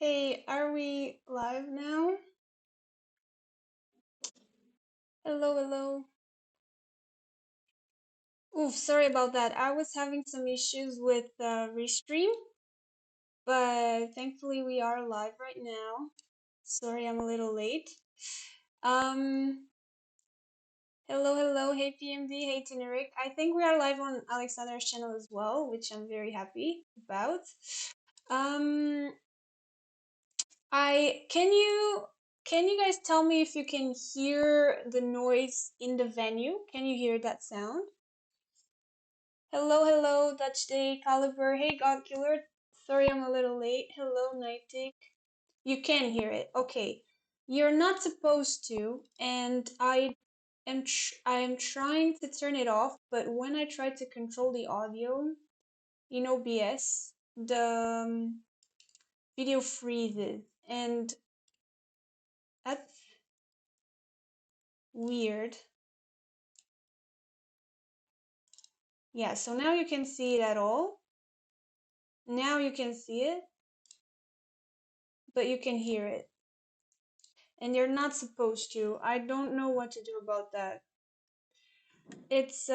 Hey, are we live now? Hello, hello. Oof, sorry about that. I was having some issues with Restream, but thankfully we are live right now. Sorry, I'm a little late. Um, Hello, hello. Hey, PMD. Hey, Tineric. I think we are live on Alexander's channel as well, which I'm very happy about. Um, can you guys tell me if you can hear the noise in the venue? Can you hear that sound? Hello, hello, Dutch Day, Caliber. Hey, God Killer. Sorry I'm a little late. Hello, Nightic. You can hear it. Okay. You're not supposed to, and I am trying to turn it off, but when I try to control the audio in OBS, the video freezes, and that's weird. Yeah, so now you can see it at all. Now you can see it, but you can hear it. And you're not supposed to. I don't know what to do about that. It's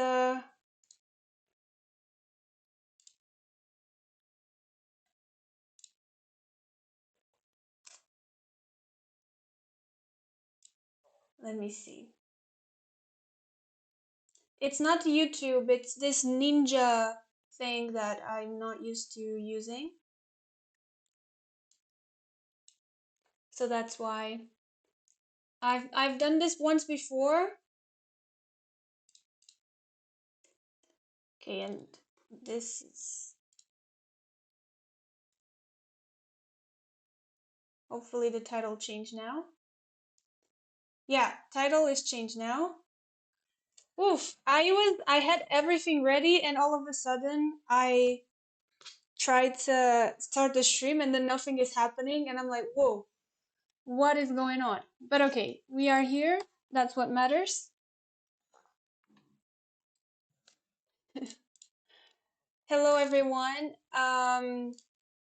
let me see. It's not YouTube, it's this ninja thing that I'm not used to using. So that's why I've done this once before. Okay, and this is hopefully the title changed now. Yeah, title is changed now. Oof, I had everything ready and all of a sudden I tried to start the stream and then nothing is happening and I'm like, whoa, what is going on? But okay, we are here. That's what matters. Hello, everyone. I'm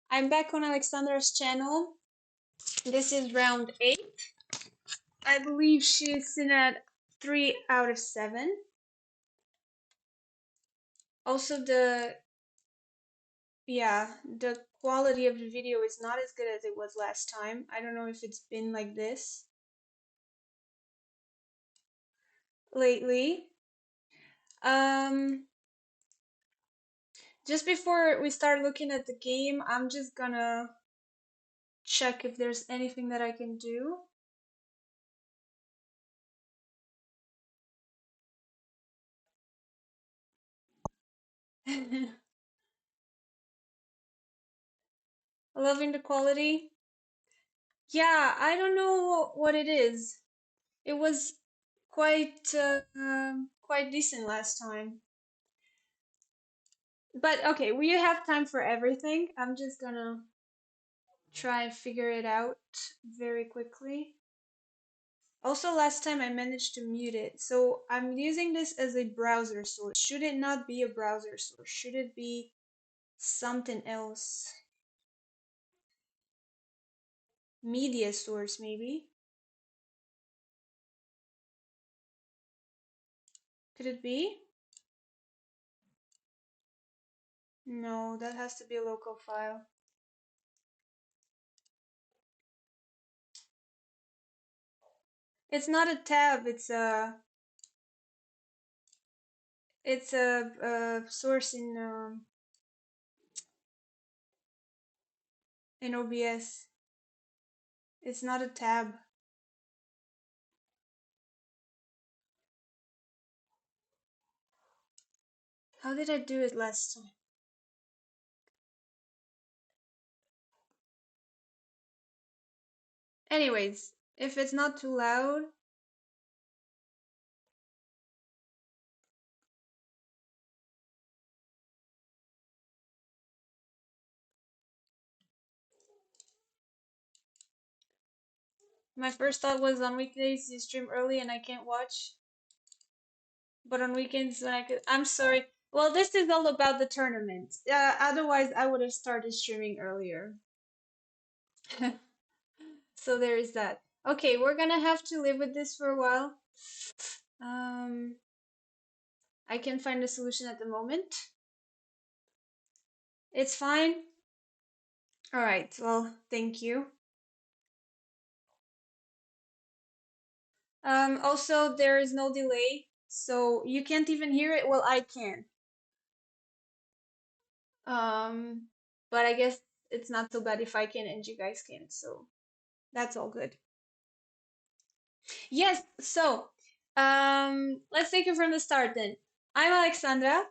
back on Alexandra's channel. This is round 8. I believe she's in at 3 out of 7. Also, the quality of the video is not as good as it was last time. I don't know if it's been like this lately. Um, just before we start looking at the game, I'm just gonna check if there's anything that I can do. Loving the quality. Yeah, I don't know what it is. It was quite decent last time. But okay, we have time for everything. I'm just gonna try and figure it out very quickly. Also, last time I managed to mute it, so I'm using this as a browser source. Should it not be a browser source? Should it be something else? Media source, maybe? Could it be? No, that has to be a local file. It's not a tab, it's a source in OBS. It's not a tab. How did I do it last time? Anyways, if it's not too loud, my first thought was on weekdays you stream early and I can't watch, but on weekends when I could. I'm sorry. Well, this is all about the tournament. Otherwise, I would have started streaming earlier. So there is that. Okay, we're gonna have to live with this for a while. Um, I can find a solution at the moment. It's fine. All right, well, thank you. Also, there is no delay, so you can't even hear it. Well, I can. Um, but I guess it's not so bad if I can and you guys can't, so that's all good. Yes, so let's take it from the start then. I'm Alexandra,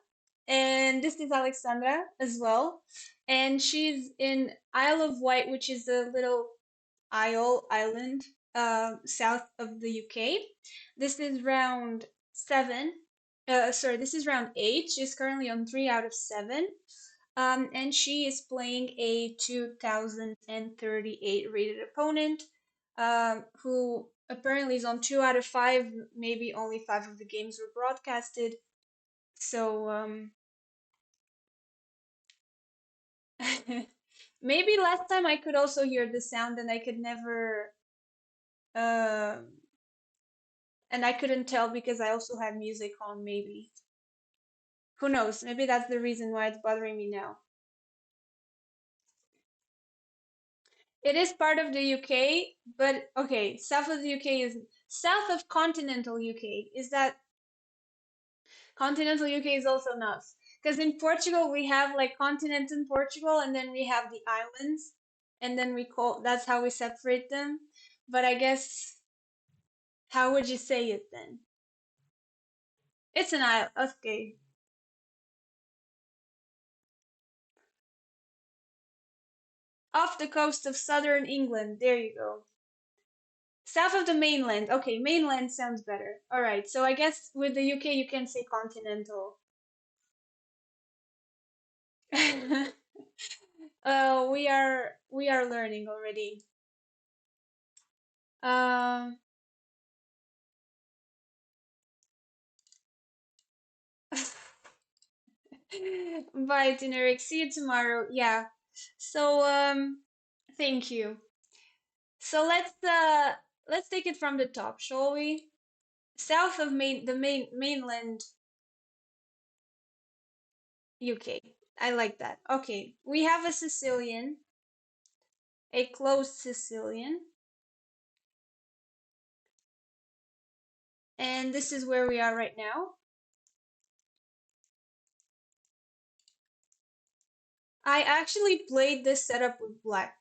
and this is Alexandra as well, and she's in Isle of Wight, which is a little island south of the UK. This is round seven. Sorry, this is round eight. She's currently on three out of seven. And she is playing a 2038 rated opponent, who apparently is on two out of five. Maybe only five of the games were broadcasted. So, maybe last time I could also hear the sound and I could never, uh, and I couldn't tell because I also had music on, maybe. Who knows? Maybe that's the reason why it's bothering me now. It is part of the UK, but okay, south of the UK is south of continental UK. Is that continental UK is also nuts? Because in Portugal we have like continent in Portugal, and then we have the islands, and then we call that's how we separate them. But I guess how would you say it then? It's an island. Okay, off the coast of southern England. There you go. South of the mainland. Okay, mainland sounds better. All right. So I guess with the UK you can say continental. We are learning already. Um, bye, Tineric. See you tomorrow. Yeah. So thank you. So let's take it from the top, shall we? South of mainland UK. I like that. Okay, we have a Sicilian, a closed Sicilian, and this is where we are right now. I actually played this setup with black.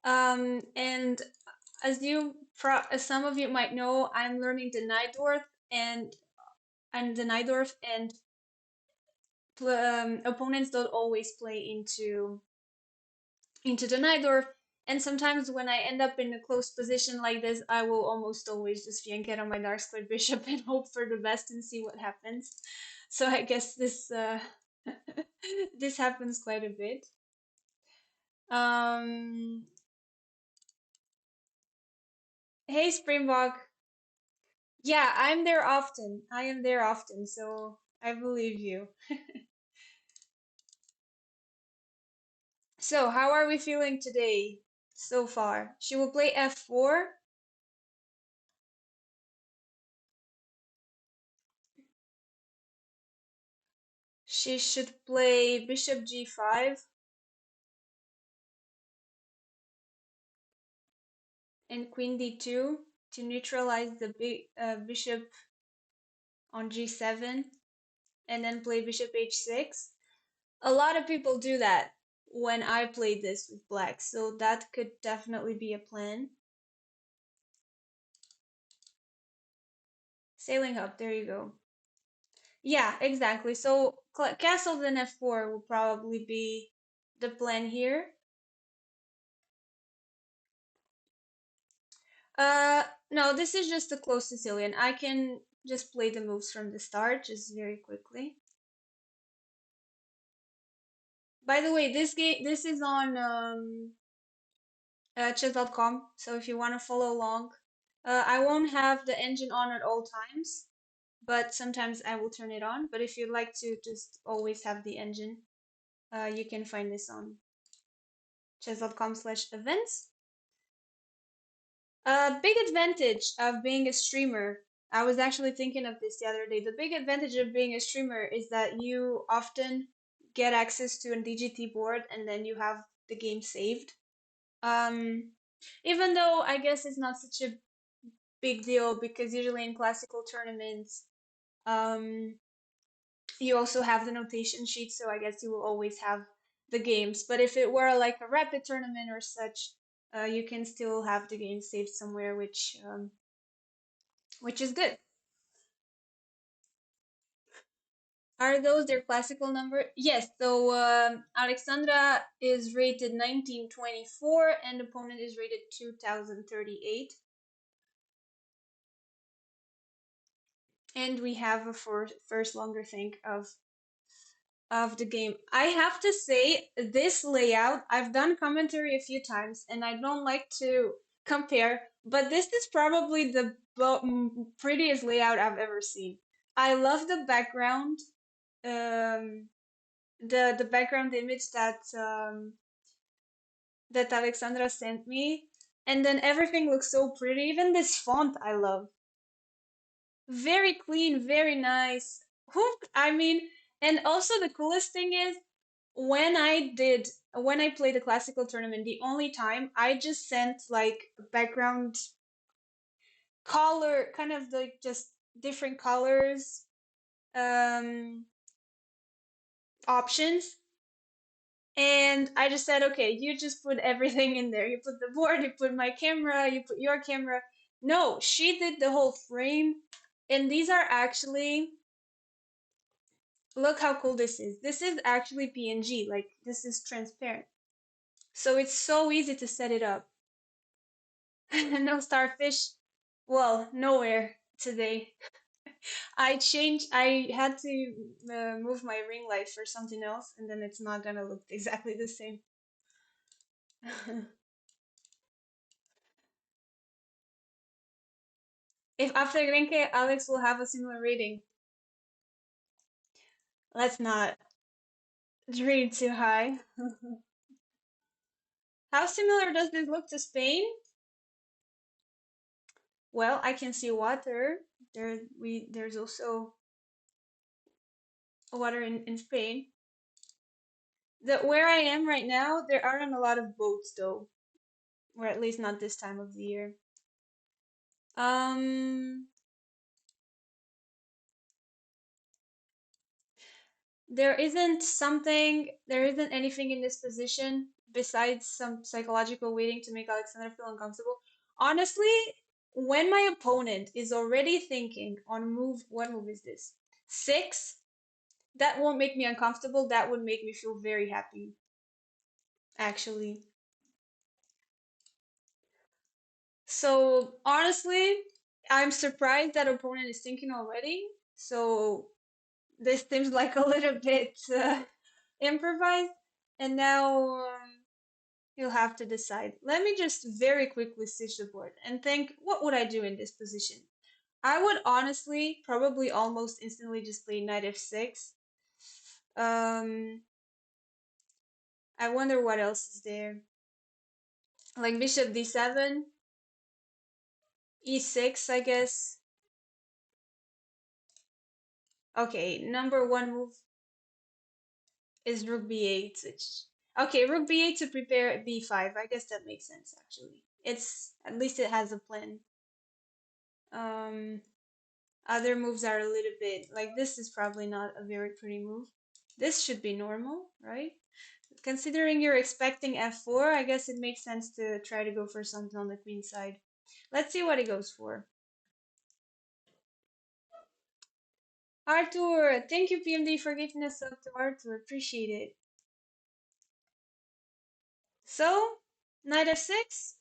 And as some of you might know, I'm learning the Najdorf, and opponents don't always play into the Najdorf. And sometimes when I end up in a close position like this, I will almost always just flank on my dark squared bishop and hope for the best and see what happens. So I guess this this happens quite a bit. Um, hey Springbok. Yeah, I'm there often. I am there often, so I believe you. So, how are we feeling today so far? She will play f4. She should play bishop g5 and queen d2 to neutralize the bishop on g7, and then play bishop h6. A lot of people do that when I played this with black, so that could definitely be a plan. Sailing up, there you go. Yeah, exactly. So castle then f4 will probably be the plan here. No, this is just a close Sicilian. I can just play the moves from the start, just very quickly. By the way, this is on chess.com, so if you want to follow along, I won't have the engine on at all times, but sometimes I will turn it on. But if you'd like to just always have the engine, you can find this on chess.com/events. Big advantage of being a streamer. I was actually thinking of this the other day. The big advantage of being a streamer is that you often get access to a DGT board and then you have the game saved. Um, Even though I guess it's not such a big deal because usually in classical tournaments, um, you also have the notation sheet, so I guess you will always have the games. But if it were like a rapid tournament or such, you can still have the game saved somewhere, which is good. Are those their classical number? Yes. So Alexandra is rated 1924, and opponent is rated 2038. And we have a first longer think of the game. I have to say, this layout, I've done commentary a few times, and I don't like to compare, but this is probably the prettiest layout I've ever seen. I love the background, um, the background image that Alexandra sent me, and then everything looks so pretty. Even this font, I love. Very clean, very nice. I mean, and also the coolest thing is when I played the classical tournament, the only time I just sent like background color, kind of like just different colors, um, options. And I just said, okay, you just put everything in there. You put the board, you put my camera, you put your camera. No, she did the whole frame. And these are actually, look how cool this is. This is actually PNG, like this is transparent. So it's so easy to set it up. No starfish. Well, nowhere today. I had to move my ring light for something else, and then it's not gonna look exactly the same. If after Grenke, Alex will have a similar rating. Let's not dream too high. How similar does this look to Spain? Well, I can see water. There's also water in Spain. Where I am right now, there aren't a lot of boats though, or at least not this time of the year. Um, there isn't anything in this position besides some psychological waiting to make Alexander feel uncomfortable. Honestly, when my opponent is already thinking on move, what move is this? Six, that won't make me uncomfortable. That would make me feel very happy, actually. So honestly, I'm surprised that opponent is thinking already. So this seems like a little bit improvised. And now you'll have to decide. Let me just very quickly switch the board and think, what would I do in this position? I would honestly probably almost instantly just play knight f6. Um, I wonder what else is there. Like bishop d7, e6, I guess. Okay, number one move is rook b8, which okay, rook b8 to prepare b5. I guess that makes sense actually. It's at least it has a plan. Um, Other moves are a little bit like this is probably not a very pretty move. This should be normal, right? Considering you're expecting f4, I guess it makes sense to try to go for something on the queen side. Let's see what he goes for. Arthur, thank you PMD for giving us up to Arthur. Appreciate it. So, knight f6?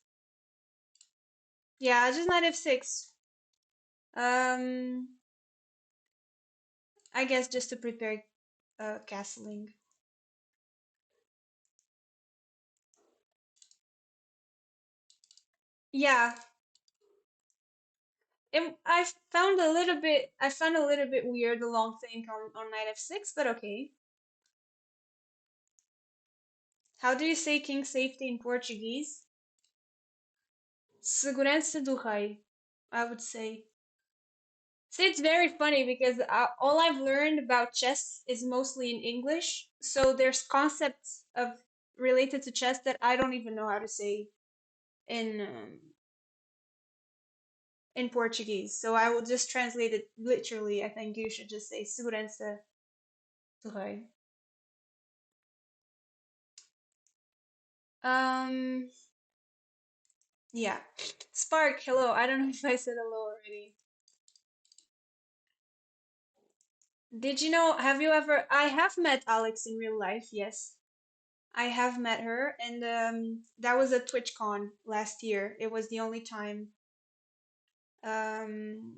Yeah, just knight f6. Um, I guess just to prepare castling. Yeah, I found a little bit weird the long think on knight f6, but okay. How do you say king safety in Portuguese? Segurança do rei, I would say. See, it's very funny because all I've learned about chess is mostly in English. So there's concepts of related to chess that I don't even know how to say in in Portuguese. So I will just translate it literally. I think you should just say segurança do rei. Um, yeah. Spark, hello. I don't know if I said hello already. Did you know, have you ever, I have met Alex in real life, yes. I have met her, and that was at TwitchCon last year. It was the only time um,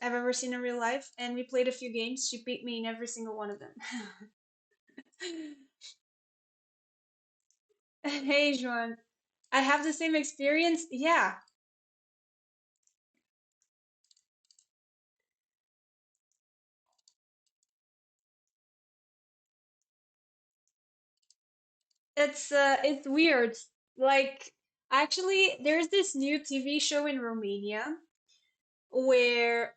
I've ever seen in real life, and we played a few games. She beat me in every single one of them. Hey, Juan. I have the same experience. Yeah, it's weird. Like, actually, there's this new TV show in Romania where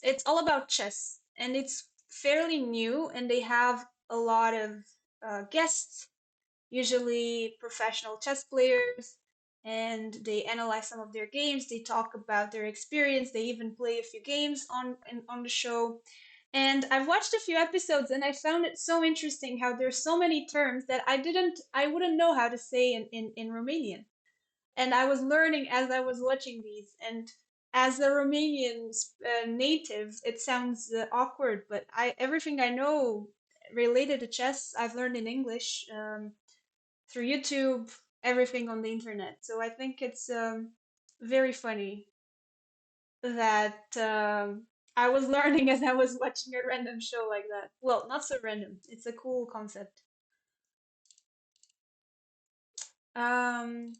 it's all about chess, and it's fairly new, and they have a lot of guests, usually professional chess players, and they analyze some of their games. They talk about their experience. They even play a few games on the show. And I've watched a few episodes, and I found it so interesting how there's so many terms that I wouldn't know how to say in Romanian, and I was learning as I was watching these. And as a Romanian native, it sounds awkward, but I everything I know related to chess, I've learned in English through YouTube, everything on the internet. So I think it's very funny that I was learning as I was watching a random show like that. Well, not so random. It's a cool concept. Um,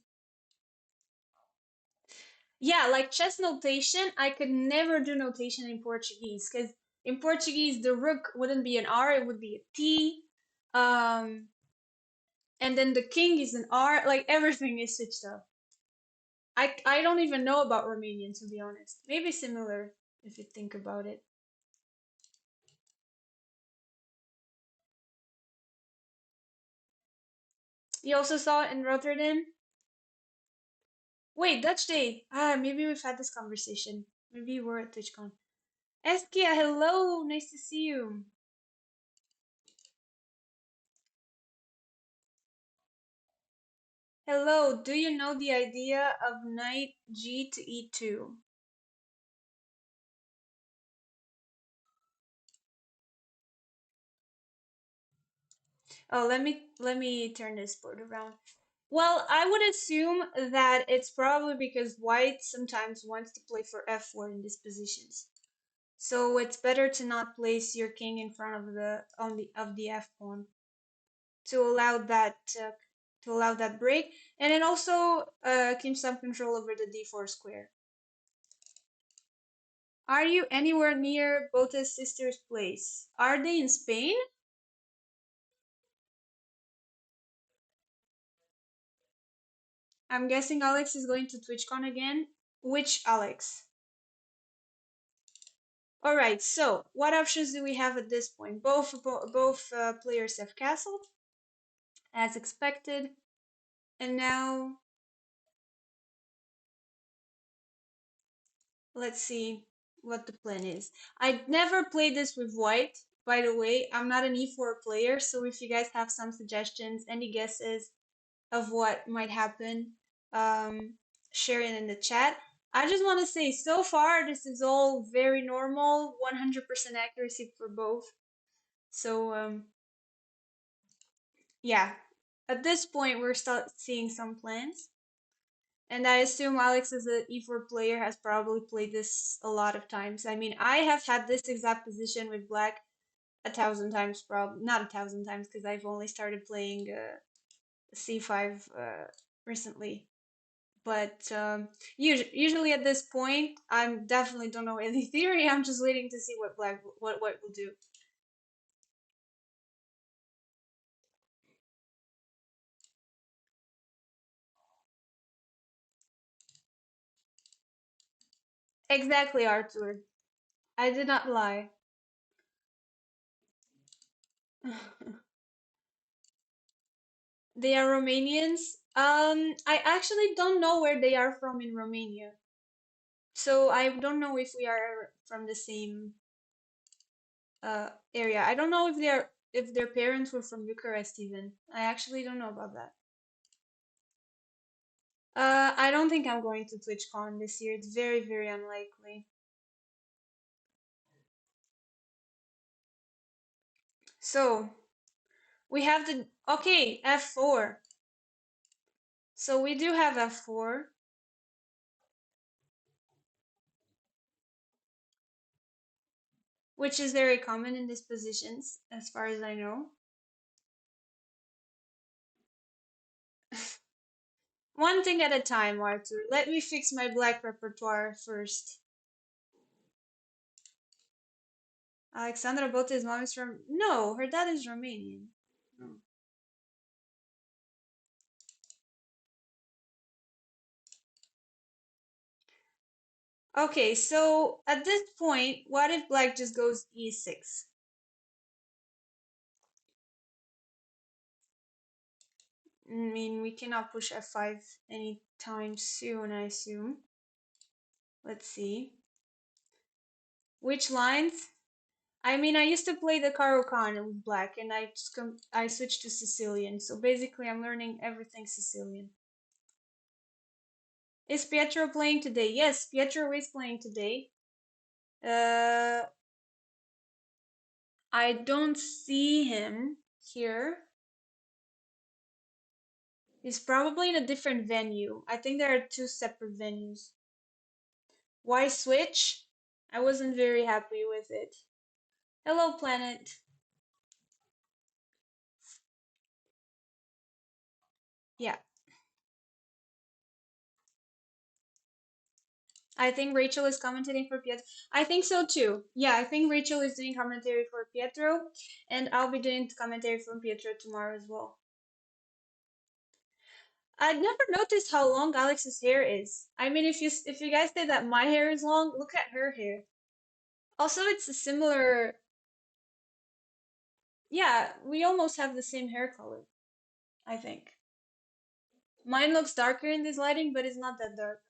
Yeah, like chess notation, I could never do notation in Portuguese because in Portuguese the rook wouldn't be an R, it would be a T. Um, and then the king is an R. Like everything is switched up. I don't even know about Romanian to be honest. Maybe similar if you think about it. You also saw it in Rotterdam. Wait, Dutch Day. Ah, maybe we've had this conversation. Maybe you were at TwitchCon. Eskia, hello, nice to see you. Hello, do you know the idea of knight G to E2? Oh, let me turn this board around. Well, I would assume that it's probably because White sometimes wants to play for f4 in these positions. So it's better to not place your king in front of the on the of the f pawn to allow that break, and it also keeps some control over the d4 square. Are you anywhere near Bota's sister's place? Are they in Spain? I'm guessing Alex is going to TwitchCon again. Which Alex? All right, so what options do we have at this point? Both players have castled, as expected, and now let's see what the plan is. I never played this with White, by the way. I'm not an e4 player, so if you guys have some suggestions, any guesses of what might happen, um, share it in the chat. I just want to say, so far, this is all very normal, 100% accuracy for both. So, yeah, at this point, we're start seeing some plans. And I assume Alex, as an E4 player, has probably played this a lot of times. I mean, I have had this exact position with Black 1,000 times, probably not 1,000 times, because I've only started playing C5 recently. But usually at this point, I definitely don't know any theory. I'm just waiting to see what Black what will do. Exactly, Arthur. I did not lie. They are Romanians. I actually don't know where they are from in Romania. So I don't know if we are from the same area. I don't know if their parents were from Bucharest even. I actually don't know about that. I don't think I'm going to TwitchCon this year. It's very, very unlikely. So we have the okay, F4. So we do have F4, which is very common in these positions, as far as I know. One thing at a time, Arthur. Let me fix my black repertoire first. Alexandra Bote's mom is from... No, her dad is Romanian. No. Okay, so at this point, what if black just goes e6? I mean, we cannot push f5 anytime soon, I assume. Let's see. Which lines? I mean, I used to play the Caro-Kann with black, and I switched to Sicilian. So basically, I'm learning everything Sicilian. Is Pietro playing today? Yes, Pietro is playing today. I don't see him here. He's probably in a different venue. I think there are two separate venues. Why switch? I wasn't very happy with it. Hello, Planet. Yeah, I think Rachel is commentating for Pietro. I think so too. Yeah, I think Rachel is doing commentary for Pietro, and I'll be doing commentary for Pietro tomorrow as well. I never noticed how long Alex's hair is. I mean, if you guys say that my hair is long, look at her hair. Also, it's a similar. Yeah, we almost have the same hair color, I think. Mine looks darker in this lighting, but it's not that dark.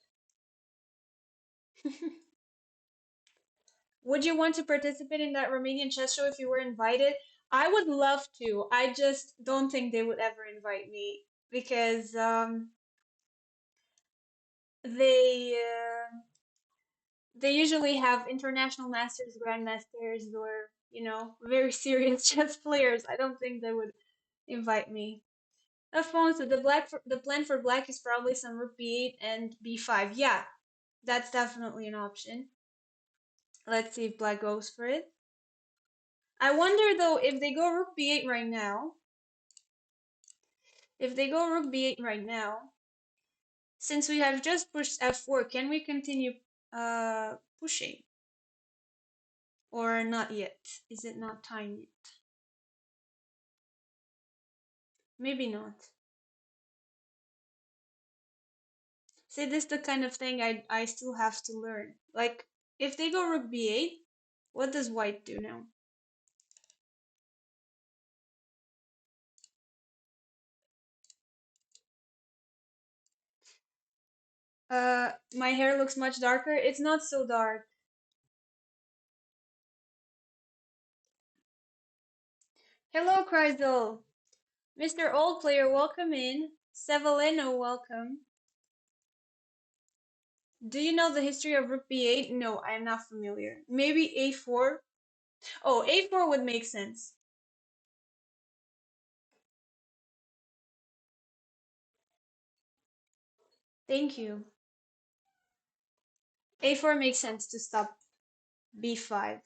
Would you want to participate in that Romanian chess show if you were invited? I would love to. I just don't think they would ever invite me because they they usually have international masters, grandmasters, or very serious chess players. I don't think they would invite me. Alfonso, the plan for black is probably some rook b8 and b5. Yeah, that's definitely an option. Let's see if black goes for it. I wonder though if they go rook b8 right now. If they go rook b8 right now, since we have just pushed f4, can we continue pushing? Or not yet? Is it not time yet? Maybe not. See, this is the kind of thing I still have to learn. Like, if they go rook b8, what does white do now? My hair looks much darker. It's not so dark. Hello, Crystal. Mr. Old Player, welcome in. Sevaleno, welcome. Do you know the history of rook b8? No, I am not familiar. Maybe a4? Oh, a4 would make sense. Thank you. a4 makes sense to stop b5.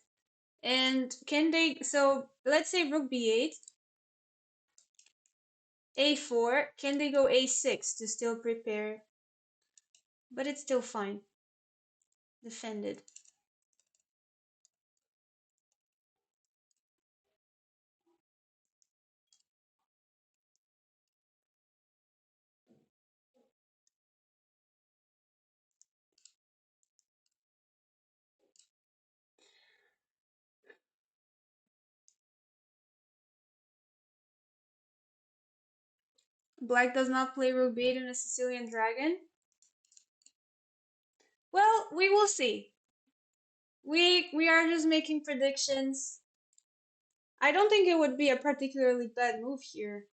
And can they, so let's say rook b8, a4, can they go a6 to still prepare? But it's still fine. Defended. Black does not play rook b8 in a Sicilian dragon. Well, we will see. We are just making predictions. I don't think it would be a particularly bad move here.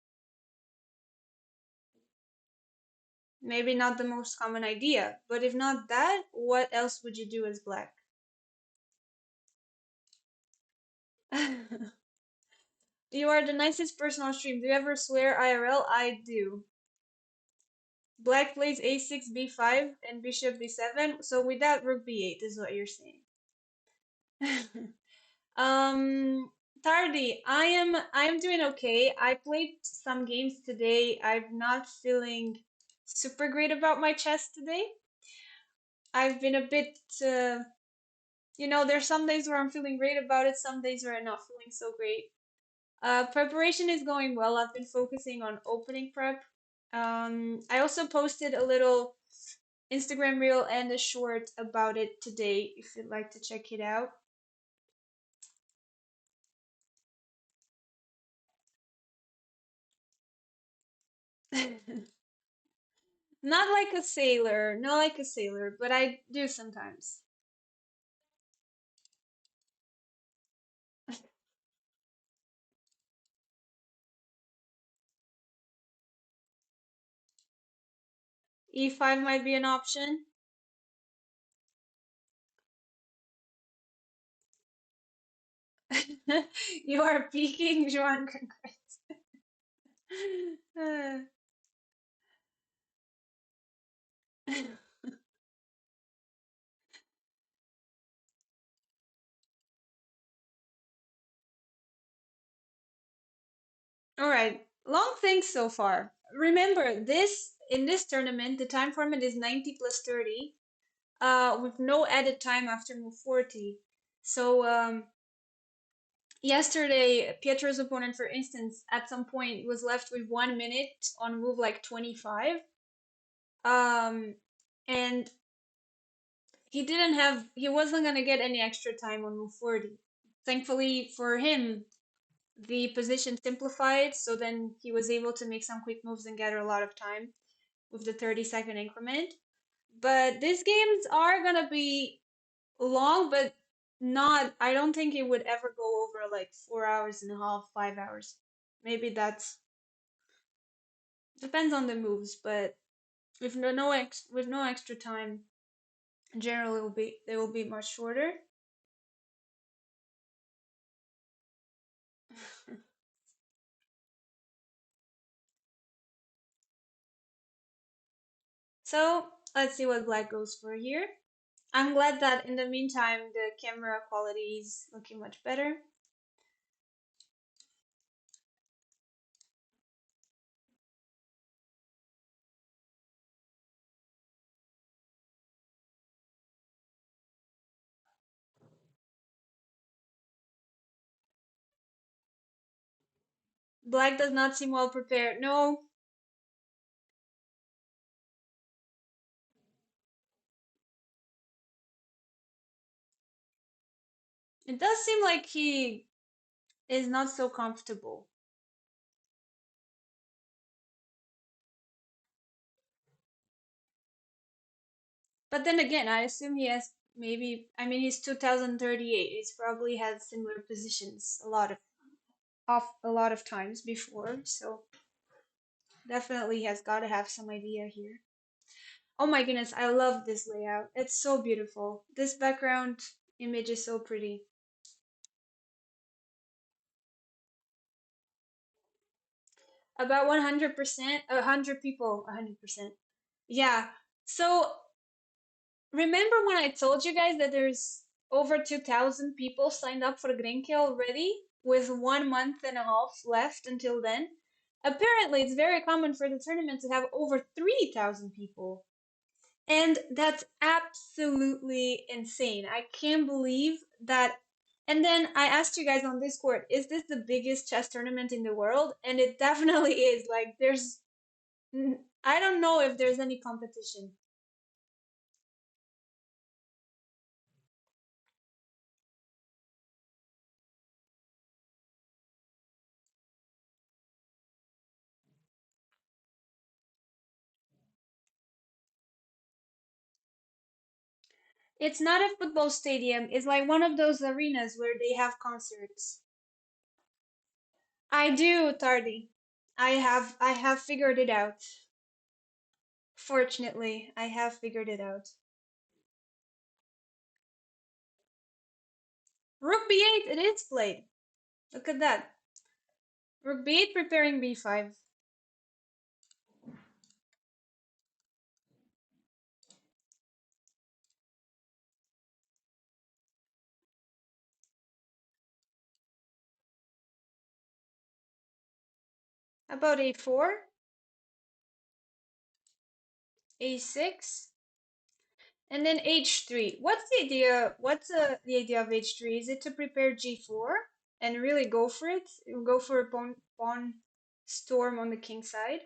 Maybe not the most common idea, but if not that, what else would you do as black? You are the nicest person on stream. Do you ever swear IRL? I do. Black plays a6, b5, and bishop b7. So without rook b8 is what you're saying. Tardy, I am doing okay. I played some games today. I'm not feeling super great about my chess today. I've been a bit, there's some days where I'm feeling great about it, some days where I'm not feeling so great. Preparation is going well. I've been focusing on opening prep. I also posted a little Instagram reel and a short about it today, if you'd like to check it out. Not like a sailor, not like a sailor, but I do sometimes. E5 might be an option. You are peaking, Joan. Congrats. All right, long things so far. Remember, this in this tournament, the time format is 90 plus 30, with no added time after move 40. So yesterday, Pietro's opponent, for instance, at some point was left with 1 minute on move like 25. And he wasn't gonna get any extra time on move 40. Thankfully for him, the position simplified, so then he was able to make some quick moves and gather a lot of time with the 30-second increment. But these games are gonna be long, but not, I don't think it would ever go over like 4 hours and a half, 5 hours. Maybe that's depends on the moves, but with with no extra time, generally they will be much shorter. So let's see what black goes for here. I'm glad that in the meantime the camera quality is looking much better. Black does not seem well prepared. No, it does seem like he is not so comfortable. But then again, I assume he has maybe, I mean, he's 2038. He's probably had similar positions a lot of times before, so definitely has got to have some idea here. Oh my goodness, I love this layout. It's so beautiful. This background image is so pretty. About 100%, 100 people, 100%. Yeah. So remember when I told you guys that there's over 2,000 people signed up for Grenke already, with 1 month and a half left until then? Apparently, it's very common for the tournament to have over 3,000 people. And that's absolutely insane. I can't believe that. And then I asked you guys on Discord, is this the biggest chess tournament in the world? And it definitely is. Like, I don't know if there's any competition. It's not a football stadium. It's like one of those arenas where they have concerts. I do, Tardy. I have figured it out. Fortunately, I have figured it out. Rook b8, it is played. Look at that. Rook b8 preparing b5. About a4, a6, and then h3. What's the idea? What's the idea of h3? Is it to prepare g4 and really go for it? Go for a pawn storm on the king side?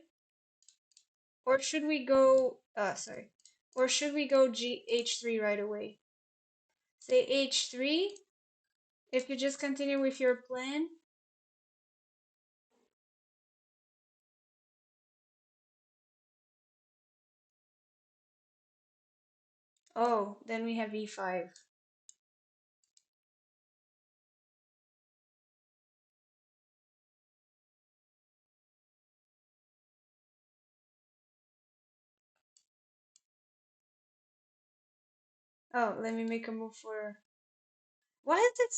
Or should we go, sorry, or should we go h3 right away? Say h3, if you just continue with your plan. Oh, then we have e5. Oh, let me make a move for... Why is it,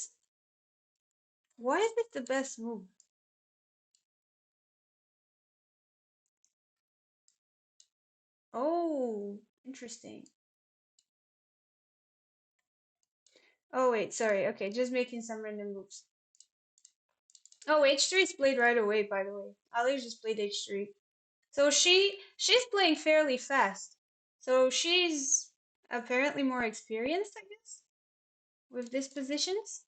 why is it the best move? Oh, interesting. Oh, wait, sorry. Okay, just making some random moves. Oh, h3 is played right away, by the way. Ali just played h3. So she's playing fairly fast. So she's apparently more experienced, I guess, with these positions.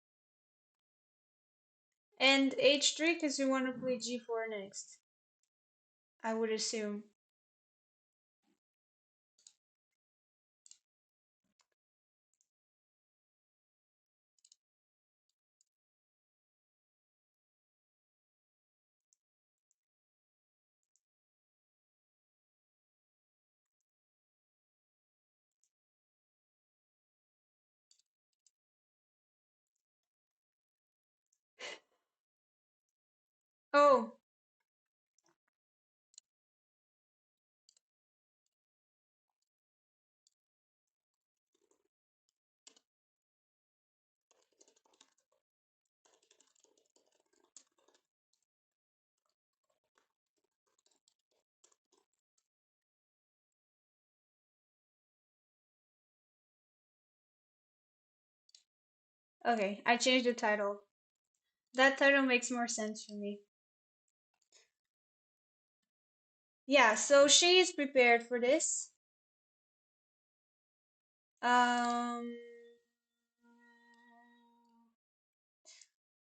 And h3 because we want to play g4 next, I would assume. Oh, okay, I changed the title. That title makes more sense for me. Yeah, so she is prepared for this. Um,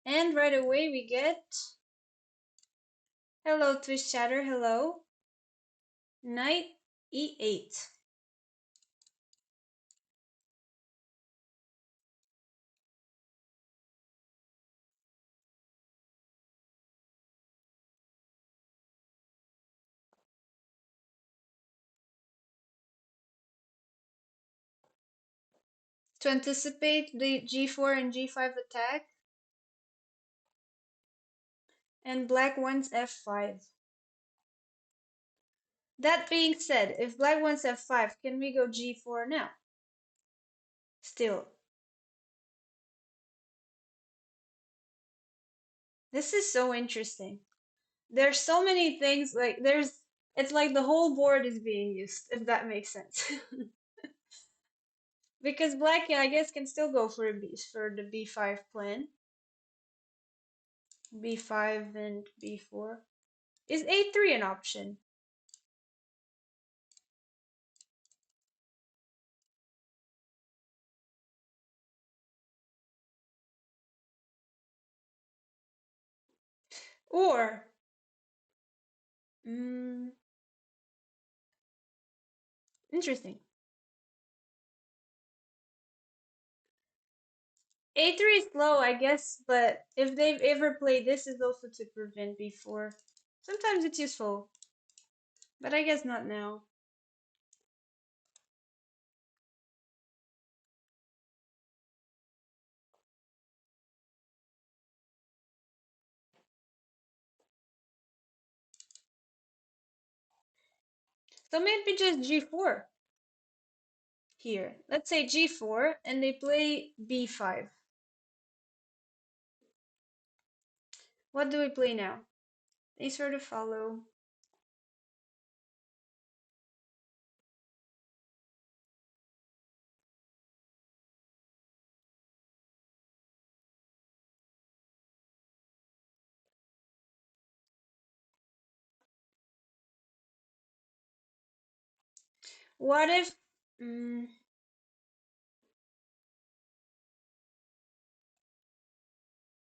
and right away we get, hello Twitch chatter, hello. Knight e8. To anticipate the g4 and g5 attack, and black wants f5. That being said, if black wants f5, can we go g4 now? Still. This is so interesting. There's so many things, like it's like the whole board is being used, if that makes sense. Because black, yeah, I guess can still go for for the b5 plan. b5 and b4. Is a3 an option? Or, interesting. A3 is low, I guess, but if they've ever played this, is also to prevent b4. Sometimes it's useful, but I guess not now. So maybe just g4 here. Let's say g4 and they play b5. What do we play now? They sort of follow. What if... Mm,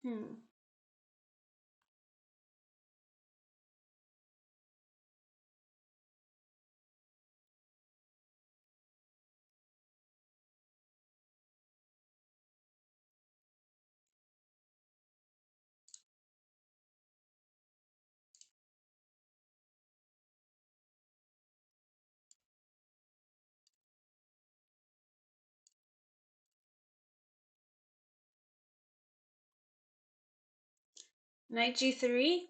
hmm. Knight g3.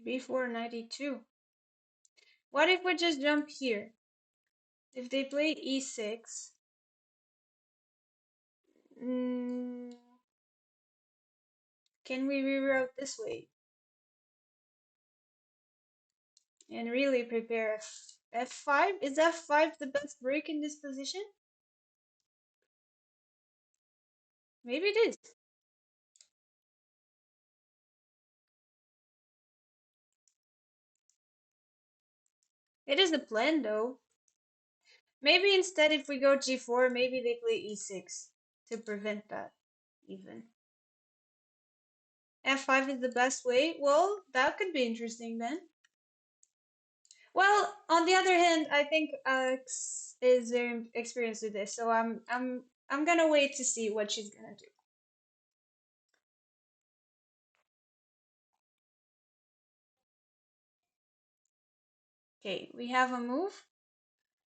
b4, knight e2. What if we just jump here? If they play e6, mm, can we reroute this way and really prepare f5? Is f5 the best break in this position? Maybe it is. It is the plan though. Maybe instead if we go g4, maybe they play e6 to prevent that even. f5 is the best way. Well, that could be interesting then. Well, on the other hand, I think Alex is very experienced with this, so I'm gonna wait to see what she's gonna do. Okay, we have a move,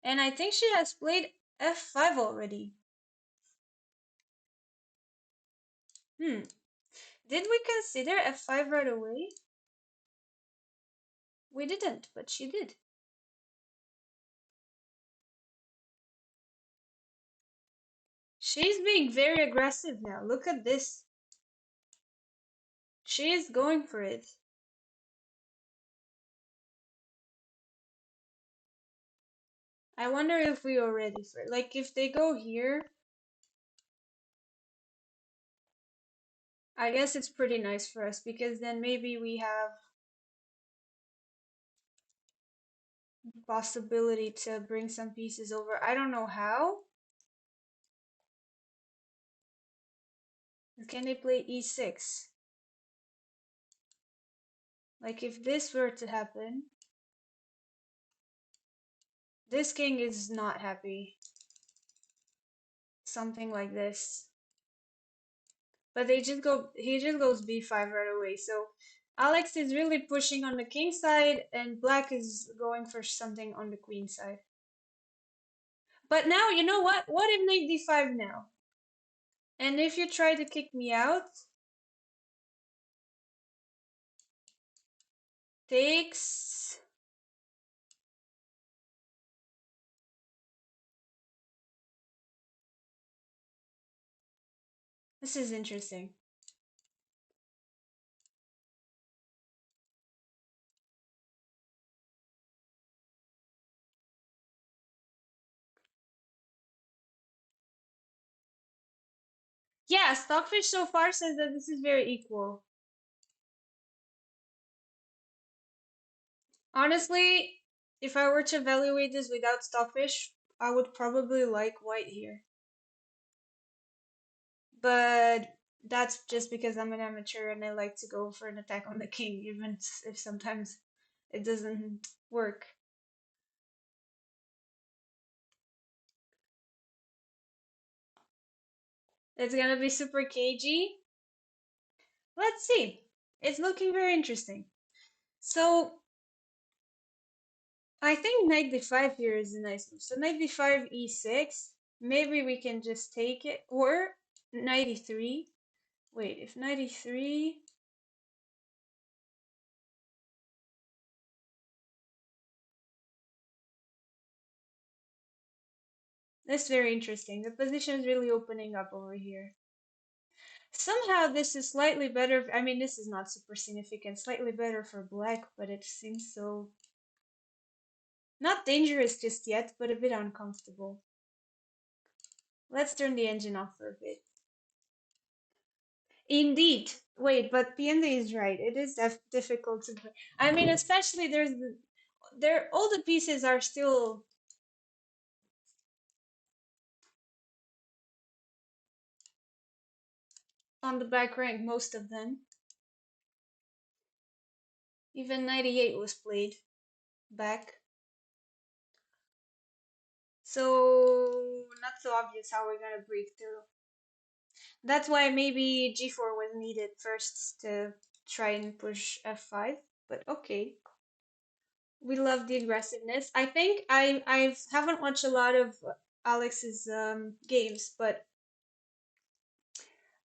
and I think she has played f5 already. Hmm. Did we consider f5 right away? We didn't, but she did. She's being very aggressive now. Look at this. She is going for it. I wonder if we are ready for it. Like, if they go here, I guess it's pretty nice for us because then maybe we have the possibility to bring some pieces over. I don't know how. Can they play e6? Like, if this were to happen, this king is not happy. Something like this. But he just goes b5 right away. So Alex is really pushing on the king side and black is going for something on the queen side. But now, you know what? What if knight d5 now? And if you try to kick me out, takes... This is interesting. Yeah, Stockfish so far says that this is very equal. Honestly, if I were to evaluate this without Stockfish, I would probably like White here. But that's just because I'm an amateur and I like to go for an attack on the king, even if sometimes it doesn't work. It's gonna be super cagey. Let's see. It's looking very interesting. So I think knight d5 here is a nice move. So knight d5, e6. Maybe we can just take it. Or 93. Wait, if 93. That's very interesting. The position is really opening up over here. Somehow this is slightly better. I mean, this is not super significant. Slightly better for black, but it seems so not dangerous just yet, but a bit uncomfortable. Let's turn the engine off for a bit. Indeed. Wait, but PND is right. It is difficult to play. I mean, especially there all the pieces are still on the back rank, most of them. Even 98 was played back. So not so obvious how we're gonna break through. That's why maybe G4 was needed first to try and push F5. But okay. We love the aggressiveness. I think I haven't watched a lot of Alex's games, but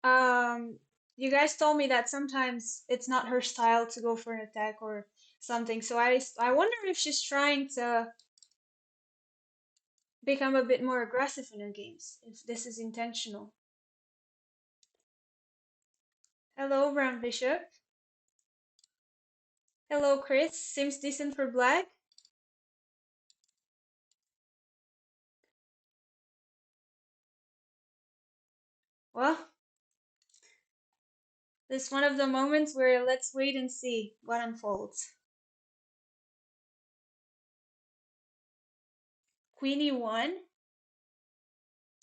um you guys told me that sometimes it's not her style to go for an attack or something. So I wonder if she's trying to become a bit more aggressive in her games, if this is intentional. Hello, Brown Bishop. Hello, Chris. Seems decent for black. Well, this is one of the moments where let's wait and see what unfolds. Queen E1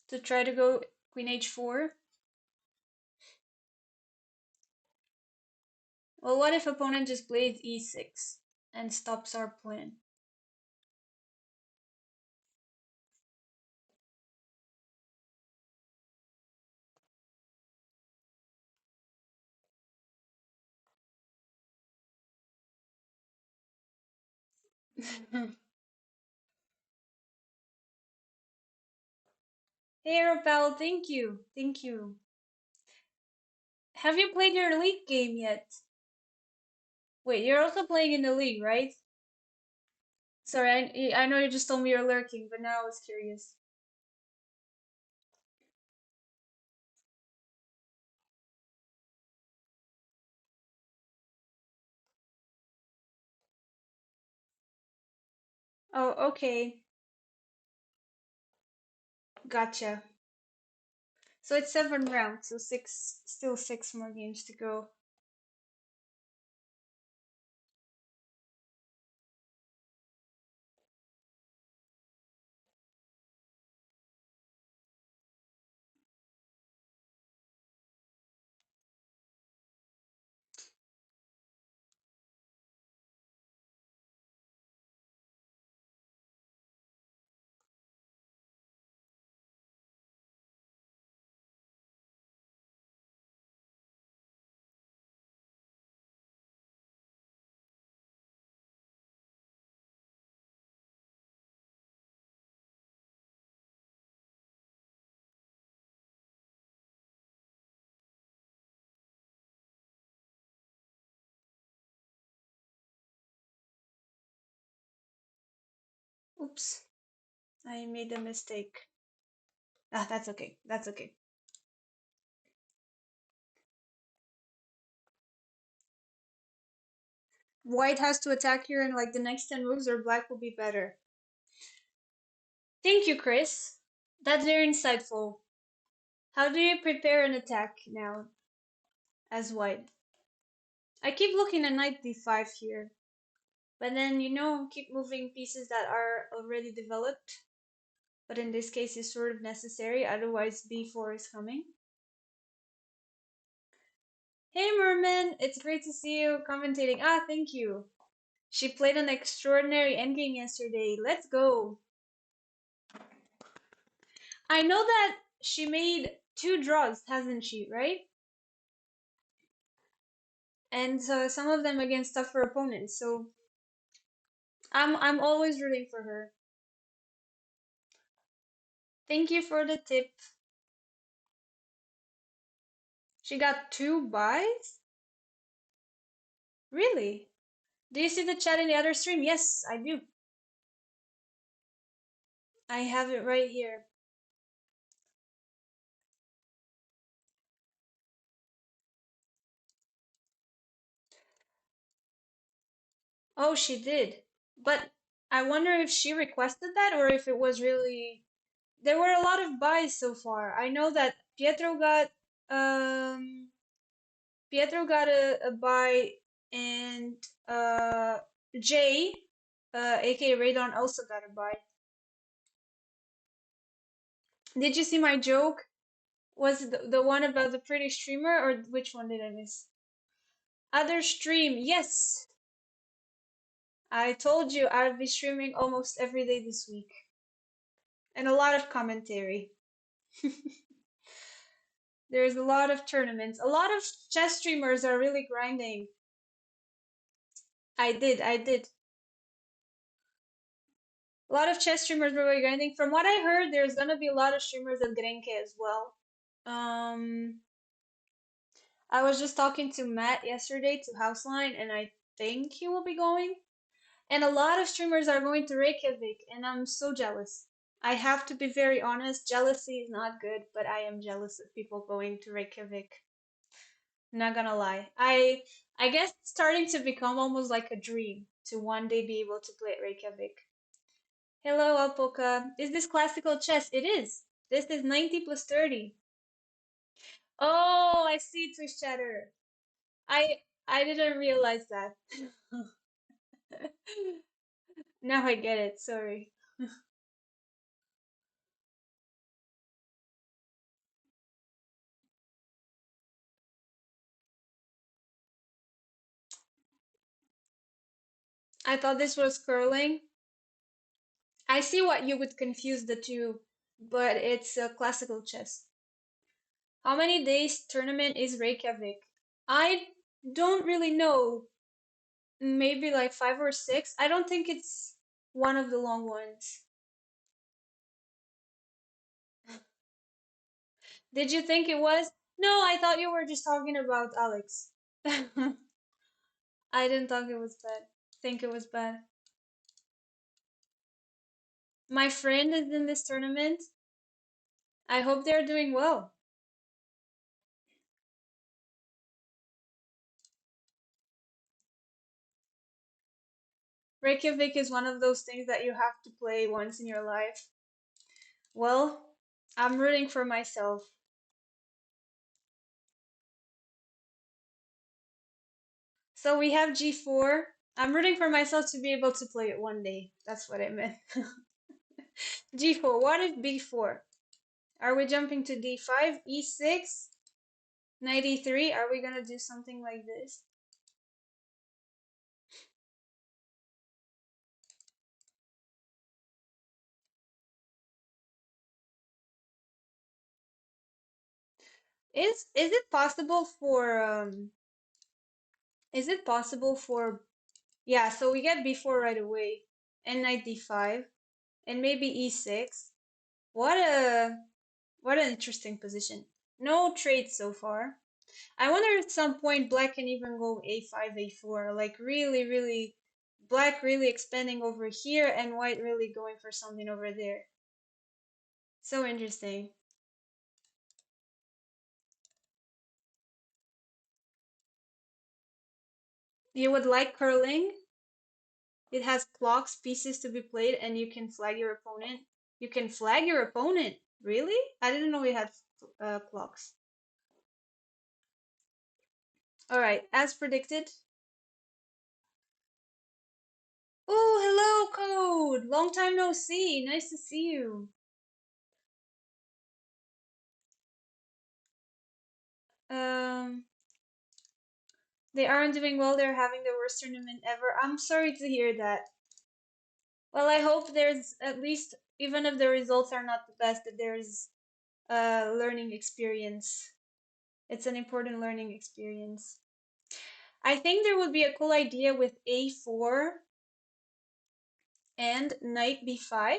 to try to go Queen H4. Well, what if opponent just plays E6 and stops our plan? Hey, Rapal, thank you. Thank you. Have you played your league game yet? Wait, you're also playing in the league, right? Sorry, I know you just told me you're lurking, but now I was curious. Oh, okay. Gotcha. So it's 7 rounds, so still 6 more games to go. Oops, I made a mistake. Ah, that's okay. That's okay. White has to attack here in like the next 10 moves, or black will be better. Thank you, Chris. That's very insightful. How do you prepare an attack now as white? I keep looking at knight d5 here, but then keep moving pieces that are already developed. But in this case, is sort of necessary, otherwise b4 is coming. Hey, Merman, it's great to see you commentating. Ah, thank you. She played an extraordinary endgame yesterday. Let's go. I know that she made 2 draws, hasn't she, right? And some of them against tougher opponents. So I'm always rooting for her. Thank you for the tip. She got 2 buys? Really? Do you see the chat in the other stream? Yes, I do. I have it right here. Oh, she did. But I wonder if she requested that or if it was really. There were a lot of buys so far. I know that um Pietro got a buy, and Jay, aka Radon, also got a buy. Did you see my joke? Was it the one about the pretty streamer, or which one did I miss? Other stream, yes. I told you I'll be streaming almost every day this week. And a lot of commentary. There's a lot of tournaments. A lot of chess streamers are really grinding. I did. A lot of chess streamers were really grinding. From what I heard, there's gonna be a lot of streamers at Grenke as well. Um, I was just talking to Matt yesterday to Houseline, and I think he will be going. And a lot of streamers are going to Reykjavik, and I'm so jealous. I have to be very honest, jealousy is not good, but I am jealous of people going to Reykjavik. Not gonna lie. I guess it's starting to become almost like a dream to one day be able to play at Reykjavik. Hello, Alpoka. Is this classical chess? It is. This is 90 plus 30. Oh, I see, Twitch chatter. I didn't realize that. Now I get it. Sorry. I thought this was curling. I see what you would confuse the two, but it's classical chess. How many days tournament is Reykjavik? I don't really know. Maybe like 5 or 6. I don't think it's one of the long ones. Did you think it was? No, I thought you were just talking about Alex. I didn't think it was bad. Think it was bad. My friend is in this tournament. I hope they're doing well. Reykjavik is one of those things that you have to play once in your life. Well, I'm rooting for myself. So we have G4. I'm rooting for myself to be able to play it one day. That's what I meant. G4. What if B4? Are we jumping to D5? E6? Knight E3? Are we gonna do something like this? Is it possible for is it possible for yeah, so we get B4 right away and knight D5 and maybe E6. What a what an interesting position. No trades so far. I wonder at some point black can even go A5, A4, like really black really expanding over here and white really going for something over there. So interesting. You would like curling? It has clocks, pieces to be played, and you can flag your opponent. You can flag your opponent? Really? I didn't know we had clocks. All right, as predicted. Oh, hello, Code. Long time no see. Nice to see you. Um, they aren't doing well. They're having the worst tournament ever. I'm sorry to hear that. Well, I hope there's at least, even if the results are not the best, that there's a learning experience. It's an important learning experience. I think there would be a cool idea with A4 and knight B5.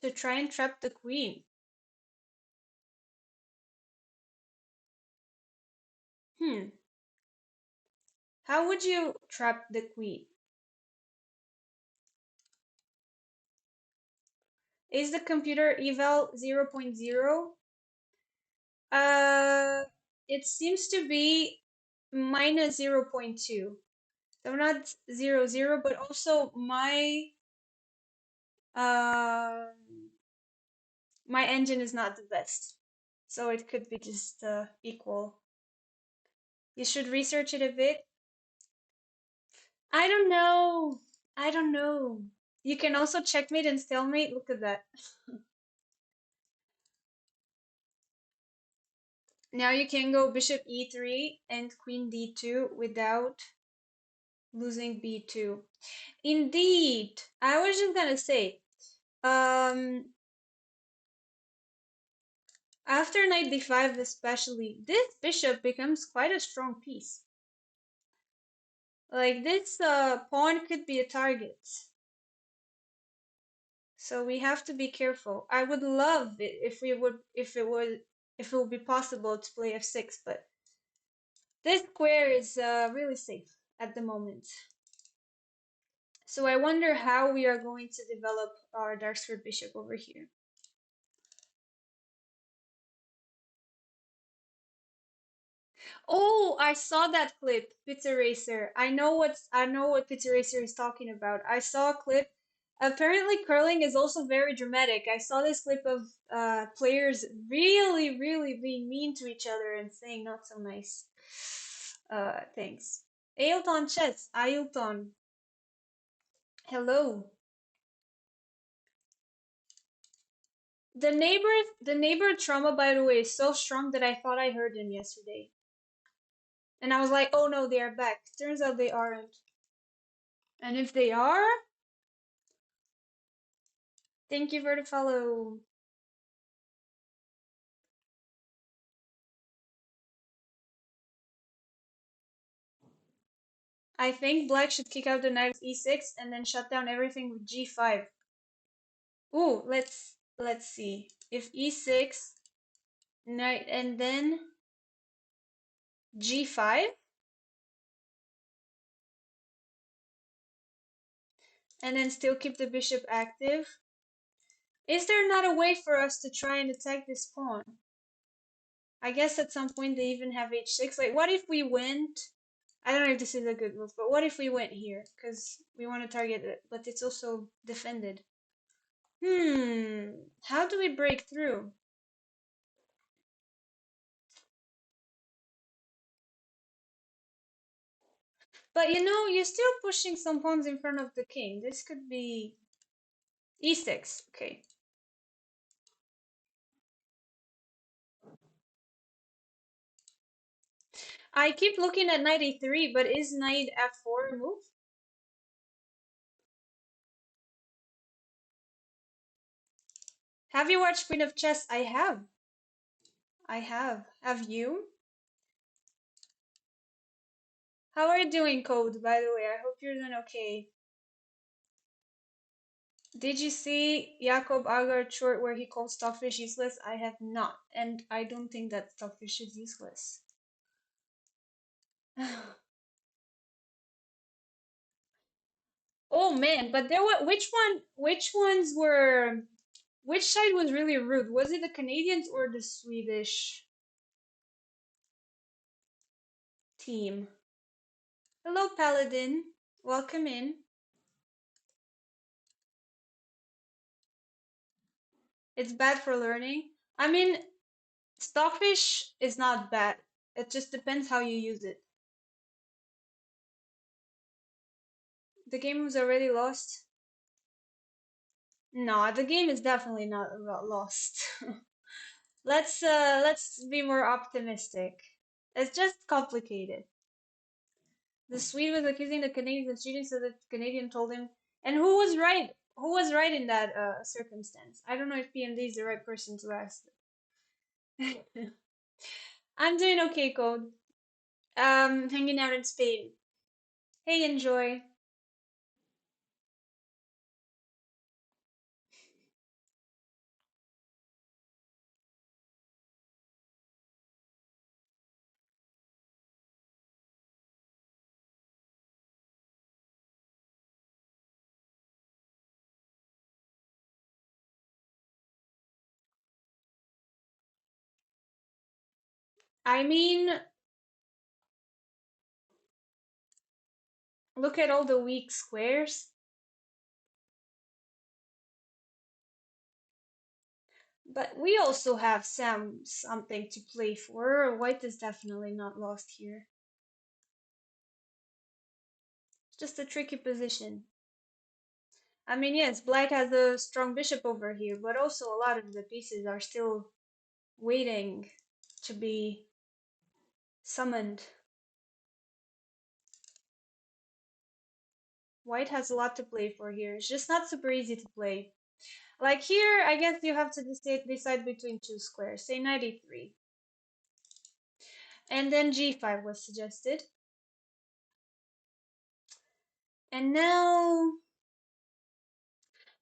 To try and trap the queen. Hmm. How would you trap the queen? Is the computer eval 0.0? Uh, it seems to be minus 0.2. So not 0, 0, but also um my engine is not the best. So it could be just equal. You should research it a bit. I don't know. I don't know. You can also checkmate and stalemate. Look at that. Now you can go bishop e3 and queen d2 without losing b2. Indeed. I was just gonna say, um, after knight d5 especially, this bishop becomes quite a strong piece. Like this pawn could be a target. So we have to be careful. I would love it if it would be possible to play f6, but this square is really safe at the moment. So I wonder how we are going to develop our dark square bishop over here. Oh, I saw that clip, Pizza Racer. I know what Pizza Racer is talking about. I saw a clip. Apparently, curling is also very dramatic. I saw this clip of players really, really being mean to each other and saying not so nice things. Ailton Chess, Ailton. Hello. The neighbor trauma, by the way, is so strong that I thought I heard them yesterday. And I was like, oh no, they are back. Turns out they aren't. And if they are, thank you for the follow. I think black should kick out the knight with e6 and then shut down everything with g5. Ooh, let's see. If e6, knight, and then g5, and then still keep the bishop active. Is there not a way for us to try and attack this pawn? I guess at some point they even have h6. Like, what if we went? I don't know if this is a good move, but what if we went here? Because we want to target it, but it's also defended. How do we break through? But you know, you're still pushing some pawns in front of the king. This could be e6. Okay. I keep looking at knight a3, but is knight f4 a move? Have you watched Queen of Chess? I have. I have. Have you? How are you doing, Code, by the way? I hope you're doing okay. Did you see Jakob Agar's short where he called Stockfish useless? I have not, and I don't think that Stockfish is useless. Oh man, but there were which side was really rude? Was it the Canadians or the Swedish team? Hello, Paladin. Welcome in. It's bad for learning. I mean, Stockfish is not bad. It just depends how you use it. The game was already lost. No, the game is definitely not lost. Let's be more optimistic. It's just complicated. The Swede was accusing the Canadians of cheating, so the Canadian told him. And who was right? Who was right in that circumstance? I don't know if PMD is the right person to ask. I'm doing okay, Code. Hanging out in Spain. Hey, enjoy. I mean, look at all the weak squares. But we also have something to play for. White is definitely not lost here. It's just a tricky position. I mean, yes, black has a strong bishop over here, but also a lot of the pieces are still waiting to be summoned. White has a lot to play for here. It's just not super easy to play. Like here, I guess you have to decide between two squares, say 93. And then g5 was suggested. And now,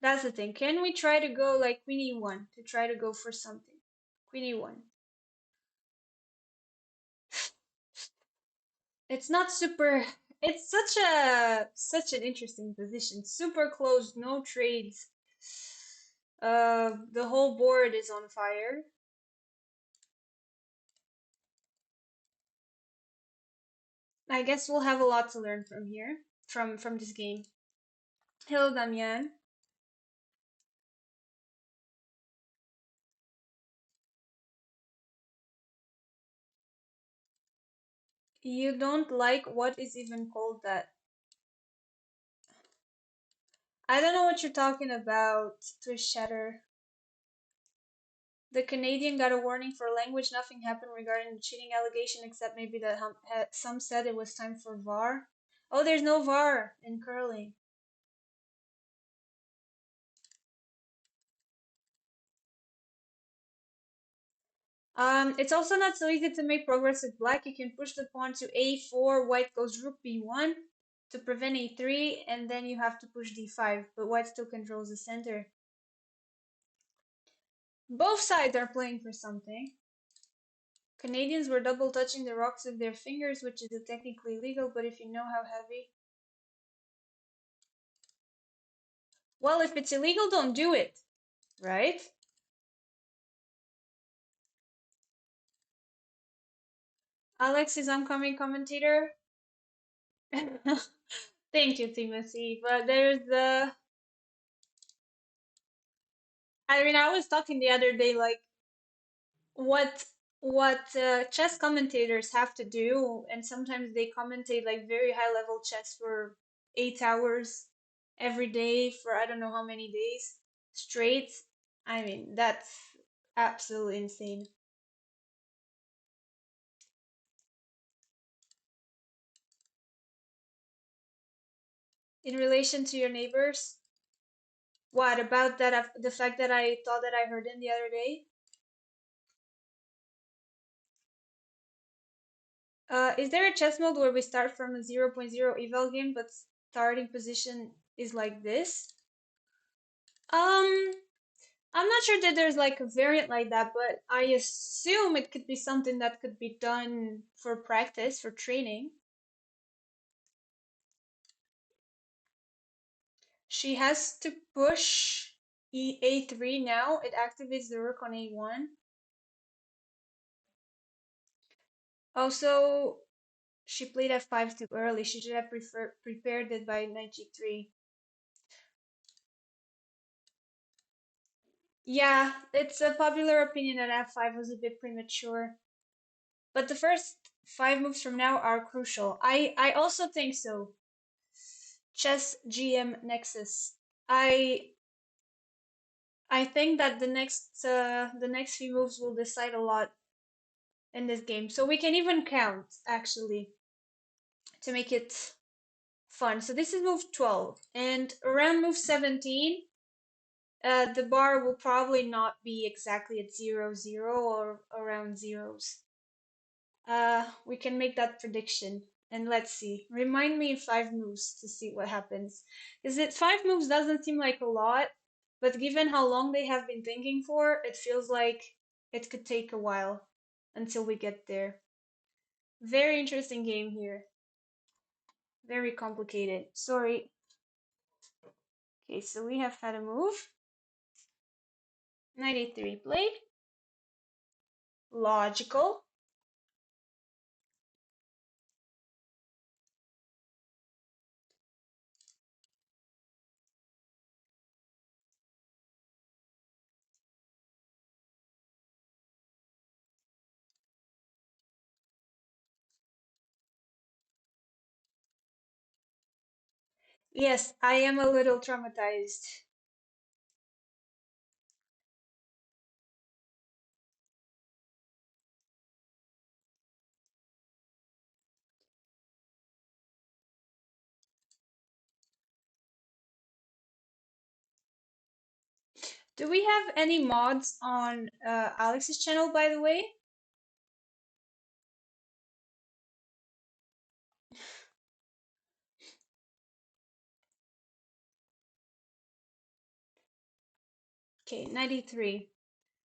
that's the thing. Can we try to go like queen e1 to try to go for something? Queen e1. It's not super. It's such an interesting position. Super close, no trades. The whole board is on fire. I guess we'll have a lot to learn from here, from this game. Hello, Damian. You don't like what is even called that? I don't know what you're talking about, Twitch chatter. The Canadian got a warning for language. Nothing happened regarding the cheating allegation, except maybe that some said it was time for VAR. Oh, there's no VAR in curling. It's also not so easy to make progress with black. You can push the pawn to a4, white goes rook b1 to prevent a3, and then you have to push d5, but white still controls the center. Both sides are playing for something. Canadians were double touching the rocks with their fingers, which is technically illegal, but if you know how heavy. Well, if it's illegal, don't do it, right? Alex is oncoming commentator. Thank you, Timothy. But there's the. I mean, I was talking the other day, like what chess commentators have to do, and sometimes they commentate like very high level chess for 8 hours every day for I don't know how many days straight. I mean, that's absolutely insane. In relation to your neighbors, what about that? The fact that I thought that I heard him the other day. Is there a chess mode where we start from a 0.0 eval game, but starting position is like this? Um, I'm not sure that there's like a variant like that, but I assume it could be something that could be done for practice, for training. She has to push a3 now. It activates the rook on a1. Also, she played f5 too early. She should have prepared it by knight g3. Yeah, it's a popular opinion that f5 was a bit premature. But the first 5 moves from now are crucial. I also think so. Chess GM Nexus. I I think that the next few moves will decide a lot in this game. So we can even count actually to make it fun. So this is move 12, and around move 17, the bar will probably not be exactly at 0, 0 or around zeros. We can make that prediction. And let's see. Remind me in 5 moves to see what happens. Because 5 moves doesn't seem like a lot, but given how long they have been thinking for, it feels like it could take a while until we get there. Very interesting game here. Very complicated. Sorry. Okay, so we have had a move. 93 played. Logical. Yes, I am a little traumatized. Do we have any mods on Alex's channel, by the way? Okay, 93.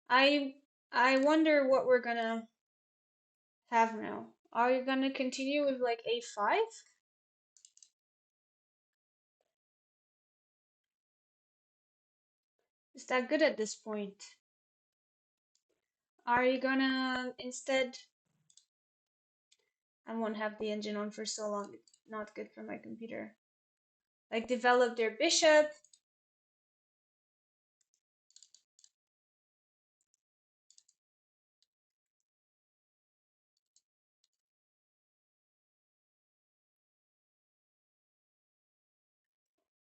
I I wonder what we're gonna have now. Are you gonna continue with like A5? Is that good at this point? Are you gonna instead? I won't have the engine on for so long. It's not good for my computer. Like develop their bishop.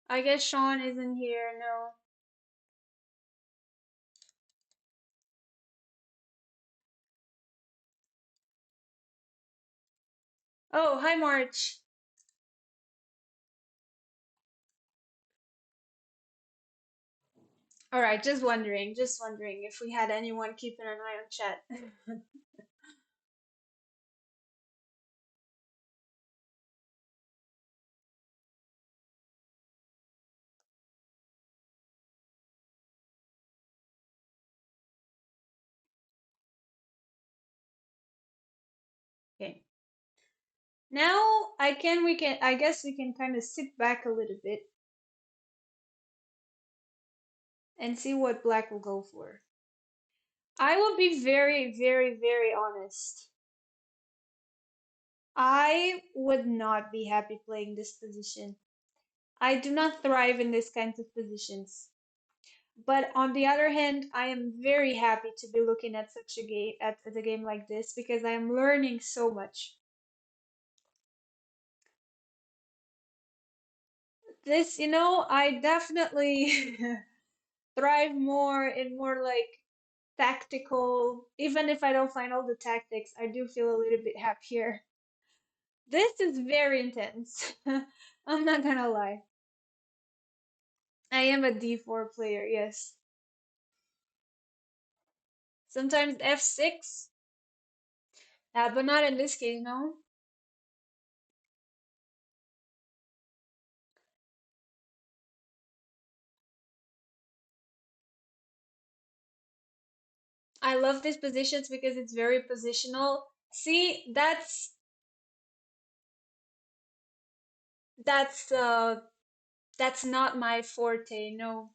I guess Sean isn't here. No. Oh, hi March. All right, just wondering if we had anyone keeping an eye on chat. Okay. Now I guess we can kind of sit back a little bit and see what black will go for. I will be very, very, very honest. I would not be happy playing this position. I do not thrive in these kinds of positions. But on the other hand, I am very happy to be looking at such a game at a game like this because I am learning so much. This, I definitely thrive more in more like tactical, even if I don't find all the tactics, I do feel a little bit happier. This is very intense. I'm not gonna lie. I am a D4 player, yes. Sometimes F6, but not in this case, no. I love these positions because it's very positional. See, that's uh that's not my forte, no.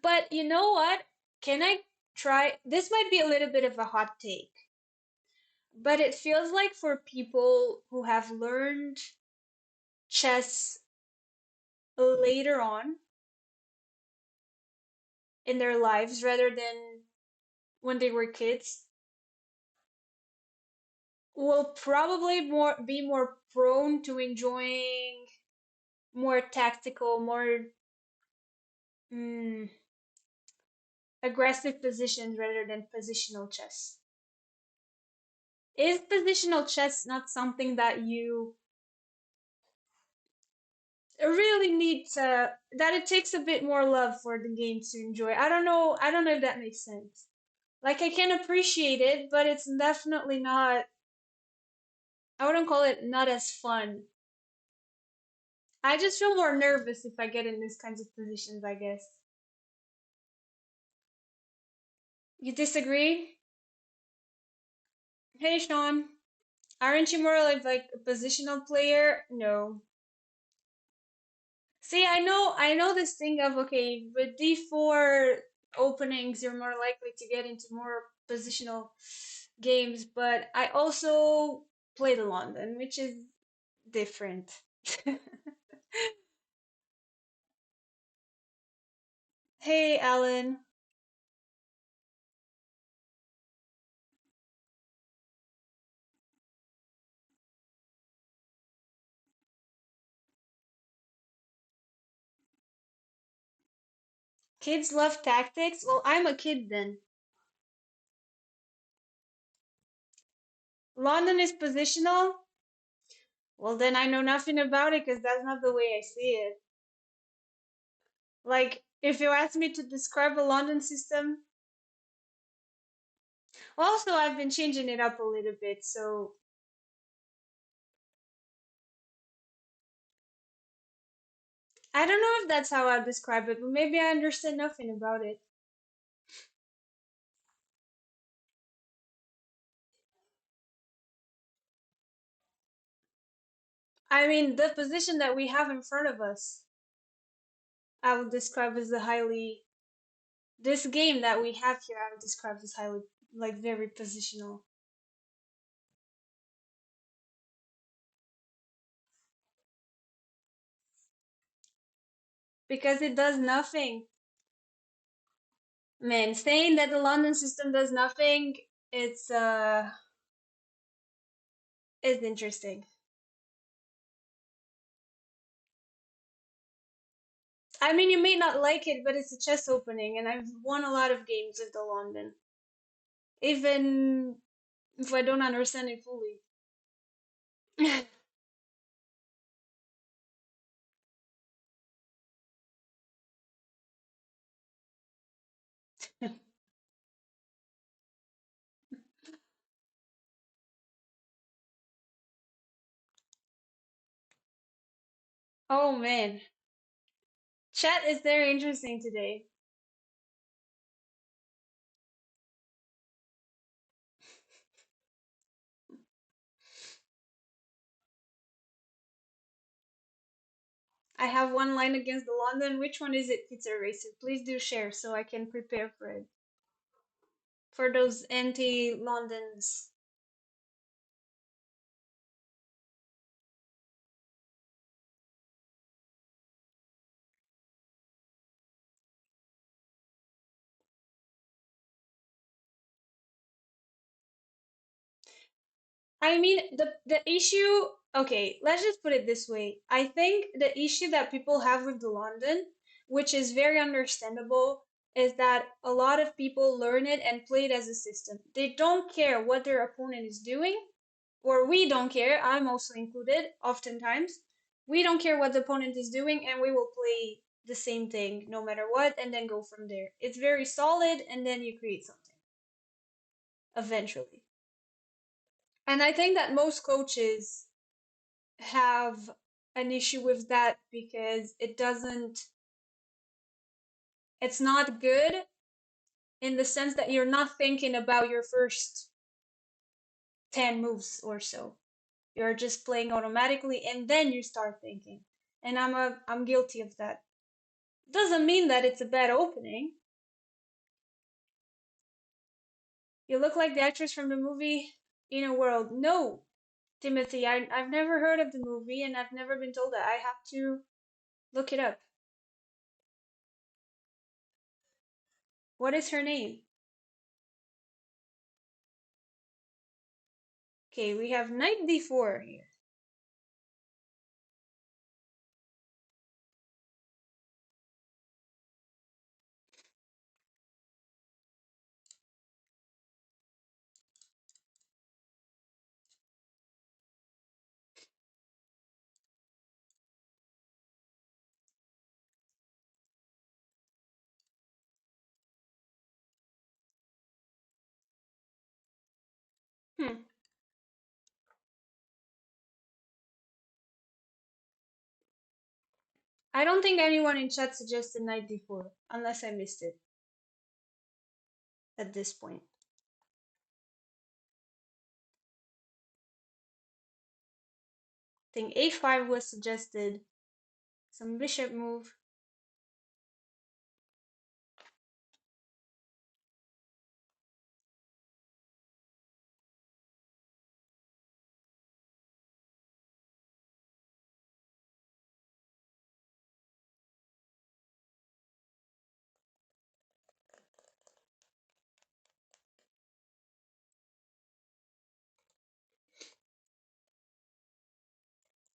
But you know what? Can I try? This might be a little bit of a hot take, but it feels like for people who have learned chess later on in their lives rather than when they were kids will probably be more prone to enjoying more tactical, more mm, aggressive positions rather than positional chess. Is positional chess not something that you really need to that it takes a bit more love for the game to enjoy? I don't know if that makes sense. Like I can appreciate it, but it's definitely not I wouldn't call it not as fun. I just feel more nervous if I get in these kinds of positions, I guess. You disagree? Hey Sean, aren't you more like a positional player? No. See, I know this thing of okay, with D4 openings, you're more likely to get into more positional games, but I also play the London, which is different. Hey, Alan. Kids love tactics? Well, I'm a kid then. London is positional? Well, then I know nothing about it because that's not the way I see it. Like, if you ask me to describe a London system, also I've been changing it up a little bit, so I don't know if that's how I'd describe it, but maybe I understand nothing about it. I mean, the position that we have in front of us, I would describe as a highly, this game that we have here, I would describe as highly, like, very positional. Because it does nothing. Man, saying that the London system does nothing, it's, it's interesting. I mean, you may not like it, but it's a chess opening, and I've won a lot of games with the London, even if I don't understand it fully. Oh man, chat is very interesting today. I have one line against the London. Which one is it, Pizza Racer? Please do share so I can prepare for it. For those anti-Londons. I mean, the issue, okay, let's just put it this way. I think the issue that people have with the London, which is very understandable, is that a lot of people learn it and play it as a system. They don't care what their opponent is doing, or we don't care. I'm also included, oftentimes. We don't care what the opponent is doing, and we will play the same thing no matter what, and then go from there. It's very solid, and then you create something eventually. And I think that most coaches have an issue with that because it's not good in the sense that you're not thinking about your first 10 moves or so. You're just playing automatically and then you start thinking. And I'm guilty of that. Doesn't mean that it's a bad opening. You look like the actress from the movie In a World. No, Timothy, I've never heard of the movie and I've never been told that. I have to look it up. What is her name? Okay, we have knight d4 here. Hmm. I don't think anyone in chat suggested knight d4, unless I missed it at this point. I think a5 was suggested. Some bishop move.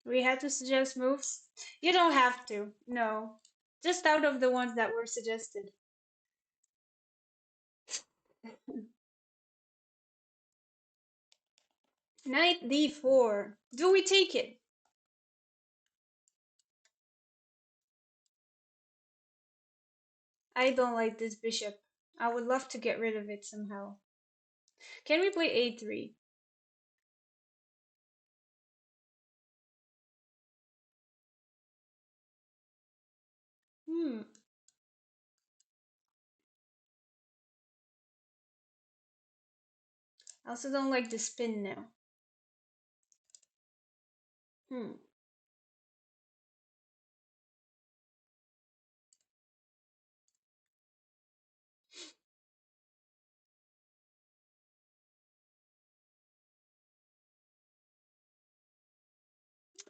We had to suggest moves. You don't have to. No. Just out of the ones that were suggested. Knight d4. Do we take it? I don't like this bishop. I would love to get rid of it somehow. Can we play a3? Hmm. I also don't like the spin now. Hmm.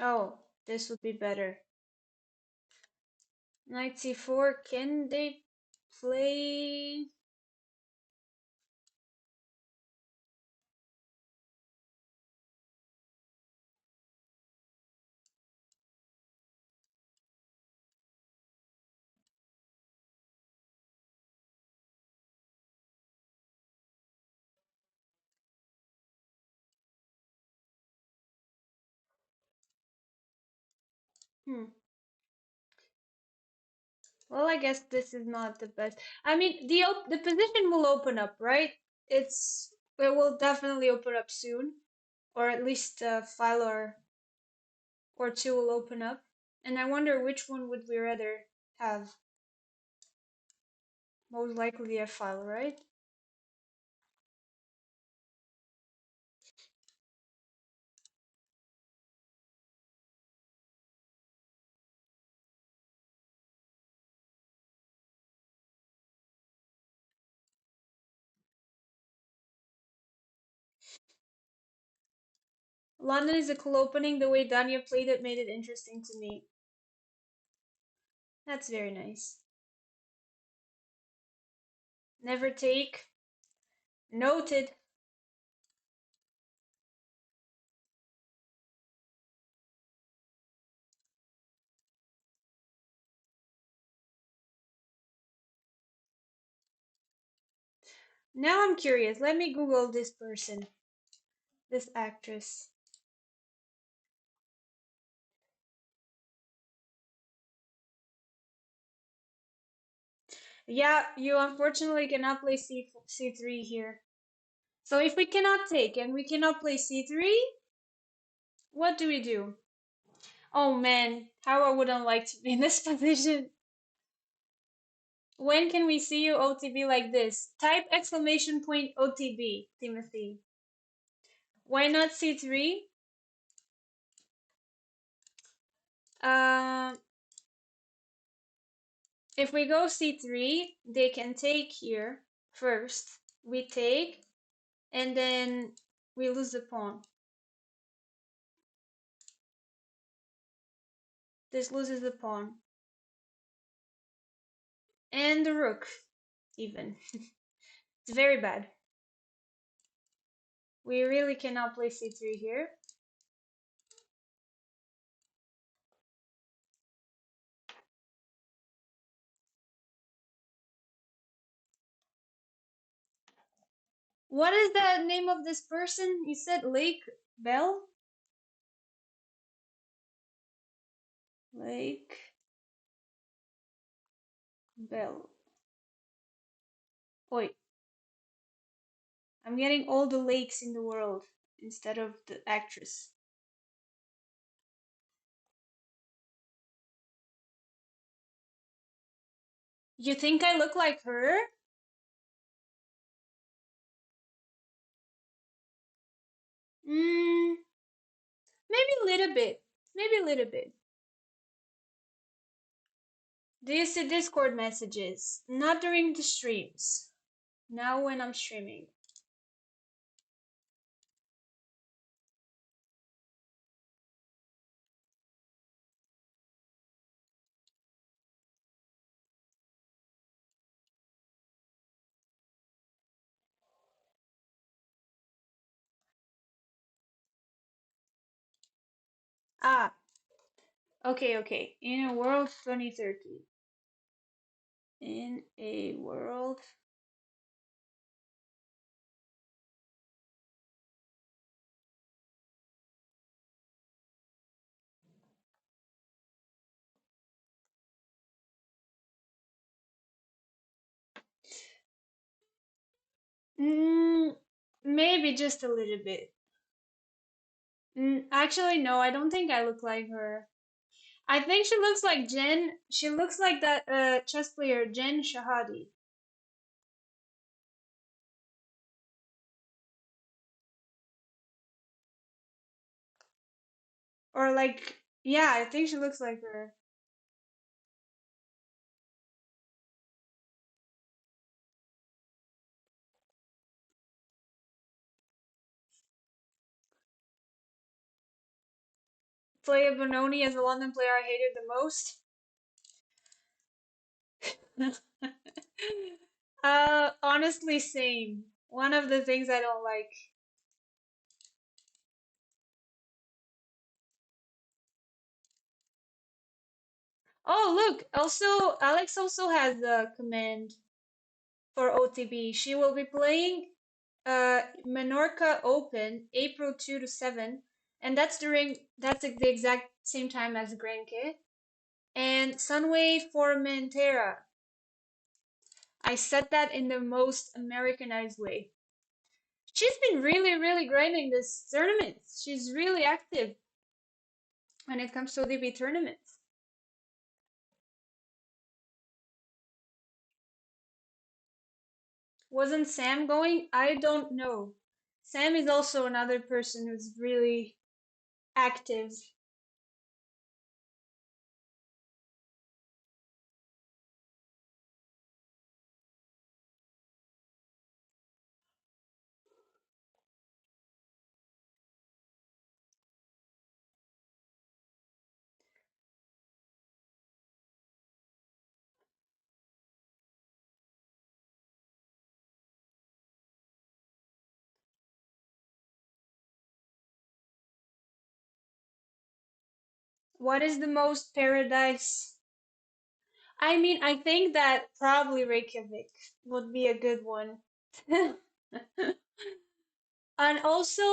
Oh, this would be better. Knight c4. Can they play? Hmm. Well, I guess this is not the best. I mean, the position will open up, right? It will definitely open up soon, or at least a file or two will open up. And I wonder which one would we rather have? Most likely a file, right? London is a cool opening. The way Danya played it made it interesting to me. That's very nice. Never take. Noted. Now I'm curious. Let me Google this person, this actress. Yeah, you unfortunately cannot play c3 here. So if we cannot take and we cannot play c3, what do we do? Oh man, how I wouldn't like to be in this position. When can we see you OTB like this? Type exclamation point OTB, Timothy. Why not c3? Uh, if we go c3, they can take here first. We take, and then we lose the pawn. This loses the pawn. And the rook, even. It's very bad. We really cannot play c3 here. What is the name of this person? You said Lake Bell? Lake Bell. Wait, I'm getting all the lakes in the world instead of the actress. You think I look like her? Mm, maybe a little bit. Maybe a little bit. Do you see Discord messages? Not during the streams. Now when I'm streaming. Ah, okay, okay. In a world 2030. In a world Mm, maybe just a little bit. Actually, no, I don't think I look like her. I think she looks like Jen. She looks like that chess player Jen Shahadi. Or like, yeah, I think she looks like her. Playa Bononi as a London player I hated the most. Honestly, same. One of the things I don't like. Oh, look, also Alex also has a command for OTB. She will be playing Menorca Open April 2 to 7, and that's the exact same time as Grenke. And Sunway Formentera. I said that in the most Americanized way. She's been really, really grinding this tournament. She's really active when it comes to OTB tournaments. Wasn't Sam going? I don't know. Sam is also another person who's really active. What is the most paradise? I mean, I think that probably Reykjavik would be a good one. And also,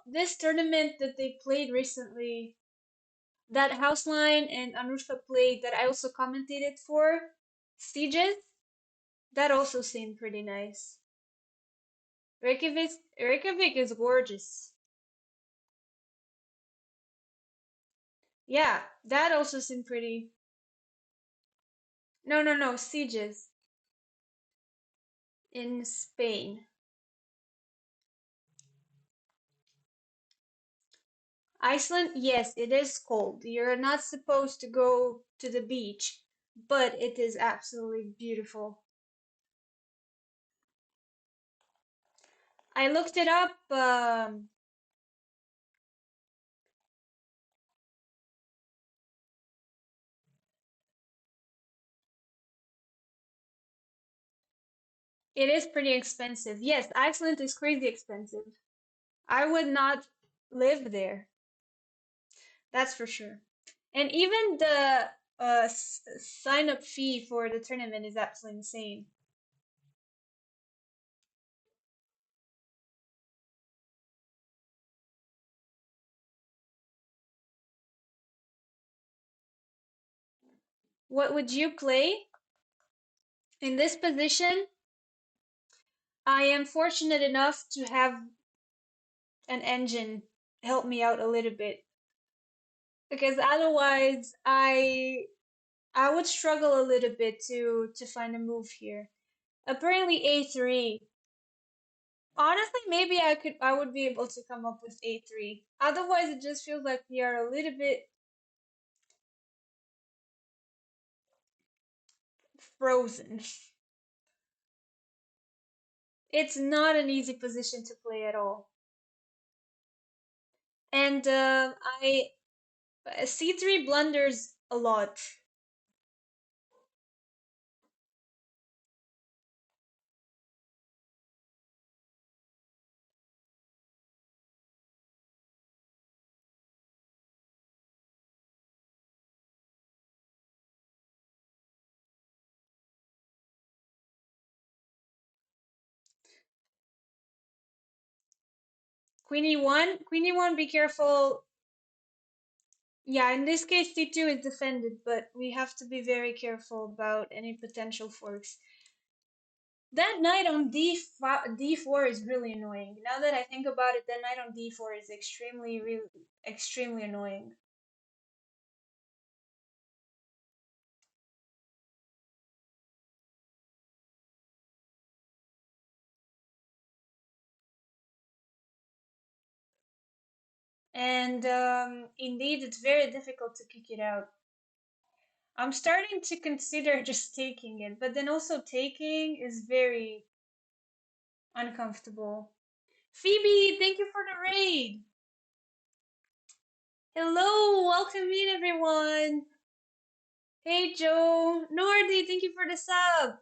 this tournament that they played recently, that Houseline and Anushka played that I also commentated for, Sieges, that also seemed pretty nice. Reykjavik is gorgeous. Yeah, that also seemed pretty. No, no, no, Sieges in Spain. Iceland, yes, it is cold. You're not supposed to go to the beach, but it is absolutely beautiful. I looked it up. It is pretty expensive. Yes, Iceland is crazy expensive. I would not live there. That's for sure. And even the sign up fee for the tournament is absolutely insane. What would you play? In this position, I am fortunate enough to have an engine help me out a little bit because otherwise I would struggle a little bit to find a move here. Apparently A3. Honestly, maybe I would be able to come up with A3. Otherwise, it just feels like we are a little bit frozen. It's not an easy position to play at all. And I C3 blunders a lot. Queen E1, Queen E1, be careful. Yeah, in this case C2 is defended, but we have to be very careful about any potential forks. That knight on d4 is really annoying. Now that I think about it, that knight on d4 is extremely annoying. And indeed, it's very difficult to kick it out. I'm starting to consider just taking it, but then also taking is very uncomfortable. Phoebe, thank you for the raid. Hello, welcome in everyone. Hey Joe, Nordy, thank you for the sub.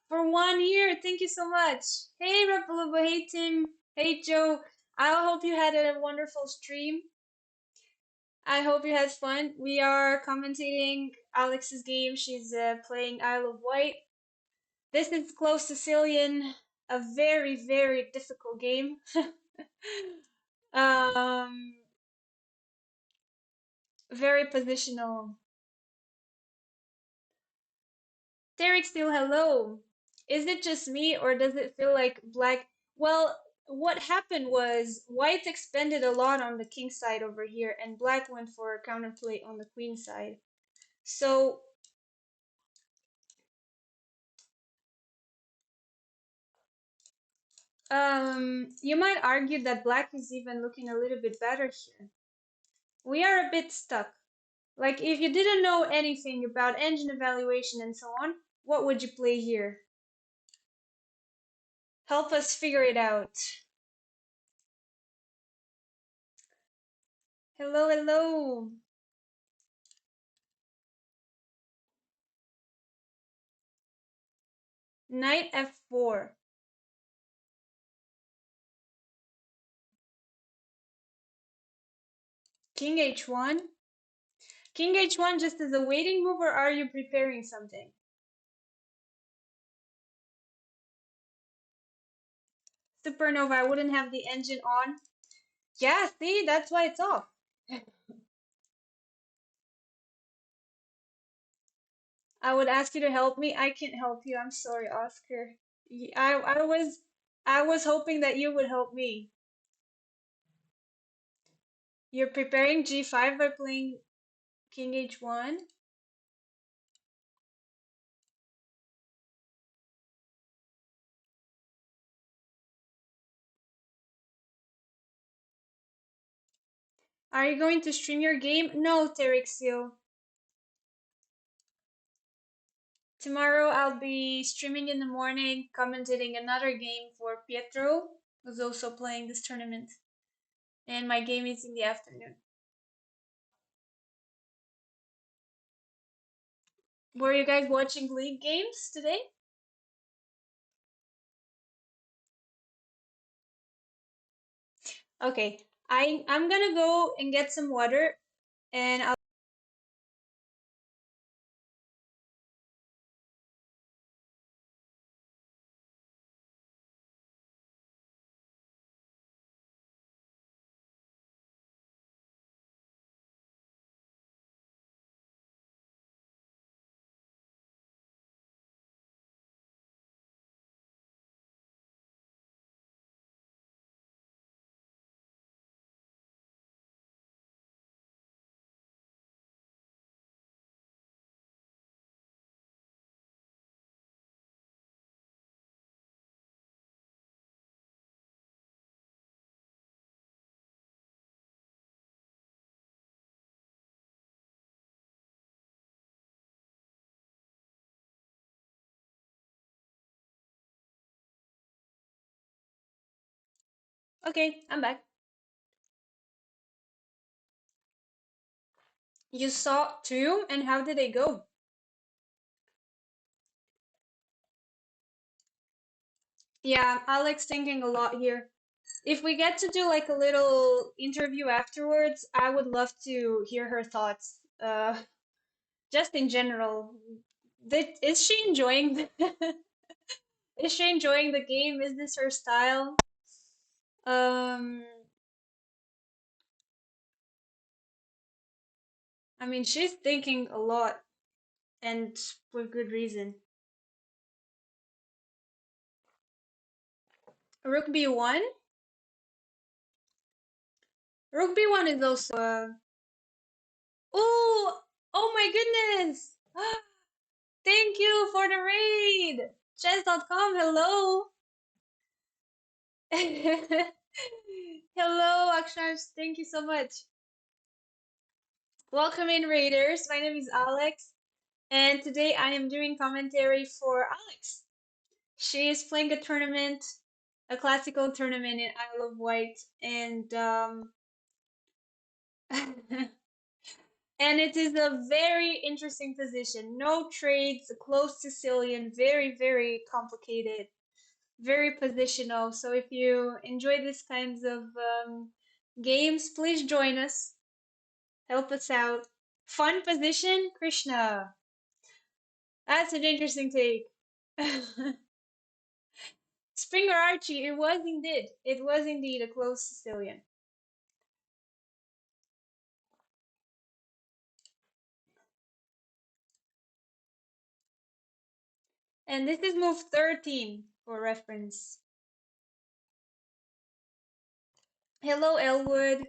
For 1 year, thank you so much. Hey Rapalova, hey Tim, hey Joe. I hope you had a wonderful stream. I hope you had fun. We are commentating Alex's game. She's playing Isle of Wight. This is close Sicilian, a very, very difficult game. um, very positional. Derek still hello. Is it just me or does it feel like black? Well, what happened was white expended a lot on the king side over here and black went for a counterplay on the queen side. So, you might argue that black is even looking a little bit better here. We are a bit stuck. Like, if you didn't know anything about engine evaluation and so on, what would you play here? Help us figure it out. Hello, hello. Knight f4. King h1. King h1 just as a waiting move, or are you preparing something? Supernova, I wouldn't have the engine on. Yeah, see, that's why it's off. I would ask you to help me. I can't help you. I'm sorry, Oscar. I was hoping that you would help me. You're preparing g5 by playing king h1. Are you going to stream your game? No, Terexil. Tomorrow I'll be streaming in the morning, commentating another game for Pietro, who's also playing this tournament. And my game is in the afternoon. Were you guys watching league games today? Okay, I'm gonna go and get some water, and I'll. Okay, I'm back. You saw two, and how did they go? Yeah, Alex thinking a lot here. If we get to do like a little interview afterwards, I would love to hear her thoughts. Just in general. Is she enjoying is she enjoying the game? Is this her style? Um, I mean, she's thinking a lot, and with good reason. Rook B1. Rook B1 is also. Oh, oh my goodness! Thank you for the raid. Chess.com. Hello. Hello, Akshans. Thank you so much. Welcome in, raiders. My name is Alex, and today I am doing commentary for Alex. She is playing a tournament, a classical tournament in Isle of Wight, and and it is a very interesting position. No trades, close Sicilian, very, very complicated, very positional. So if you enjoy these kinds of games, please join us. Help us out. Fun position, Krishna. That's an interesting take. Springer Archie, it was indeed. It was indeed a close Sicilian. And this is move 13 for reference. Hello, Elwood.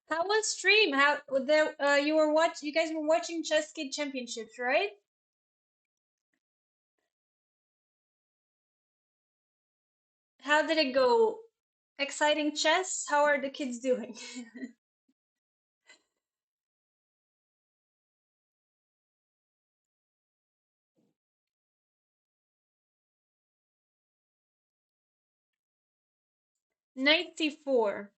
How was stream? How the you guys were watching Chess Kid Championships, right? How did it go? Exciting chess? How are the kids doing? Knight c4.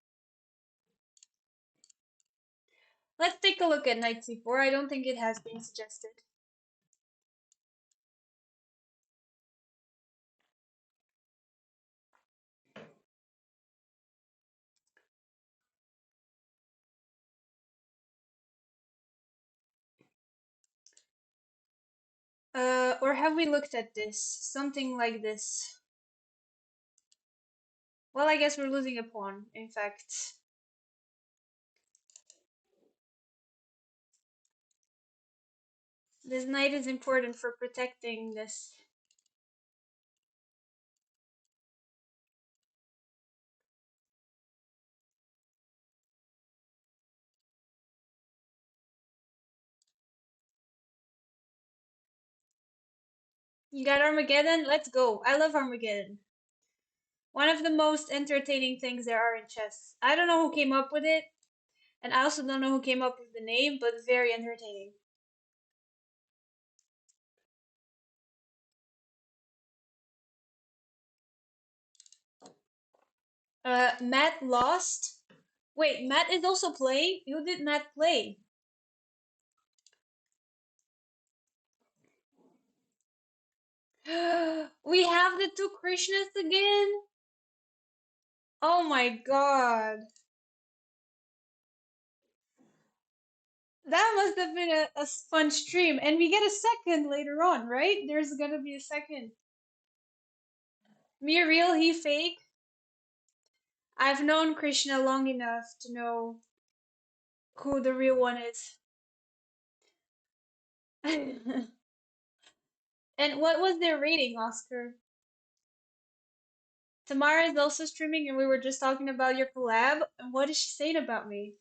Let's take a look at knight c4. I don't think it has been suggested. Or have we looked at this? Something like this. Well, I guess we're losing a pawn, in fact. This knight is important for protecting this. You got Armageddon? Let's go. I love Armageddon. One of the most entertaining things there are in chess. I don't know who came up with it, and I also don't know who came up with the name, but very entertaining. Matt lost. Wait, Matt is also playing? Who did Matt play? We have the two Krishnas again? Oh my god. That must have been a fun stream. And we get a second later on, right? There's gonna be a second. Me real, he fake. I've known Krishna long enough to know who the real one is. And what was their rating, Oscar? Tamara is also streaming, and we were just talking about your collab. And what is she saying about me?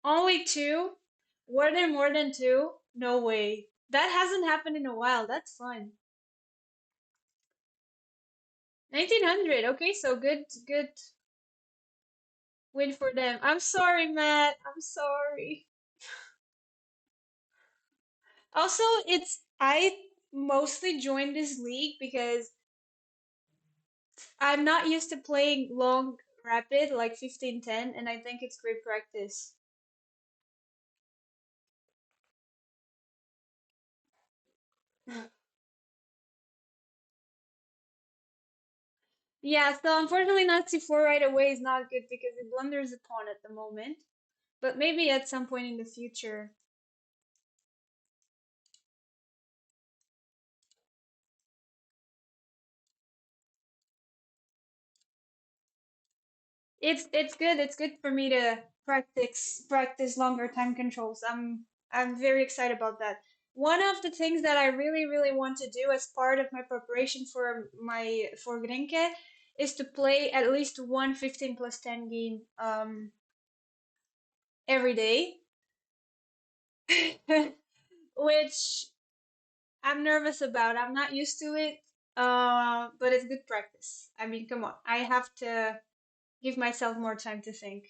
Only two? Were there more than two? No way. That hasn't happened in a while. That's fun. 1900. Okay, so good win for them. I'm sorry, Matt. I'm sorry. Also, I mostly joined this league because I'm not used to playing long rapid like 15-10, and I think it's great practice. Yeah, so unfortunately not C4 right away is not good because it blunders a pawn at the moment. But maybe at some point in the future. It's good. It's good for me to practice longer time controls. I'm very excited about that. One of the things that I really, really want to do as part of my preparation for my for Grenke is to play at least one 15 plus 10 game every day, which I'm nervous about. I'm not used to it, but it's good practice. I mean, come on, I have to give myself more time to think.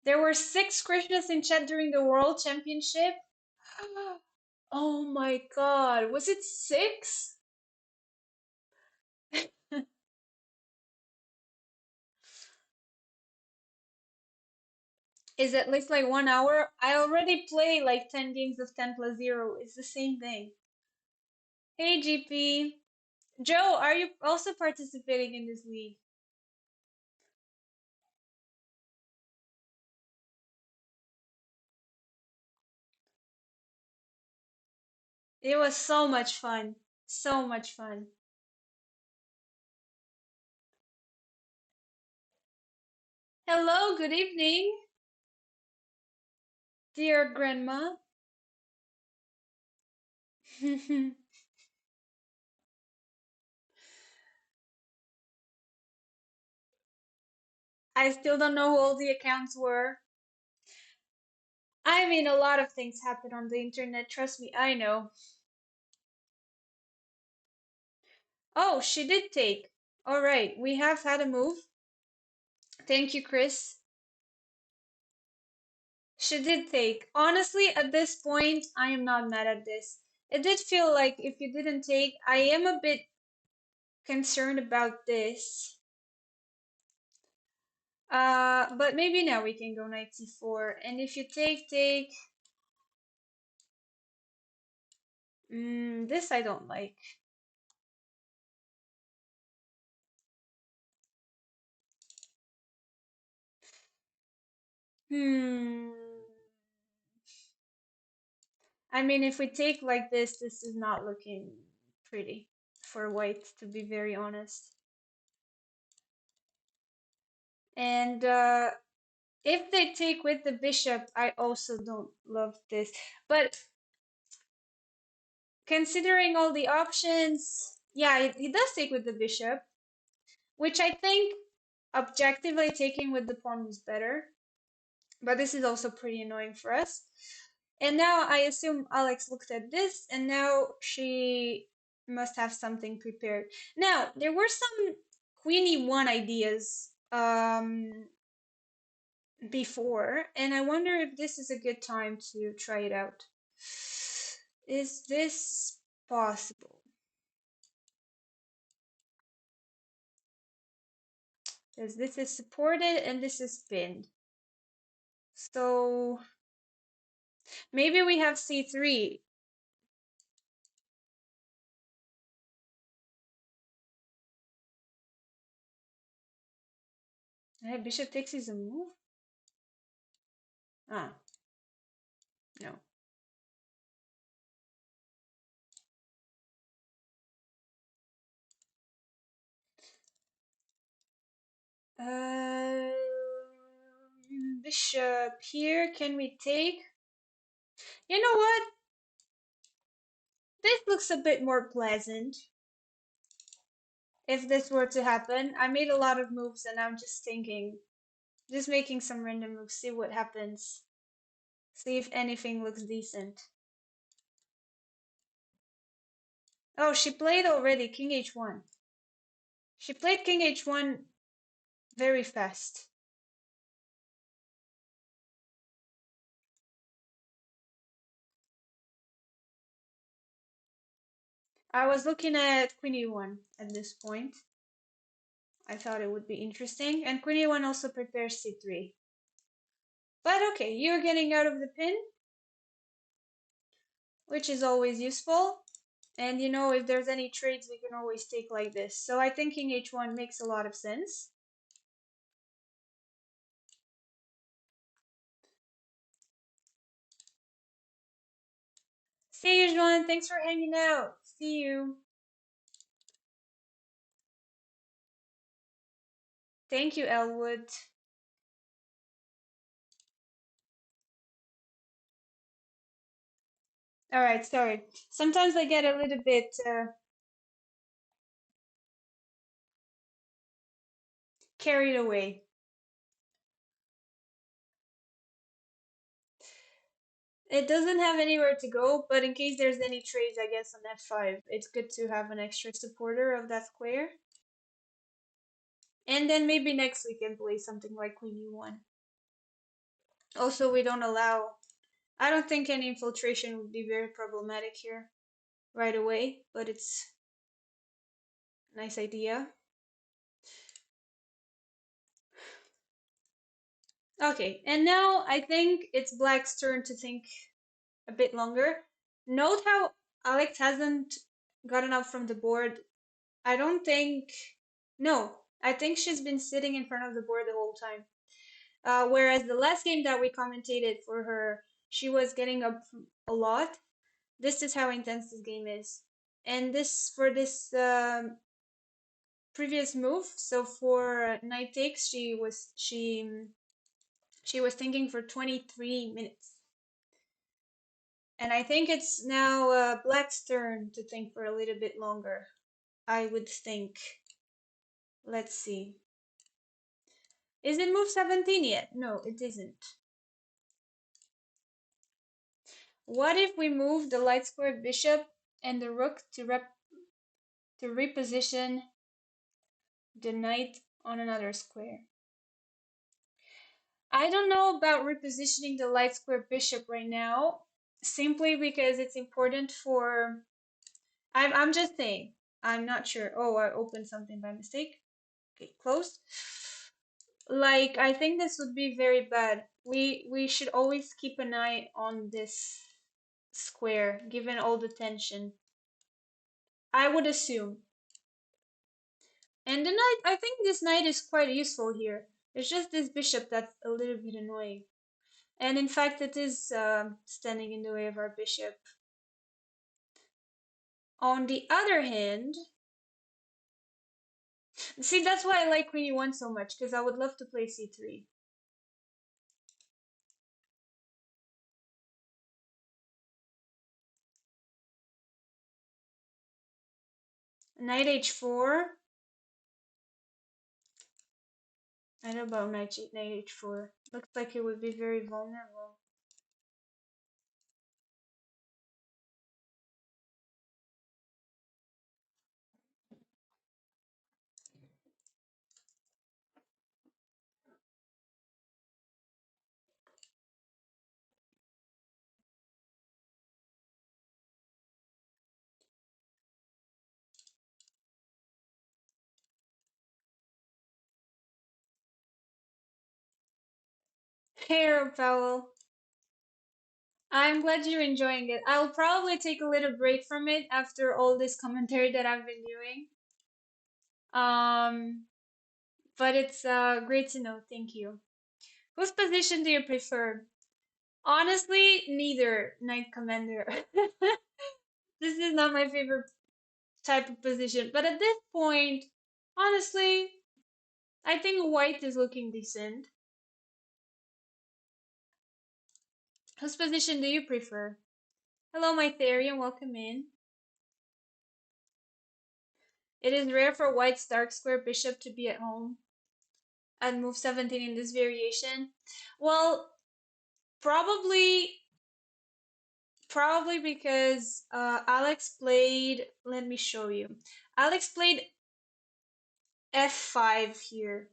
There were 6 Krishnas in chat during the World Championship. Oh my God, was it 6? Is at least like 1 hour? I already play like 10 games of 10 plus 0. It's the same thing. Hey GP. Joe, are you also participating in this league? It was so much fun. So much fun. Hello, good evening, dear grandma. I still don't know who all the accounts were. I mean, a lot of things happen on the internet, trust me, I know. Oh, she did take. All right, we have had a move. Thank you, Chris. She did take. Honestly, at this point, I am not mad at this. It did feel like if you didn't take, I am a bit concerned about this. But maybe now we can go knight c4. And if you take. This I don't like. Hmm. I mean, if we take like this is not looking pretty for white, to be very honest. And if they take with the bishop, I also don't love this. But considering all the options, yeah, he does take with the bishop, which I think objectively taking with the pawn was better. But this is also pretty annoying for us. And now I assume Alex looked at this, and now she must have something prepared. Now, there were some Queenie 1 ideas before, and I wonder if this is a good time to try it out. Is this possible? Because this is supported and this is pinned. So maybe we have c3. Hey, bishop takes is a move? Ah, no. Uh, Bishop here. Can we take? You know what? This looks a bit more pleasant. If this were to happen, I made a lot of moves and I'm just thinking, just making some random moves, see what happens. See if anything looks decent. Oh, she played already King H1. She played King H1 very fast. I was looking at Queen E1 at this point. I thought it would be interesting. And Queen E1 also prepares C3. But okay, you're getting out of the pin, which is always useful. And you know, if there's any trades, we can always take like this. So I think King H1 makes a lot of sense. See you, Joan. Thanks for hanging out. See you. Thank you, Elwood. All right, sorry. Sometimes I get a little bit carried away. It doesn't have anywhere to go, but in case there's any trades, I guess on f5, it's good to have an extra supporter of that square. And then maybe next we can play something like queen e1. Also, we don't allow. I don't think any infiltration would be very problematic here right away, but it's a nice idea. Okay, and now I think it's black's turn to think a bit longer. Note how Alex hasn't gotten up from the board. I don't think. No, I think she's been sitting in front of the board the whole time. Whereas the last game that we commentated for her, she was getting up a lot. This is how intense this game is. And this for this previous move. So for knight takes, she was thinking for 23 minutes. And I think it's now Black's turn to think for a little bit longer. I would think. Let's see. Is it move 17 yet? No, it isn't. What if we move the light squared bishop and the rook to reposition the knight on another square? I don't know about repositioning the light square bishop right now, simply because it's important for. I'm just saying. I'm not sure. Oh, I opened something by mistake. Okay, close. Like, I think this would be very bad. We should always keep an eye on this square, given all the tension. I would assume. And the knight, I think this knight is quite useful here. It's just this bishop that's a little bit annoying. And in fact, it is standing in the way of our bishop. On the other hand, see, that's why I like queen e1 so much, because I would love to play c3. Knight h4. I don't know about knight h4. Looks like it would be very vulnerable. Here, Powell. I'm glad you're enjoying it. I'll probably take a little break from it after all this commentary that I've been doing. Um, but it's great to know. Thank you. Whose position do you prefer? Honestly, neither, Knight Commander. This is not my favorite type of position. But at this point, honestly, I think white is looking decent. Whose position do you prefer? Hello, my Therian, welcome in. It is rare for white's dark square bishop to be at home at move 17 in this variation. Well, probably because Alex played, let me show you. Alex played f5 here.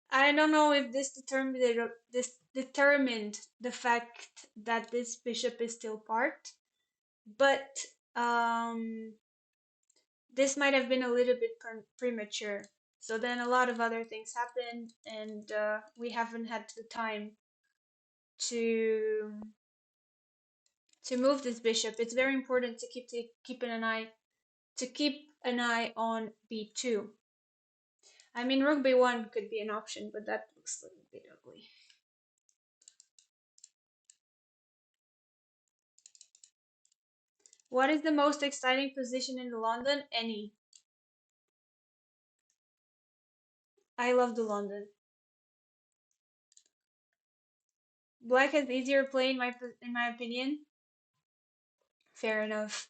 I don't know if this determined the fact that this bishop is still parked, but this might have been a little bit premature. So then a lot of other things happened, and we haven't had the time to move this bishop. It's very important to keep an eye on b2. I mean, rook b1 could be an option, but that looks a little bit ugly. What is the most exciting position in London? Any. I love the London. Black has easier play in my opinion. Fair enough.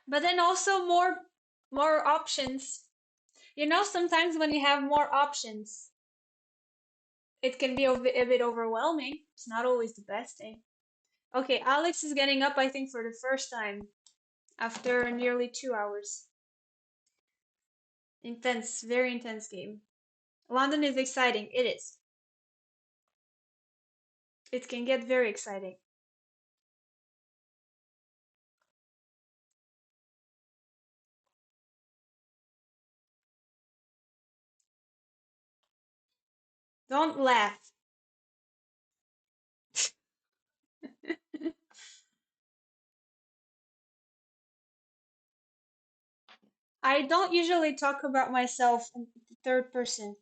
But then also more options. You know, sometimes when you have more options, it can be a bit overwhelming. It's not always the best thing. Okay, Alex is getting up, I think, for the first time after nearly 2 hours. Intense, very intense game. London is exciting. It is. It can get very exciting. Don't laugh. I don't usually talk about myself in the third person.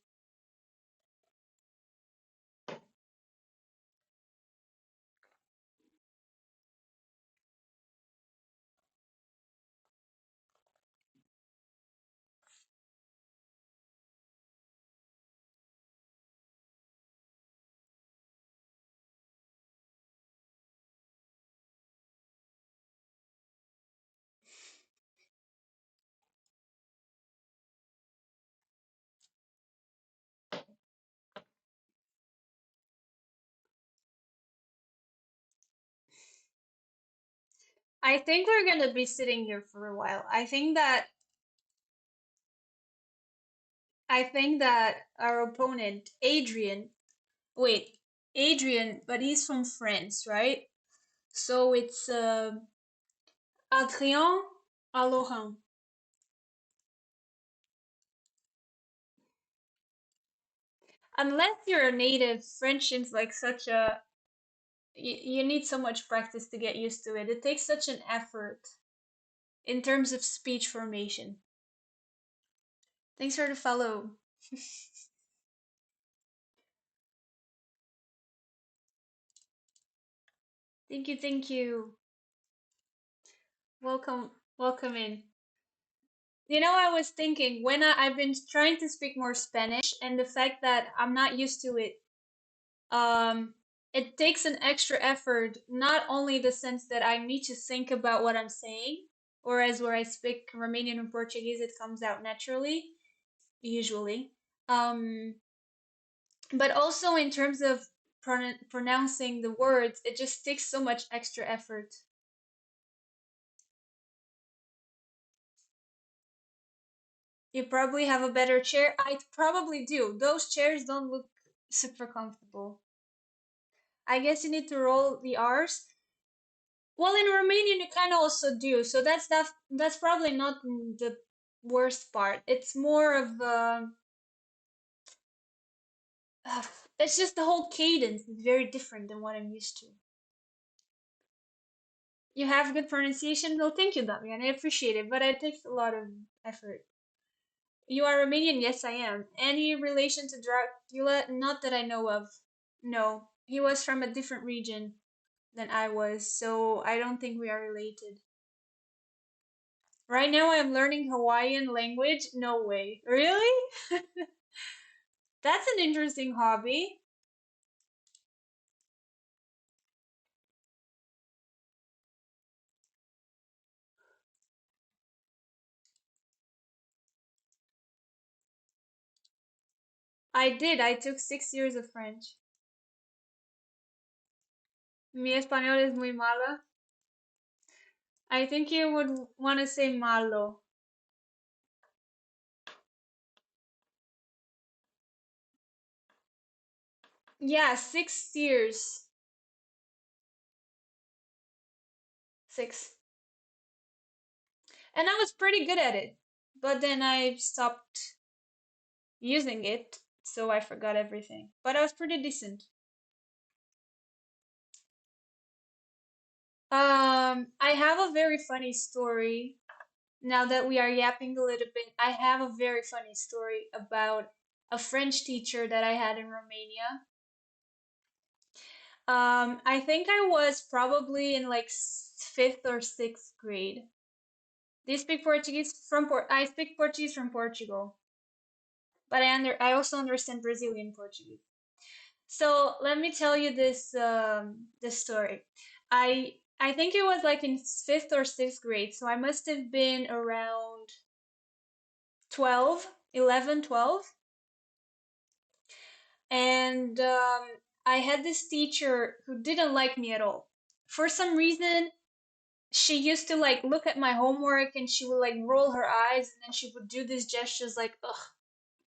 I think we're gonna be sitting here for a while. I think that our opponent, Adrian, but he's from France, right? So it's Adrien Alohan. Unless you're a native, French is like such a you need so much practice to get used to it. It takes such an effort in terms of speech formation. Thanks for the follow. Thank you, thank you. Welcome, welcome in. You know, I was thinking I've been trying to speak more Spanish, and the fact that I'm not used to it, um, it takes an extra effort. Not only the sense that I need to think about what I'm saying, whereas where I speak Romanian and Portuguese, it comes out naturally, usually. Um, but also in terms of pronouncing the words, it just takes so much extra effort. You probably have a better chair. I probably do. Those chairs don't look super comfortable. I guess you need to roll the R's. Well, in Romanian you kind of also do. So that's probably not the worst part. It's more of it's just the whole cadence is very different than what I'm used to. You have good pronunciation. No, thank you, Damian. I appreciate it, but it takes a lot of effort. You are Romanian? Yes, I am. Any relation to Dracula? Not that I know of. No, he was from a different region than I was, so I don't think we are related. Right now I'm learning Hawaiian language. No way. Really? That's an interesting hobby. I did. I took 6 years of French. Mi español es muy malo. I think you would want to say malo. Yeah, 6 years. Six. And I was pretty good at it. But then I stopped using it, so I forgot everything. But I was pretty decent. I have a very funny story. Now that we are yapping a little bit, I have a very funny story about a French teacher that I had in Romania. I think I was probably in like fifth or sixth grade. Do you speak Portuguese I speak Portuguese from Portugal, but I also understand Brazilian Portuguese. So let me tell you this story. I think it was like in fifth or sixth grade, so I must have been around 12, 11, 12. And I had this teacher who didn't like me at all. For some reason, she used to like look at my homework and she would like roll her eyes and then she would do these gestures like, ugh,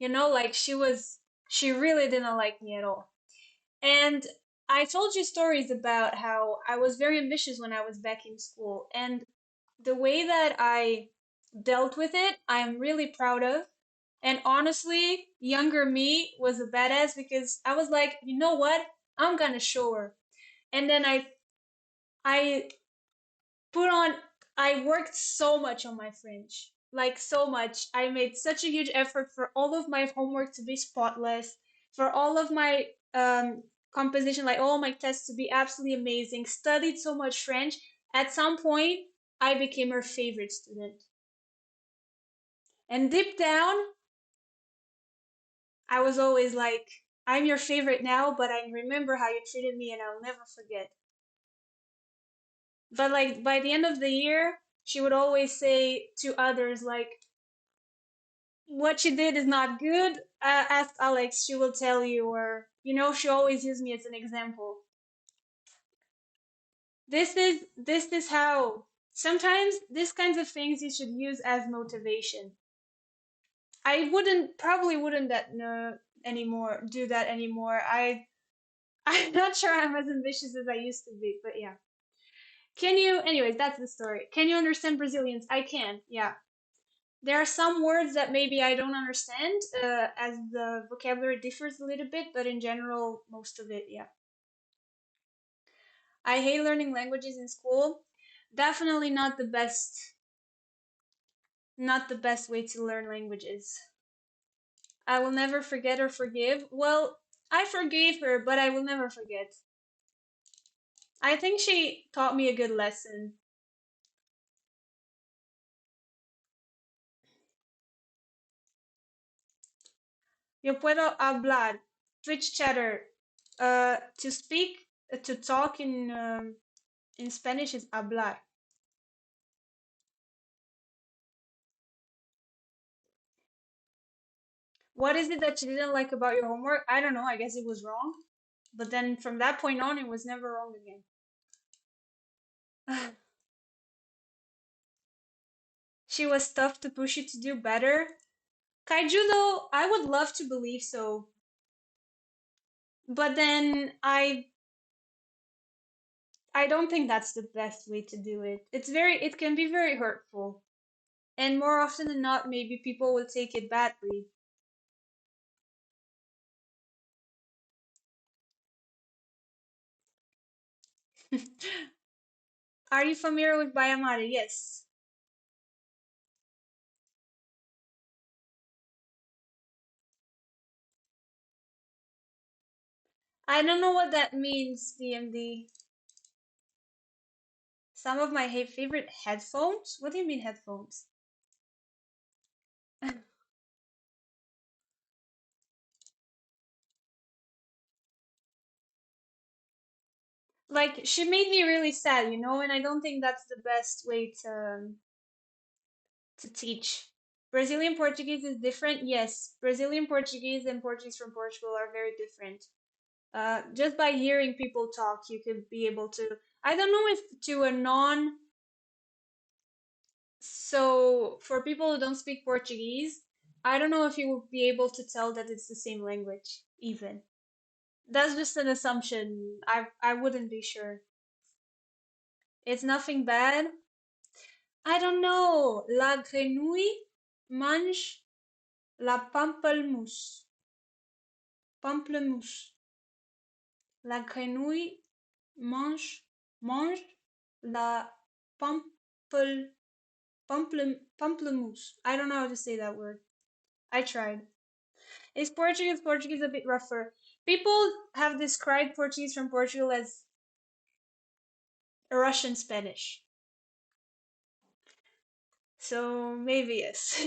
like she really didn't like me at all. And I told you stories about how I was very ambitious when I was back in school. And the way that I dealt with it, I'm really proud of. And honestly, younger me was a badass because I was like, you know what? I'm gonna show her. And then I put on, I worked so much on my French. Like so much. I made such a huge effort for all of my homework to be spotless, for all of my composition, like all my tests to be absolutely amazing. Studied so much French. At some point, I became her favorite student. And deep down, I was always like, I'm your favorite now, but I remember how you treated me and I'll never forget. But like by the end of the year, she would always say to others, like, what she did is not good. Ask Alex, she will tell you, or, she always used me as an example. This is how sometimes these kinds of things you should use as motivation. I probably wouldn't that no anymore do that anymore. I'm not sure I'm as ambitious as I used to be, but yeah. Anyways, that's the story. Can you understand Brazilians? I can, yeah. There are some words that maybe I don't understand, as the vocabulary differs a little bit, but in general, most of it, yeah. I hate learning languages in school. Definitely not the best way to learn languages. I will never forget or forgive. Well, I forgave her, but I will never forget. I think she taught me a good lesson. Yo puedo hablar. Twitch chatter. To speak, to talk in Spanish is hablar. What is it that you didn't like about your homework? I don't know. I guess it was wrong. But then from that point on, it was never wrong again. She was tough to push you to do better. Kaiju, though, I would love to believe so. But then I don't think that's the best way to do it. It can be very hurtful. And more often than not, maybe people will take it badly. Are you familiar with Bayamare? Yes. I don't know what that means, DMD. Some of my favorite headphones? What do you mean headphones? Like, she made me really sad, and I don't think that's the best way to teach. Brazilian Portuguese is different. Yes, Brazilian Portuguese and Portuguese from Portugal are very different. Just by hearing people talk, you could be able to. I don't know if to a non. So, for people who don't speak Portuguese, I don't know if you will be able to tell that it's the same language, even. That's just an assumption. I wouldn't be sure. It's nothing bad. I don't know. La grenouille mange la pamplemousse. Pamplemousse. La grenouille mange la pample, pamplemousse. I don't know how to say that word. I tried. Is Portuguese a bit rougher? People have described Portuguese from Portugal as Russian Spanish. So maybe yes.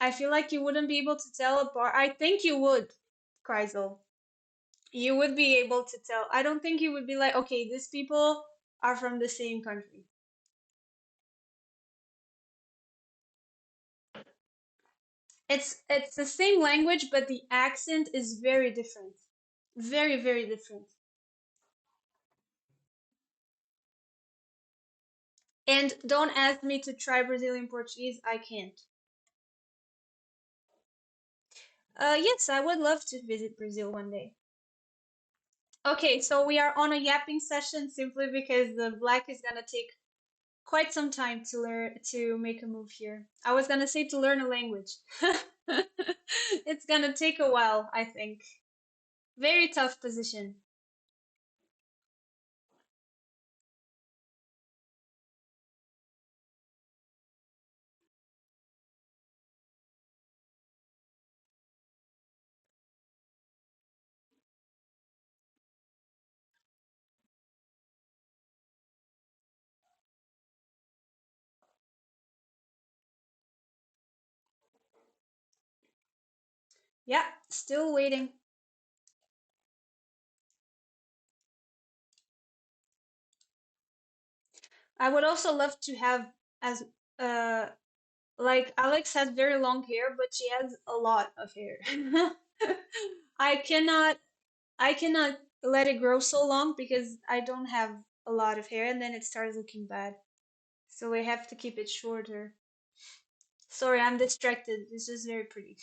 I feel like you wouldn't be able to tell apart. I think you would, Kreisel. You would be able to tell. I don't think you would be like, okay, these people are from the same country. It's the same language, but the accent is very different. Very, very different. And don't ask me to try Brazilian Portuguese, I can't. Yes, I would love to visit Brazil one day. Okay, so we are on a yapping session simply because the black is gonna take quite some time to learn to make a move here. I was gonna say to learn a language. It's gonna take a while, I think. Very tough position. Yeah, still waiting. I would also love to have as uh like Alex has very long hair, but she has a lot of hair. I cannot I cannot let it grow so long because I don't have a lot of hair and then it starts looking bad. So I have to keep it shorter. Sorry, I'm distracted. It's just very pretty.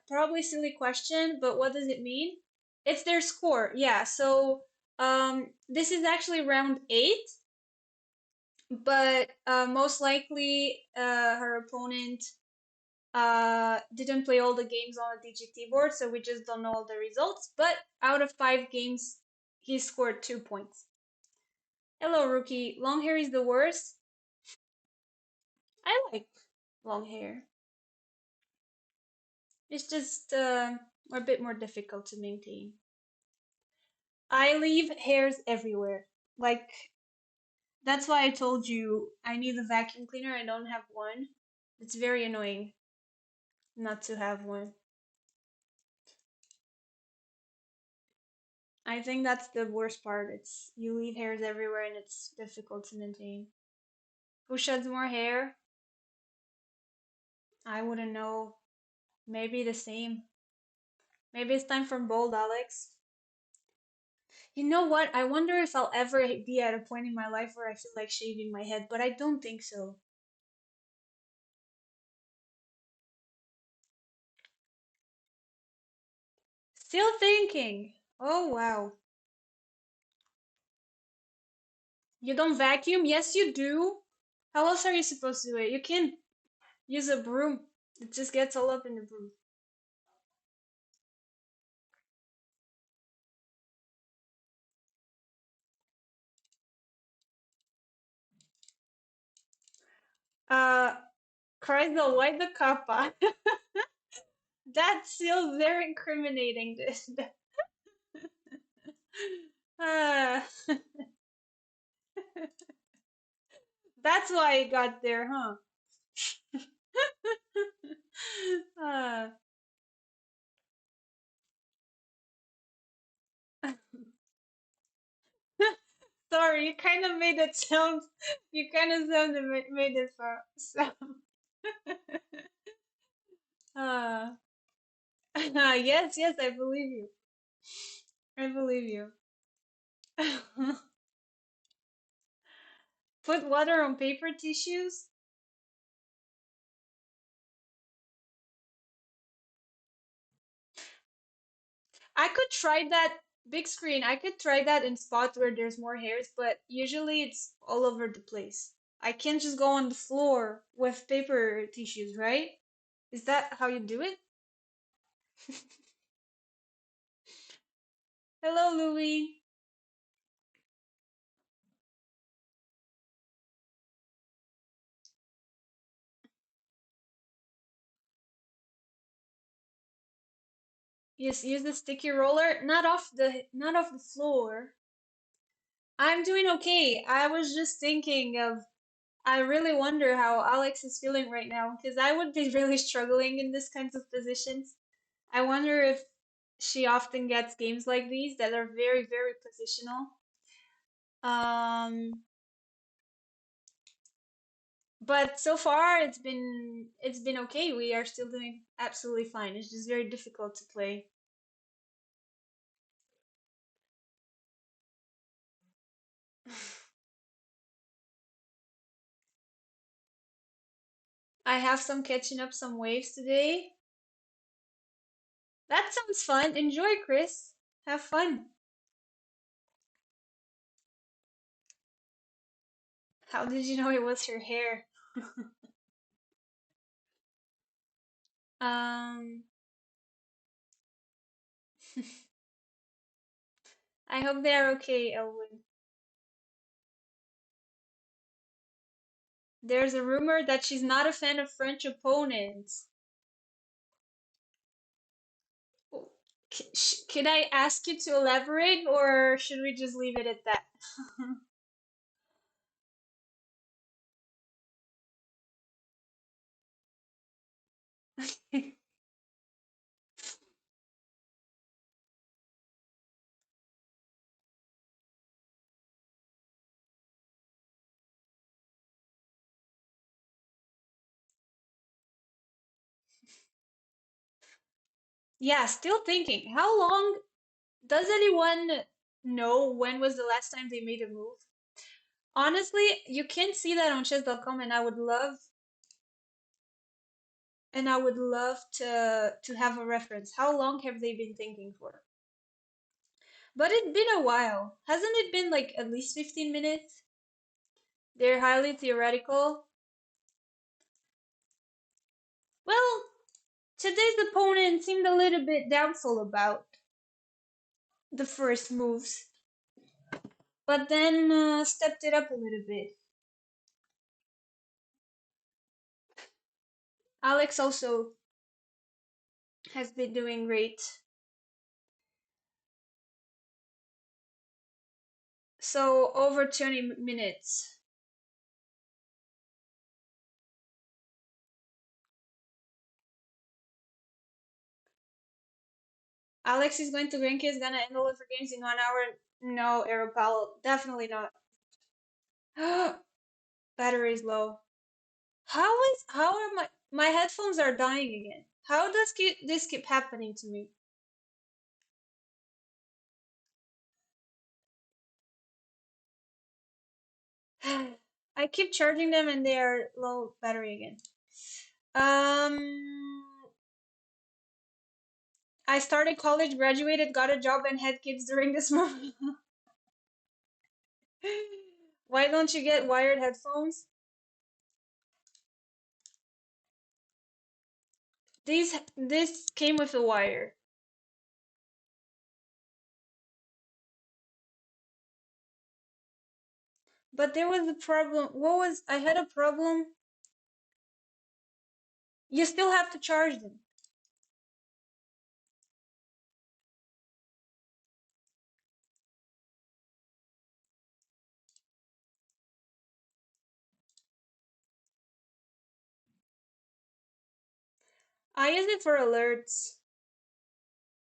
Probably silly question, but what does it mean? It's their score. Yeah, so this is actually round 8, but most likely her opponent didn't play all the games on the DGT board, so we just don't know all the results. But out of 5 games, he scored 2 points. Hello, rookie. Long hair is the worst. I like long hair. It's just a bit more difficult to maintain. I leave hairs everywhere. Like, that's why I told you I need a vacuum cleaner. I don't have one. It's very annoying not to have one. I think that's the worst part. It's you leave hairs everywhere and it's difficult to maintain. Who sheds more hair? I wouldn't know. Maybe the same. Maybe it's time for bold, Alex. You know what? I wonder if I'll ever be at a point in my life where I feel like shaving my head, but I don't think so. Still thinking. Oh, wow. You don't vacuum? Yes, you do. How else are you supposed to do it? You can't use a broom. It just gets all up in the broom. Uh, Chrysler, why the kappa? That's still very incriminating. This. Uh, that's why it got there, huh? Uh, sorry, you kind of made it sound. You kind of sounded made it sound. Uh, yes, yes, I believe you. I believe you. Put water on paper tissues? I could try that big screen. I could try that in spots where there's more hairs, but usually it's all over the place. I can't just go on the floor with paper tissues, right? Is that how you do it? Hello, Louie. Yes, use the sticky roller, not off the floor. I'm doing okay. I was just thinking of I really wonder how Alex is feeling right now because I would be really struggling in this kinds of positions. I wonder if she often gets games like these that are very, very positional. Um, but so far it's been okay. We are still doing absolutely fine. It's just very difficult to play. I have some catching up some waves today. That sounds fun. Enjoy, Chris. Have fun. How did you know it was her hair? Um, I hope they're okay, Elwood. There's a rumor that she's not a fan of French opponents. Could I ask you to elaborate, or should we just leave it at that? Yeah, still thinking. How long does anyone know when was the last time they made a move? Honestly, you can see that on chess.com, and I would love to have a reference. How long have they been thinking for? But it's been a while. Hasn't it been like at least 15 minutes? They're highly theoretical. Well, today's opponent seemed a little bit doubtful about the first moves, but then stepped it up a little bit. Alex also has been doing great. So over 20 minutes. Alex is going to Grenke is gonna end all of her games in 1 hour. No, Aeropal, definitely not. Battery is low. How are my headphones are dying again? How does this keep happening to me? I keep charging them and they are low battery again. Um, I started college, graduated, got a job, and had kids during this month. Why don't you get wired headphones? This came with a wire. But there was a problem. I had a problem. You still have to charge them. I use it for alerts.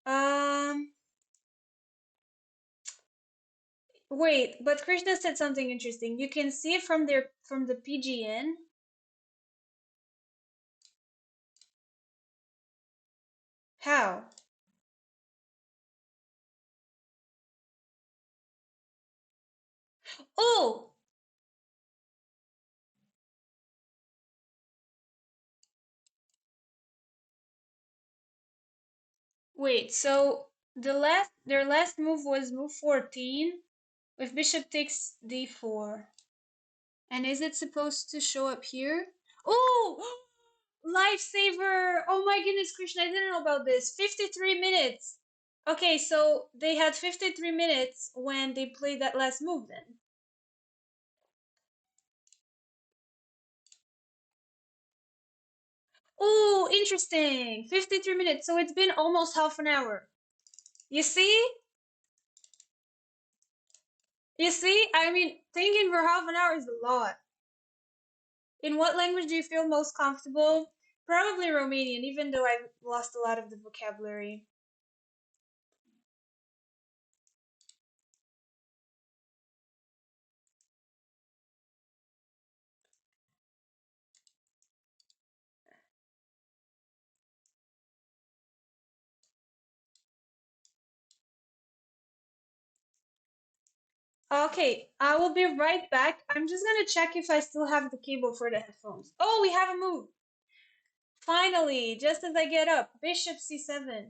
Um, Wait, but Krishna said something interesting. You can see it from the PGN. How? Oh, wait. So their last move was move 14 with bishop takes d4. And is it supposed to show up here? Oh, lifesaver! Oh my goodness, Krishna, I didn't know about this. 53 minutes. Okay, so they had 53 minutes when they played that last move then. Oh, interesting. 53 minutes. So it's been almost half an hour. You see? You see? I mean, thinking for half an hour is a lot. In what language do you feel most comfortable? Probably Romanian, even though I've lost a lot of the vocabulary. Okay, I will be right back. I'm just gonna check if I still have the cable for the headphones. Oh, we have a move. Finally, just as I get up, Bishop C7,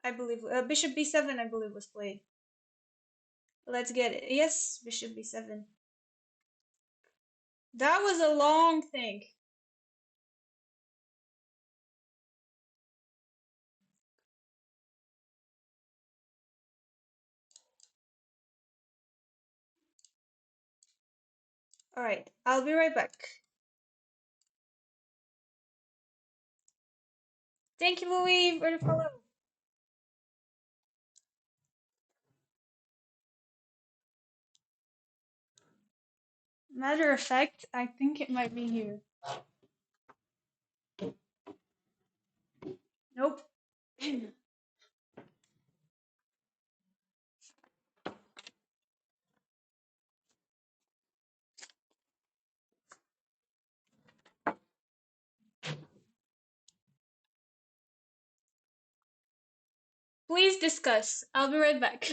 I believe, Bishop B7, I believe was played. Let's get it. Yes, Bishop B7. That was a long thing. All right, I'll be right back. Thank you, Louis, for the follow. Matter of fact, I think it might be here. Nope. Please discuss. I'll be right back.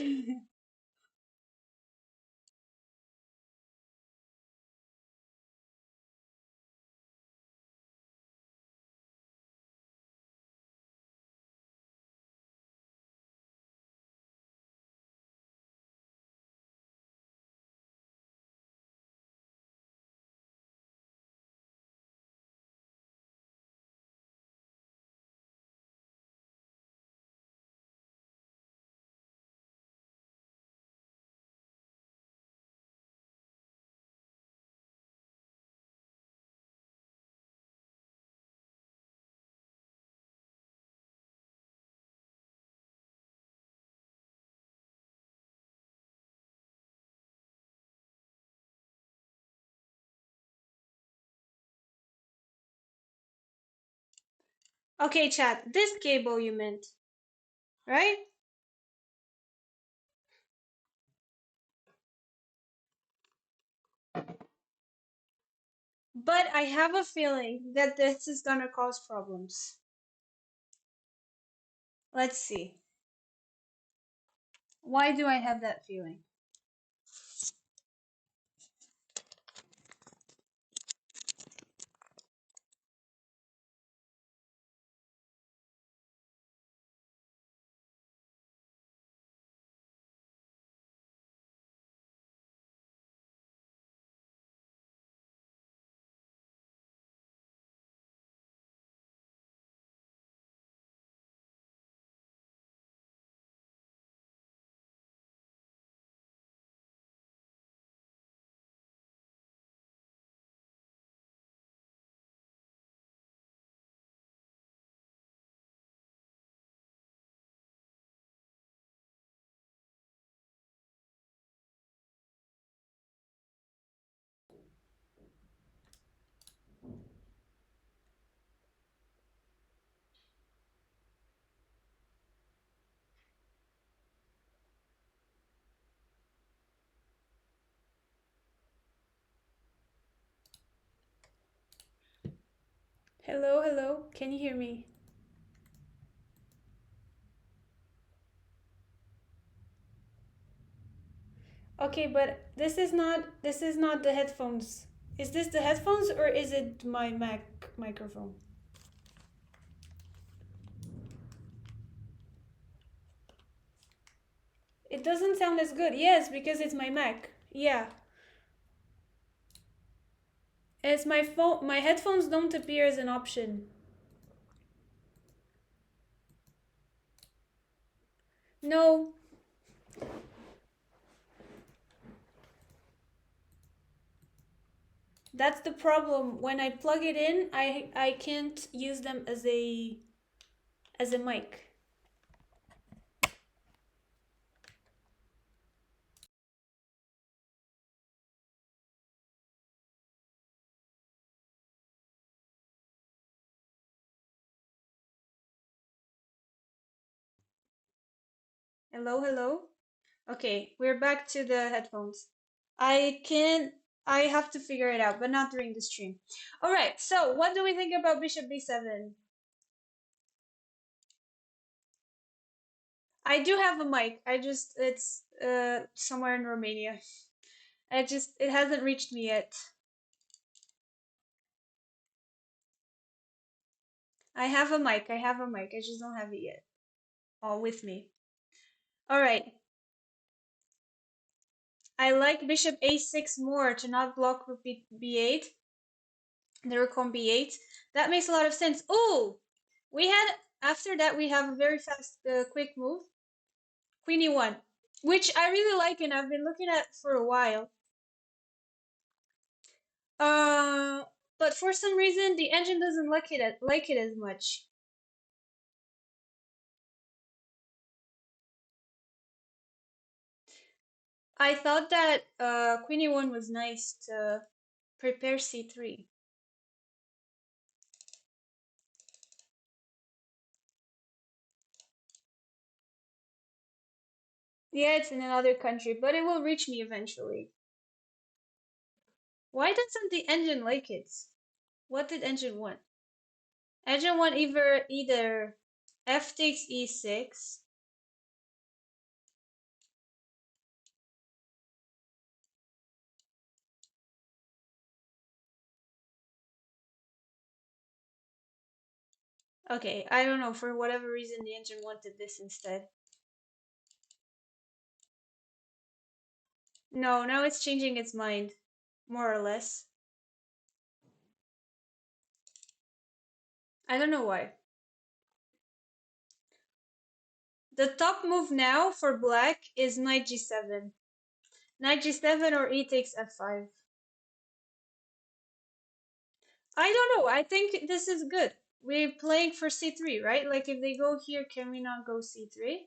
Okay, chat. This cable you meant, right? But I have a feeling that this is gonna cause problems. Let's see. Why do I have that feeling? Hello, hello. Can you hear me? Okay, but this is not the headphones. Is this the headphones or is it my Mac microphone? It doesn't sound as good. Yes, because it's my Mac. Yeah. It's my phone. My headphones don't appear as an option. No. That's the problem. When I plug it in, I can't use them as a mic. Hello, hello. Okay, we're back to the headphones. I can I have to figure it out, but not during the stream. All right. So, what do we think about Bishop B7? I do have a mic. I just it's somewhere in Romania. It hasn't reached me yet. I have a mic. I have a mic. I just don't have it yet. All with me. All right. I like Bishop A6 more to not block Rook B8. The Rook on B8. That makes a lot of sense. Oh, we had after that we have a very fast, quick move. Queen E1, which I really like and I've been looking at for a while. Uh, but for some reason the engine doesn't like it as much. I thought that Queen E1 was nice to prepare C3. Yeah, it's in another country, but it will reach me eventually. Why doesn't the engine like it? What did engine want? Engine want either f takes e6. Okay, I don't know. For whatever reason, the engine wanted this instead. No, now it's changing its mind, more or less. I don't know why. The top move now for black is knight g7. Knight g7 or e takes f5. I don't know. I think this is good. We're playing for c3, right? Like if they go here, can we not go c3?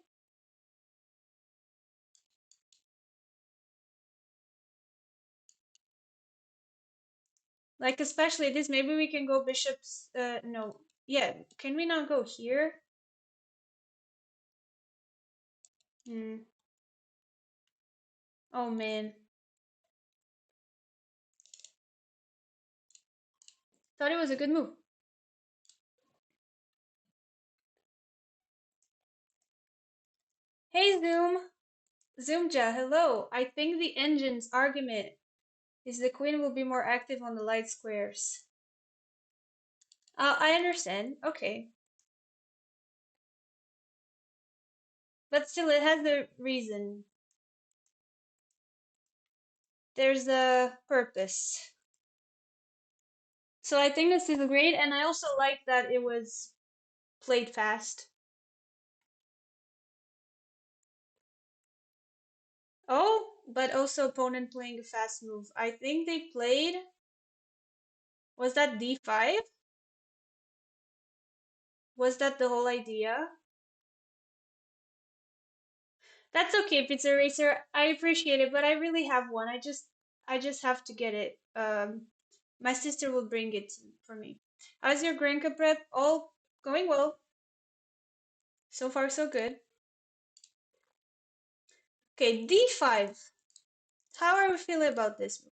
Like especially this, maybe we can go bishops. No, yeah. Can we not go here? Hmm. Oh man, thought it was a good move. Hey Zoom, Zoomja, hello. I think the engine's argument is the queen will be more active on the light squares. I understand. Okay, but still, it has a reason. There's a purpose. So I think this is great, and I also like that it was played fast. Oh, but also opponent playing a fast move. I think they played. Was that d5? Was that the whole idea? That's okay if it's a racer. I appreciate it, but I really have one. I just have to get it. My sister will bring it for me. How's your Granca prep? All going well. So far, so good. Okay, d5. How are we feeling about this?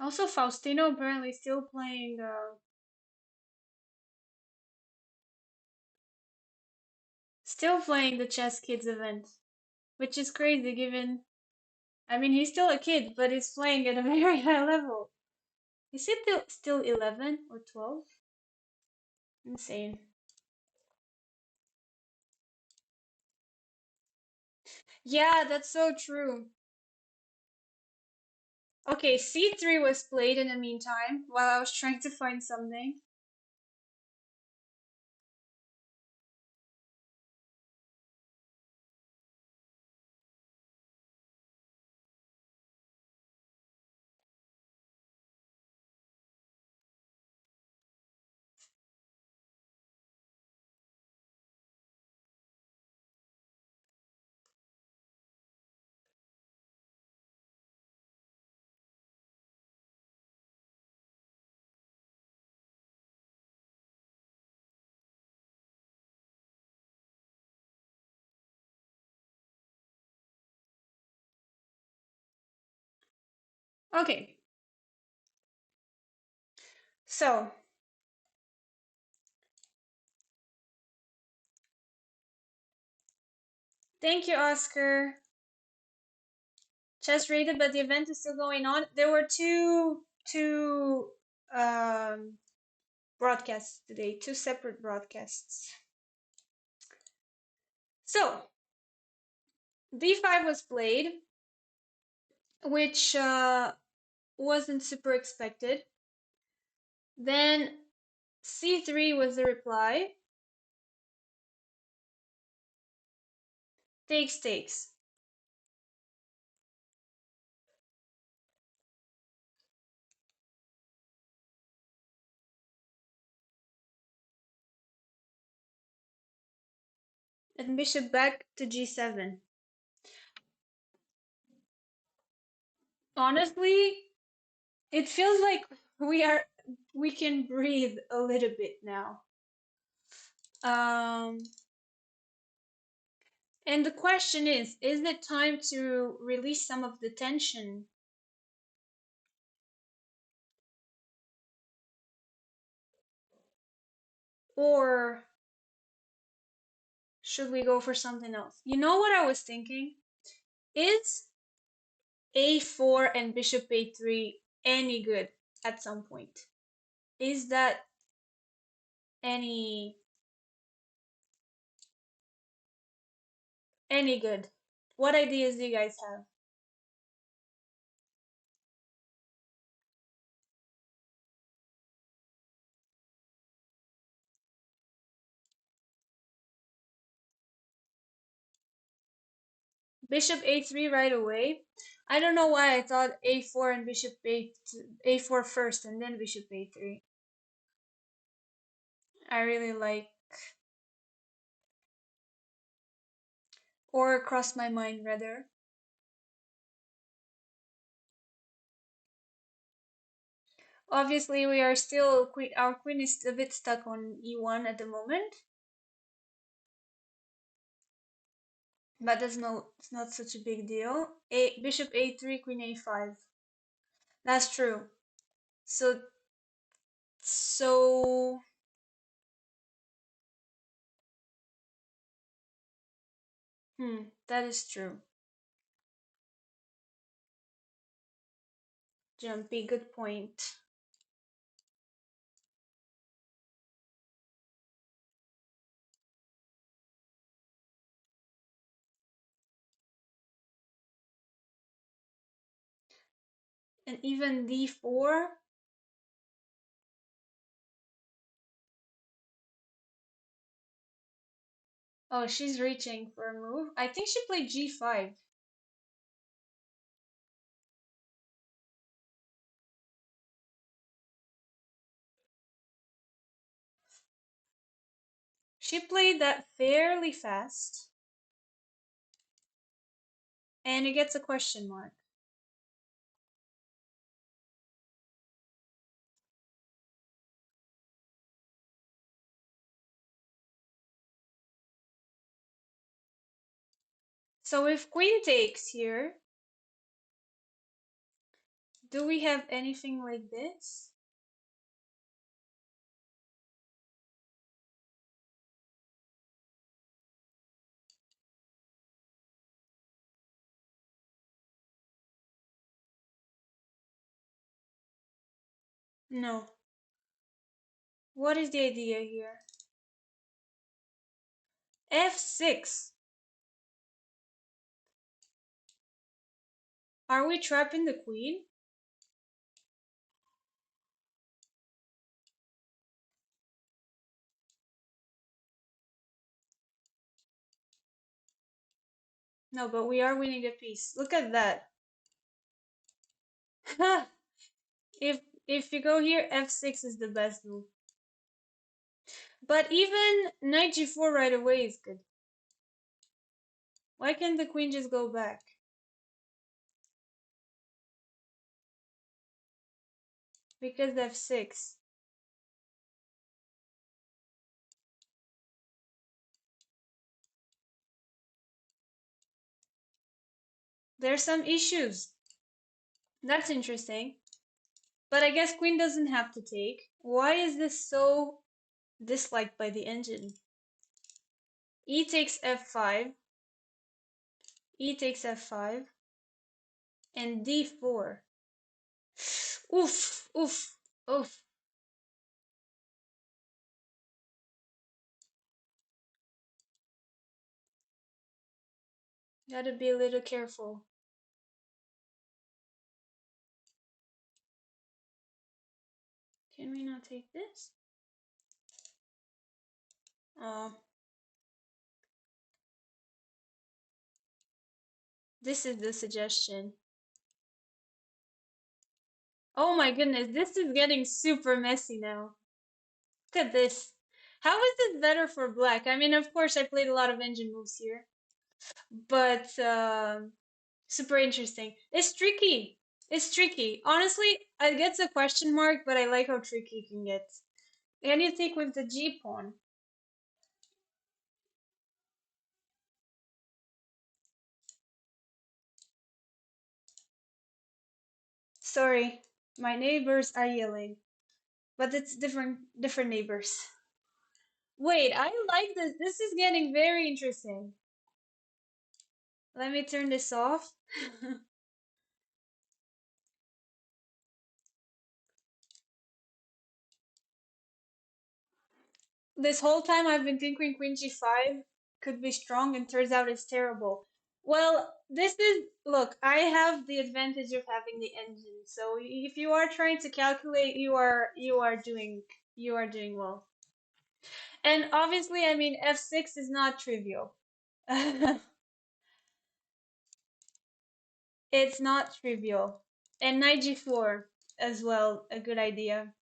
Also, Faustino apparently still playing the Chess Kids event, which is crazy given. I mean, he's still a kid, but he's playing at a very high level. Is it still 11 or 12? Insane. Yeah, that's so true. Okay, C3 was played in the meantime while I was trying to find something. Okay, so thank you, Oscar. Chess rated, but the event is still going on. There were two um, broadcasts today, two separate broadcasts. So D5 was played, which wasn't super expected. Then C3 was the reply. Takes takes. And bishop back to G7. Honestly, it feels like we can breathe a little bit now. Um, and the question is it time to release some of the tension? Or should we go for something else? You know what I was thinking? Is A4 and bishop A3 any good at some point? Is that any good? What ideas do you guys have? Bishop A3 right away. I don't know why I thought A4 and bishop A4 first and then bishop A3. I really like, or crossed my mind rather. Obviously, we are still our queen is a bit stuck on E1 at the moment, but that's it's not such a big deal. Bishop A3, queen A5. That's true. So so that is true. Jumpy, good point. And even D4. Oh, she's reaching for a move. I think she played G5. She played that fairly fast. And it gets a question mark. So if queen takes here, Do we have anything like this? No. What is the idea here? F6. Are we trapping the queen? No, but we are winning a piece. Look at that. if if you go here, F6 is the best move. But even knight G4 right away is good. Why can't the queen just go back? Because F6. There's some issues. That's interesting. But I guess queen doesn't have to take. Why is this so disliked by the engine? E takes F5. E takes F5. And D4. Oof, oof, oof. Gotta be a little careful. Can we not take this? Oh. This is the suggestion. Oh my goodness, this is getting super messy now. Look at this. How is this better for black? I mean, of course, I played a lot of engine moves here. But, super interesting. It's tricky. It's tricky. Honestly, it gets a question mark, but I like how tricky it can get. Can you take with the G pawn? Sorry, my neighbors are yelling, but it's different neighbors. Wait, I like this. This is getting very interesting. Let me turn this off. This whole time I've been thinking queen g5 could be strong and turns out it's terrible. Well, this is, look, I have the advantage of having the engine. So if you are trying to calculate, you are doing well. And obviously, I mean, f6 is not trivial. It's not trivial. And knight g4 as well, a good idea.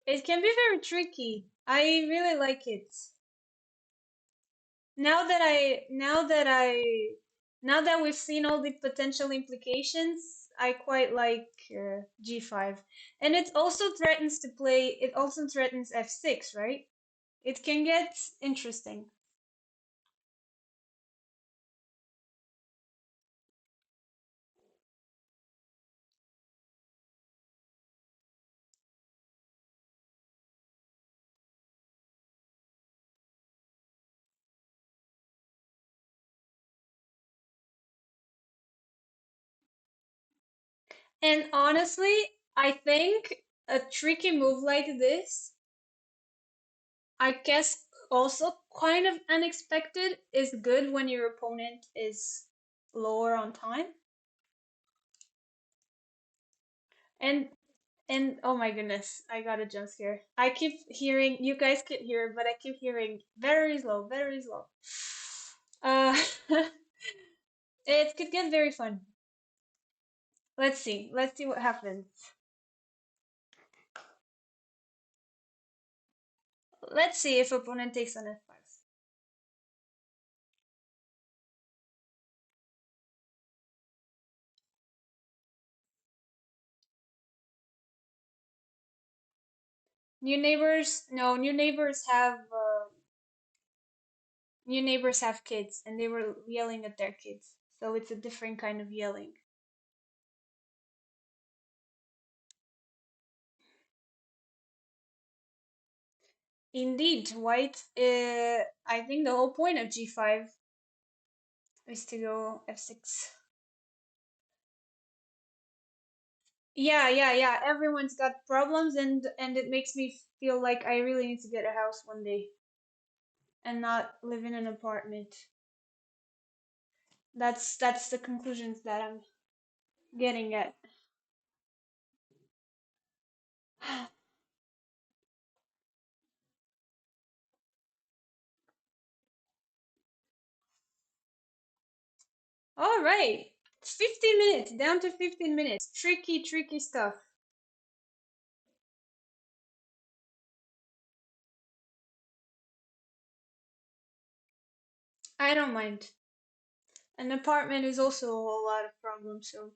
It can be very tricky. I really like it. Now that I now that I now that we've seen all the potential implications, I quite like g5. And it also threatens to play, it also threatens f6, right? It can get interesting. And honestly, I think a tricky move like this, I guess also kind of unexpected, is good when your opponent is lower on time. And and oh my goodness, I got a jump scare. I keep hearing, you guys can't hear it, but I keep hearing very slow, very slow. Uh, it could get very fun. Let's see. Let's see what happens. Let's see if opponent takes on f5. New neighbors? No, new neighbors have kids, and they were yelling at their kids. So it's a different kind of yelling. Indeed, White, I think the whole point of g5 is to go f6. Yeah. Everyone's got problems, and it makes me feel like I really need to get a house one day and not live in an apartment. That's the conclusions that I'm getting at. All right. 15 minutes, down to 15 minutes. Tricky stuff. I don't mind. An apartment is also a whole lot of problems, so.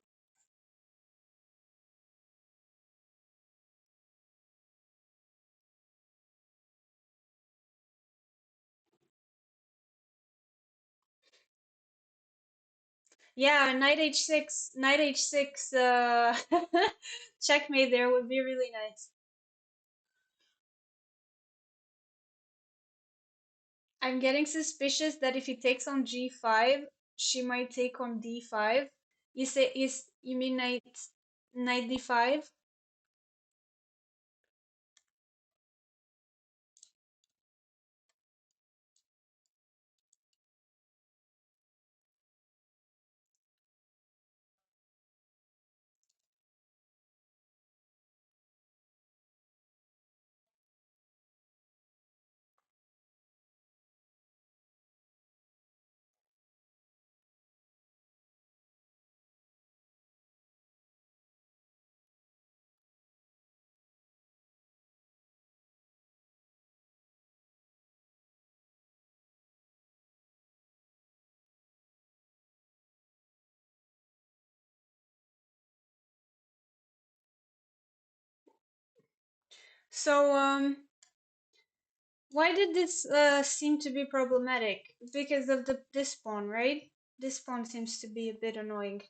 Yeah, knight h6, checkmate there would be really nice. I'm getting suspicious that if he takes on g5, she might take on d5. You mean knight d5? So why did this seem to be problematic? Because of this pawn, right? This pawn seems to be a bit annoying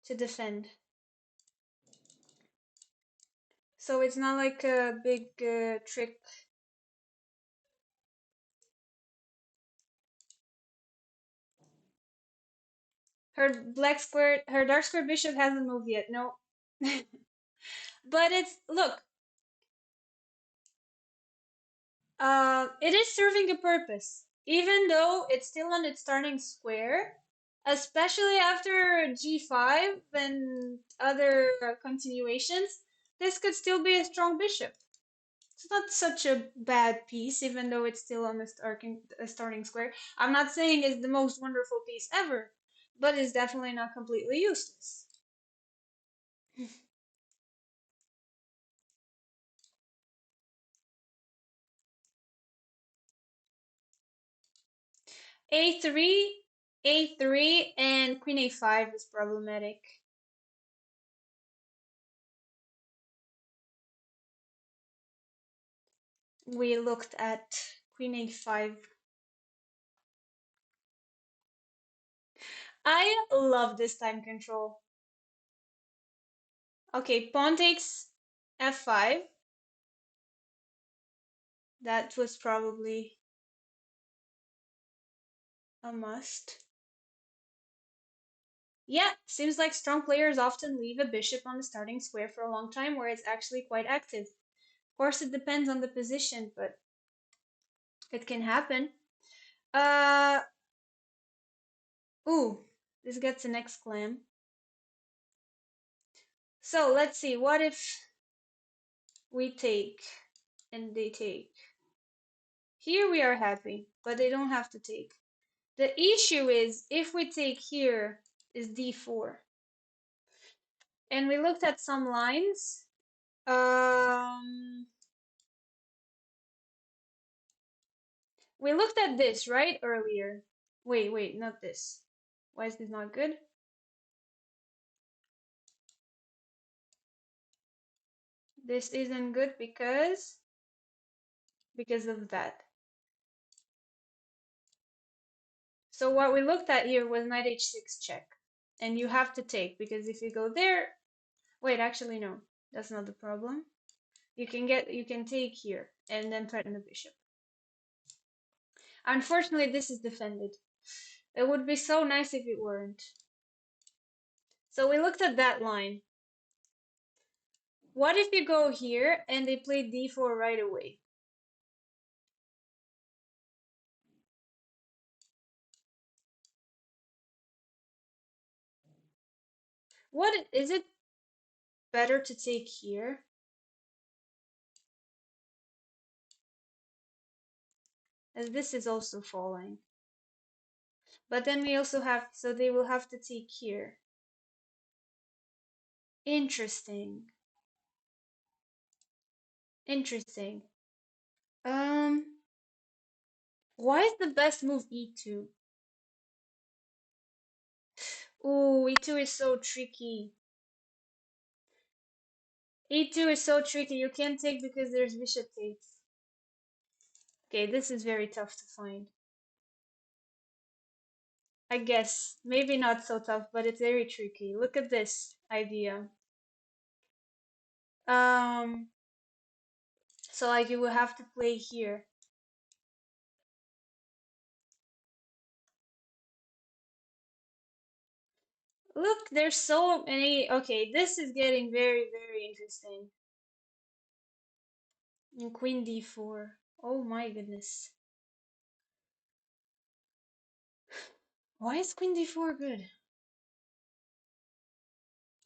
to defend. So it's not like a big trick. Her dark square bishop hasn't moved yet. No. But it's, look, it is serving a purpose, even though it's still on its starting square, especially after g5 and other continuations. This could still be a strong bishop. It's not such a bad piece, even though it's still on the starting square. I'm not saying it's the most wonderful piece ever, but it's definitely not completely useless. a3, a3, and queen a5 is problematic. We looked at queen a5. I love this time control. Okay, pawn takes f5. That was probably a must. Yeah, seems like strong players often leave a bishop on the starting square for a long time where it's actually quite active. Of course, it depends on the position, but it can happen. Uh, ooh, this gets an exclam. So let's see, what if we take and they take? Here we are happy, but they don't have to take. The issue is if we take here is d4. And we looked at some lines. We looked at this, right, earlier. Wait, not this. Why is this not good? This isn't good because of that. So what we looked at here was knight h6 check. And you have to take, because if you go there, wait, actually no, that's not the problem. You can take here and then threaten the bishop. Unfortunately, this is defended. It would be so nice if it weren't. So we looked at that line. What if you go here and they play d4 right away? What is it better to take here? As this is also falling. But then we also have, so they will have to take here. Interesting. Interesting. Why is the best move e2? Ooh, e2 is so tricky. E2 is so tricky. You can't take because there's bishop takes. Okay, this is very tough to find. I guess. Maybe not so tough, but it's very tricky. Look at this idea. So like you will have to play here. Look, there's so many. Okay, this is getting very, very interesting. And queen d4. Oh my goodness. Why is queen d4 good?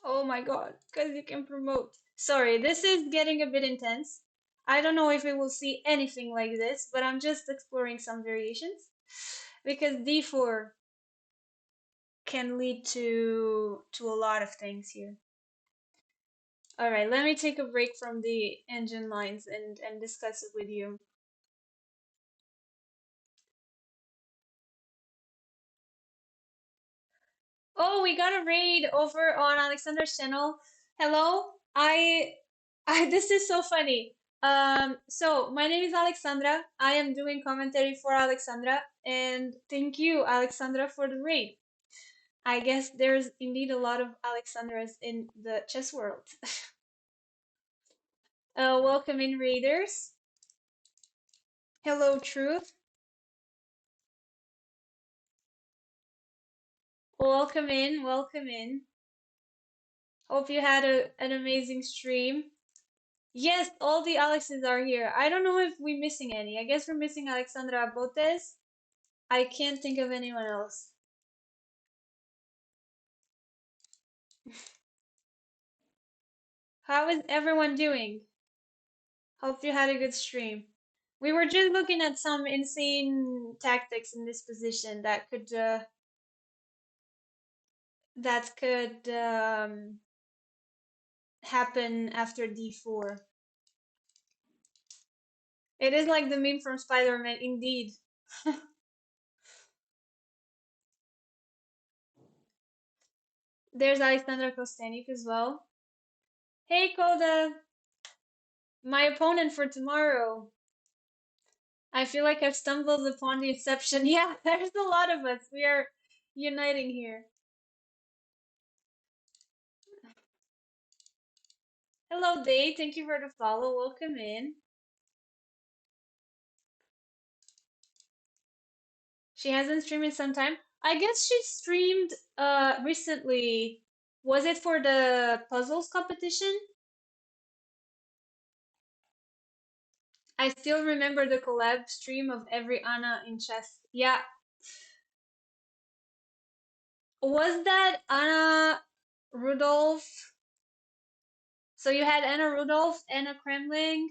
Oh my god, because you can promote. Sorry, this is getting a bit intense. I don't know if we will see anything like this, but I'm just exploring some variations. Because d4 can lead to a lot of things here. All right, let me take a break from the engine lines and discuss it with you. Oh, we got a raid over on Alexandra's channel. Hello. I this is so funny. So my name is Alexandra. I am doing commentary for Alexandra, and thank you, Alexandra, for the raid. I guess there's indeed a lot of Alexandras in the chess world. Welcome in, raiders. Hello, Truth. Welcome in, welcome in. Hope you had an amazing stream. Yes, all the Alexes are here. I don't know if we're missing any. I guess we're missing Alexandra Botes. I can't think of anyone else. How is everyone doing? Hope you had a good stream. We were just looking at some insane tactics in this position that could happen after d4. It is like the meme from Spider-Man, indeed. There's Alexandra Kostanik as well. Hey, Koda! My opponent for tomorrow. I feel like I've stumbled upon the exception. Yeah, there's a lot of us. We are uniting here. Hello, Day. Thank you for the follow. Welcome in. She hasn't streamed in some time. I guess she streamed recently. Was it for the puzzles competition? I still remember the collab stream of every Anna in chess. Yeah. Was that Anna Rudolph? So you had Anna Rudolph, Anna Kremling.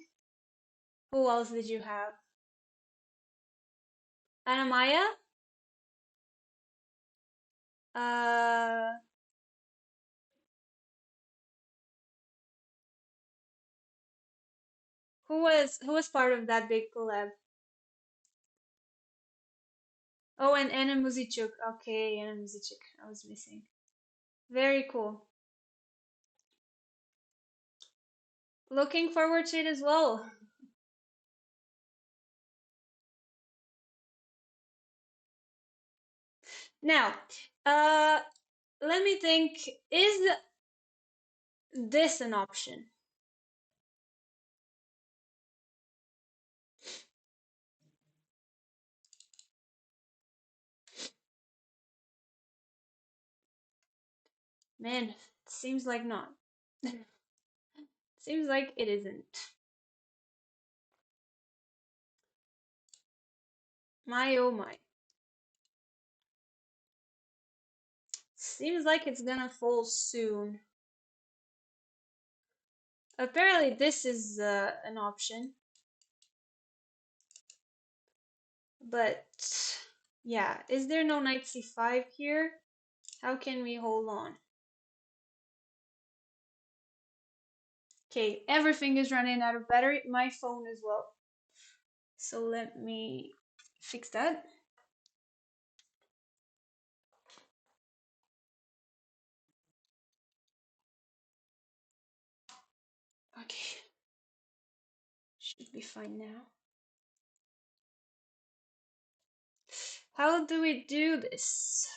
Who else did you have? Anna Maya? Uh, who was part of that big collab? Oh, and Anna Muzichuk. Okay, Anna Muzichuk. I was missing. Very cool. Looking forward to it as well. Now, uh, let me think. Is this an option? Man, it seems like not. Seems like it isn't. My oh my. Seems like it's gonna fall soon. Apparently, this is an option, but yeah, is there no knight c5 here? How can we hold on? Okay, everything is running out of battery, my phone as well. So let me fix that. Okay, should be fine now. How do we do this?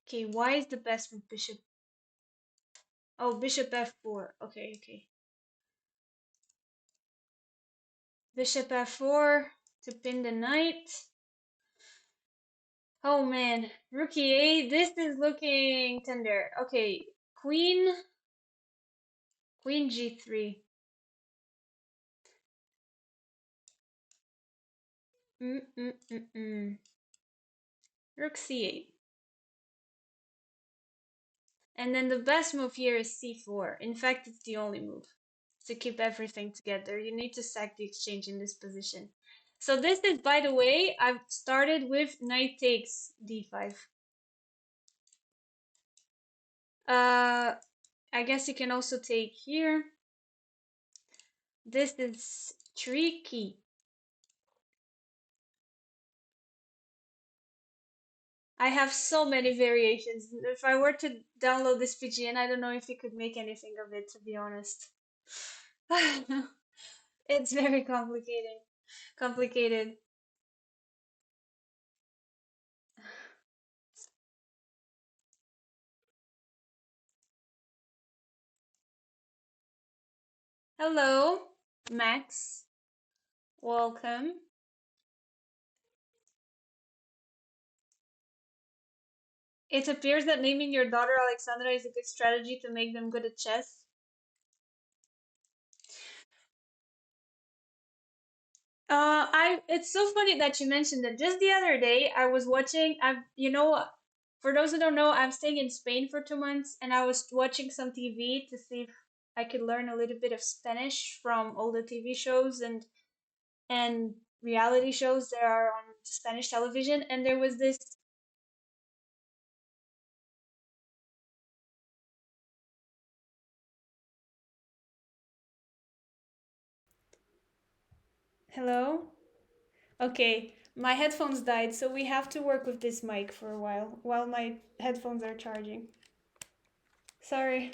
Okay, why is the best with bishop? Oh, bishop f4. Okay, okay. Bishop f4 to pin the knight. Oh man, rook e8. This is looking tender. Okay, queen g3. Rook c8. And then the best move here is c4. In fact, it's the only move to keep everything together. You need to sack the exchange in this position. So this is, by the way, I've started with knight takes d5. I guess you can also take here. This is tricky. I have so many variations. If I were to download this PGN, I don't know if you could make anything of it, to be honest. It's very complicated. Hello, Max. Welcome. It appears that naming your daughter Alexandra is a good strategy to make them good at chess. It's so funny that you mentioned that. Just the other day, I was watching. For those who don't know, I'm staying in Spain for 2 months, and I was watching some TV to see if I could learn a little bit of Spanish from all the TV shows and reality shows that are on Spanish television. And there was this. Hello? Okay, my headphones died, so we have to work with this mic for a while my headphones are charging. Sorry.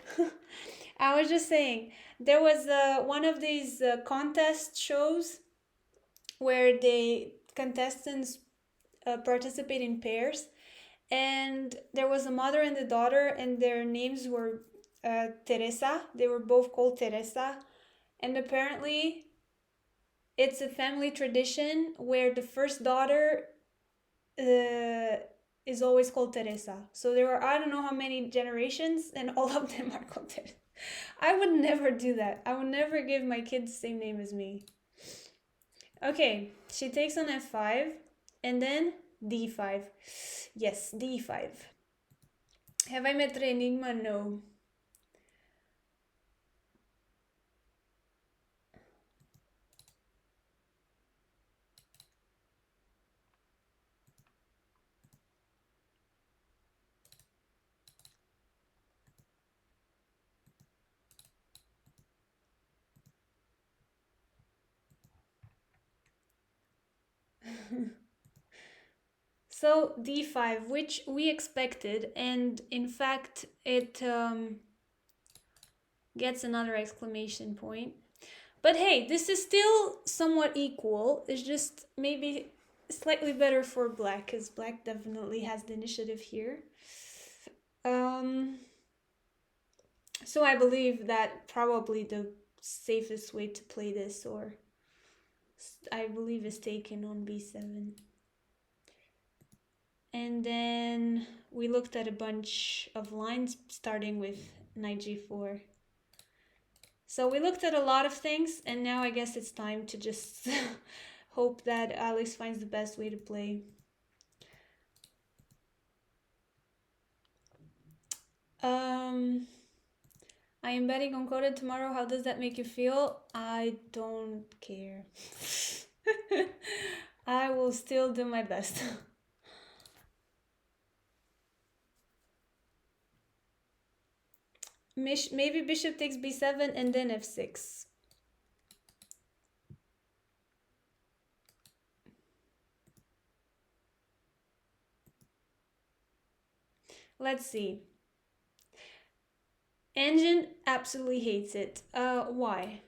I was just saying, there was one of these contest shows where the contestants participate in pairs, and there was a mother and a daughter, and their names were Teresa. They were both called Teresa, and apparently it's a family tradition where the first daughter uh, is always called Teresa. So there are I don't know how many generations, and all of them are called Teresa. I would never do that. I would never give my kid the same name as me. Okay, she takes on f5 and then d5. Yes, d5. Have I met the enigma? No. So d5, which we expected, and in fact it gets another exclamation point. But hey, this is still somewhat equal. It's just maybe slightly better for black, because black definitely has the initiative here. Um, so I believe that probably the safest way to play this, or I believe, is taken on b7. And then we looked at a bunch of lines starting with knight g4. So we looked at a lot of things, and now I guess it's time to just hope that Alex finds the best way to play. I am betting on coded tomorrow. How does that make you feel? I don't care. I will still do my best. Maybe bishop takes b7 and then f6. Let's see. Engine absolutely hates it. Why?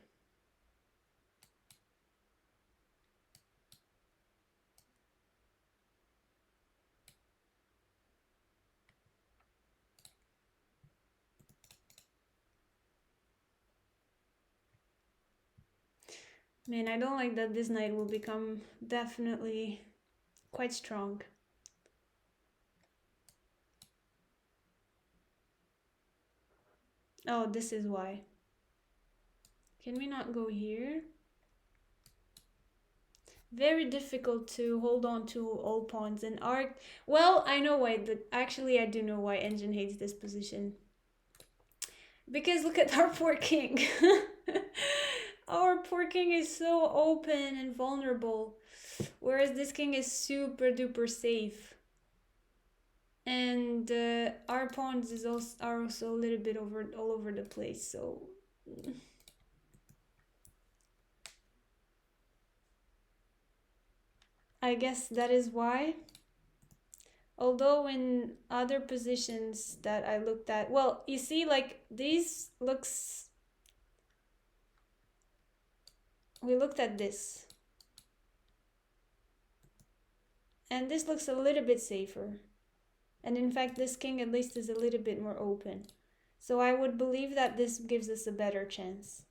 Man, I don't like that this knight will become definitely quite strong. Oh, this is why. Can we not go here? Very difficult to hold on to all pawns and arc. Well, I know why. Actually, I do know why Engine hates this position. Because look at our poor king. Our poor king is so open and vulnerable, whereas this king is super duper safe. And our pawns are also a little bit all over the place. So I guess that is why. Although in other positions that I looked at, well, you see, like these looks, we looked at this, and this looks a little bit safer. And in fact, this king at least is a little bit more open. So I would believe that this gives us a better chance.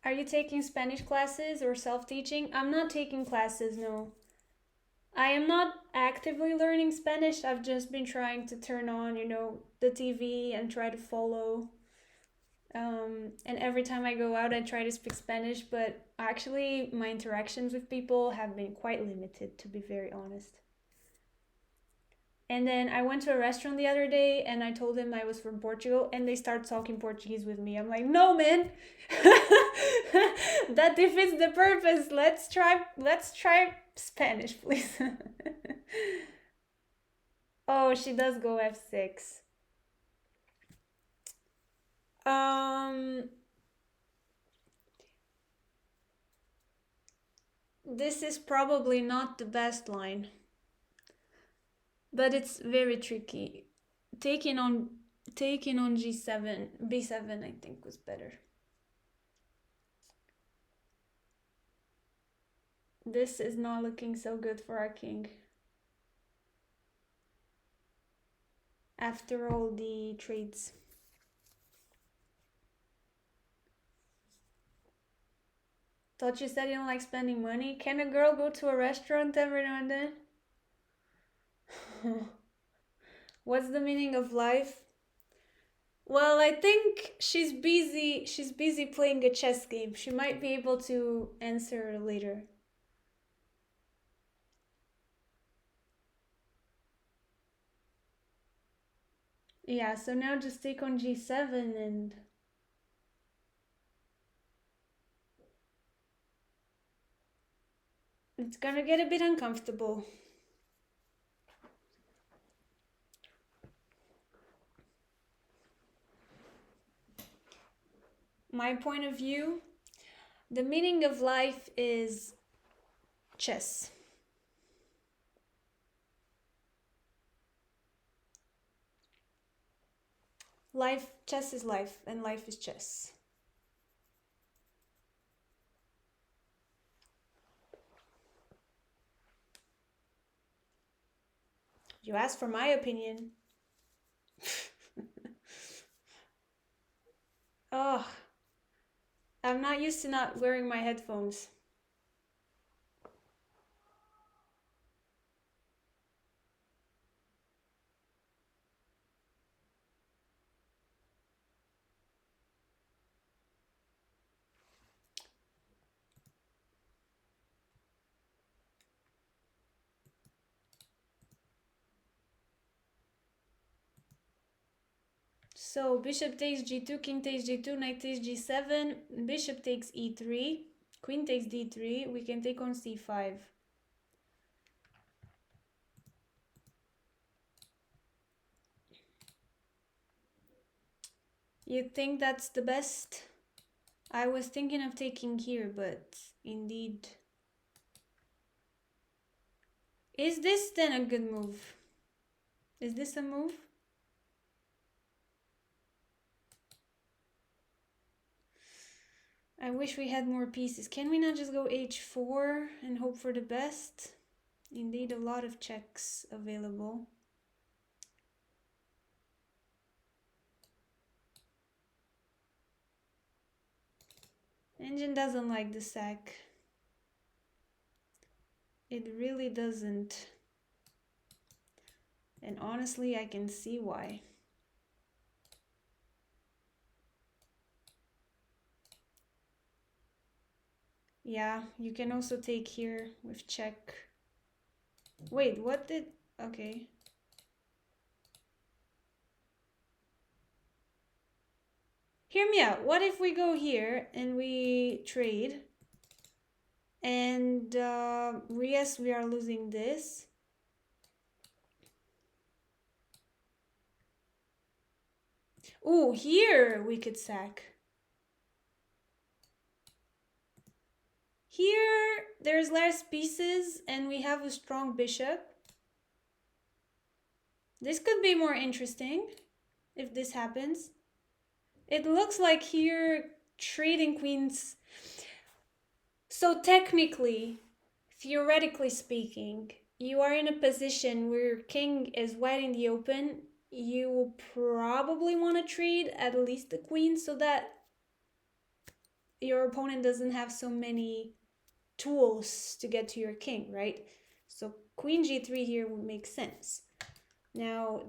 Are you taking Spanish classes or self-teaching? I'm not taking classes, no. I am not actively learning Spanish. I've just been trying to turn on, the TV and try to follow. And every time I go out, I try to speak Spanish, but actually, my interactions with people have been quite limited, to be very honest. And then I went to a restaurant the other day and I told them I was from Portugal and they started talking Portuguese with me. I'm like, no, man, that defeats the purpose. Let's try Spanish, please. Oh, she does go f6. This is probably not the best line, but it's very tricky. Taking on g7, b7, I think was better. This is not looking so good for our king. After all the trades. Thought you said you don't like spending money. Can a girl go to a restaurant every now and then? What's the meaning of life? Well, I think she's busy playing a chess game. She might be able to answer later. Yeah, so now just take on g7 and It's gonna get a bit uncomfortable. My point of view, the meaning of life is chess. Chess is life, and life is chess. You asked for my opinion. Oh, I'm not used to not wearing my headphones. So bishop takes g2, king takes g2, knight takes g7, bishop takes e3, queen takes d3, we can take on c5. You think that's the best? I was thinking of taking here, but indeed. Is this then a good move? Is this a move? I wish we had more pieces. Can we not just go h4 and hope for the best? Indeed, a lot of checks available. Engine doesn't like the sack. It really doesn't. And honestly, I can see why. Yeah, you can also take here with check. Wait, what did... Okay. Hear me out. What if we go here and we trade? And yes, we are losing this. Ooh, here we could sack. Here, there's less pieces and we have a strong bishop. This could be more interesting if this happens. It looks like here trading queens. So technically, theoretically speaking, you are in a position where your king is wide in the open. You will probably want to trade at least the queen so that your opponent doesn't have so many tools to get to your king, right? So queen g3 here would make sense. Now,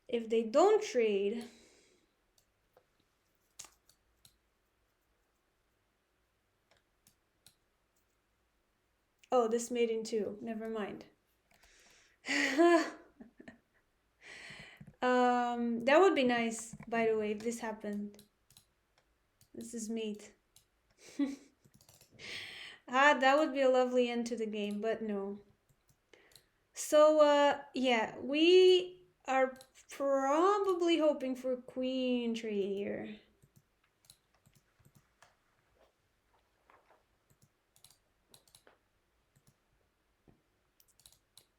if they don't trade, oh, this made in two. Never mind. That would be nice, by the way, if this happened. This is mate. That would be a lovely end to the game, but no. So, yeah, we are probably hoping for queen trade here.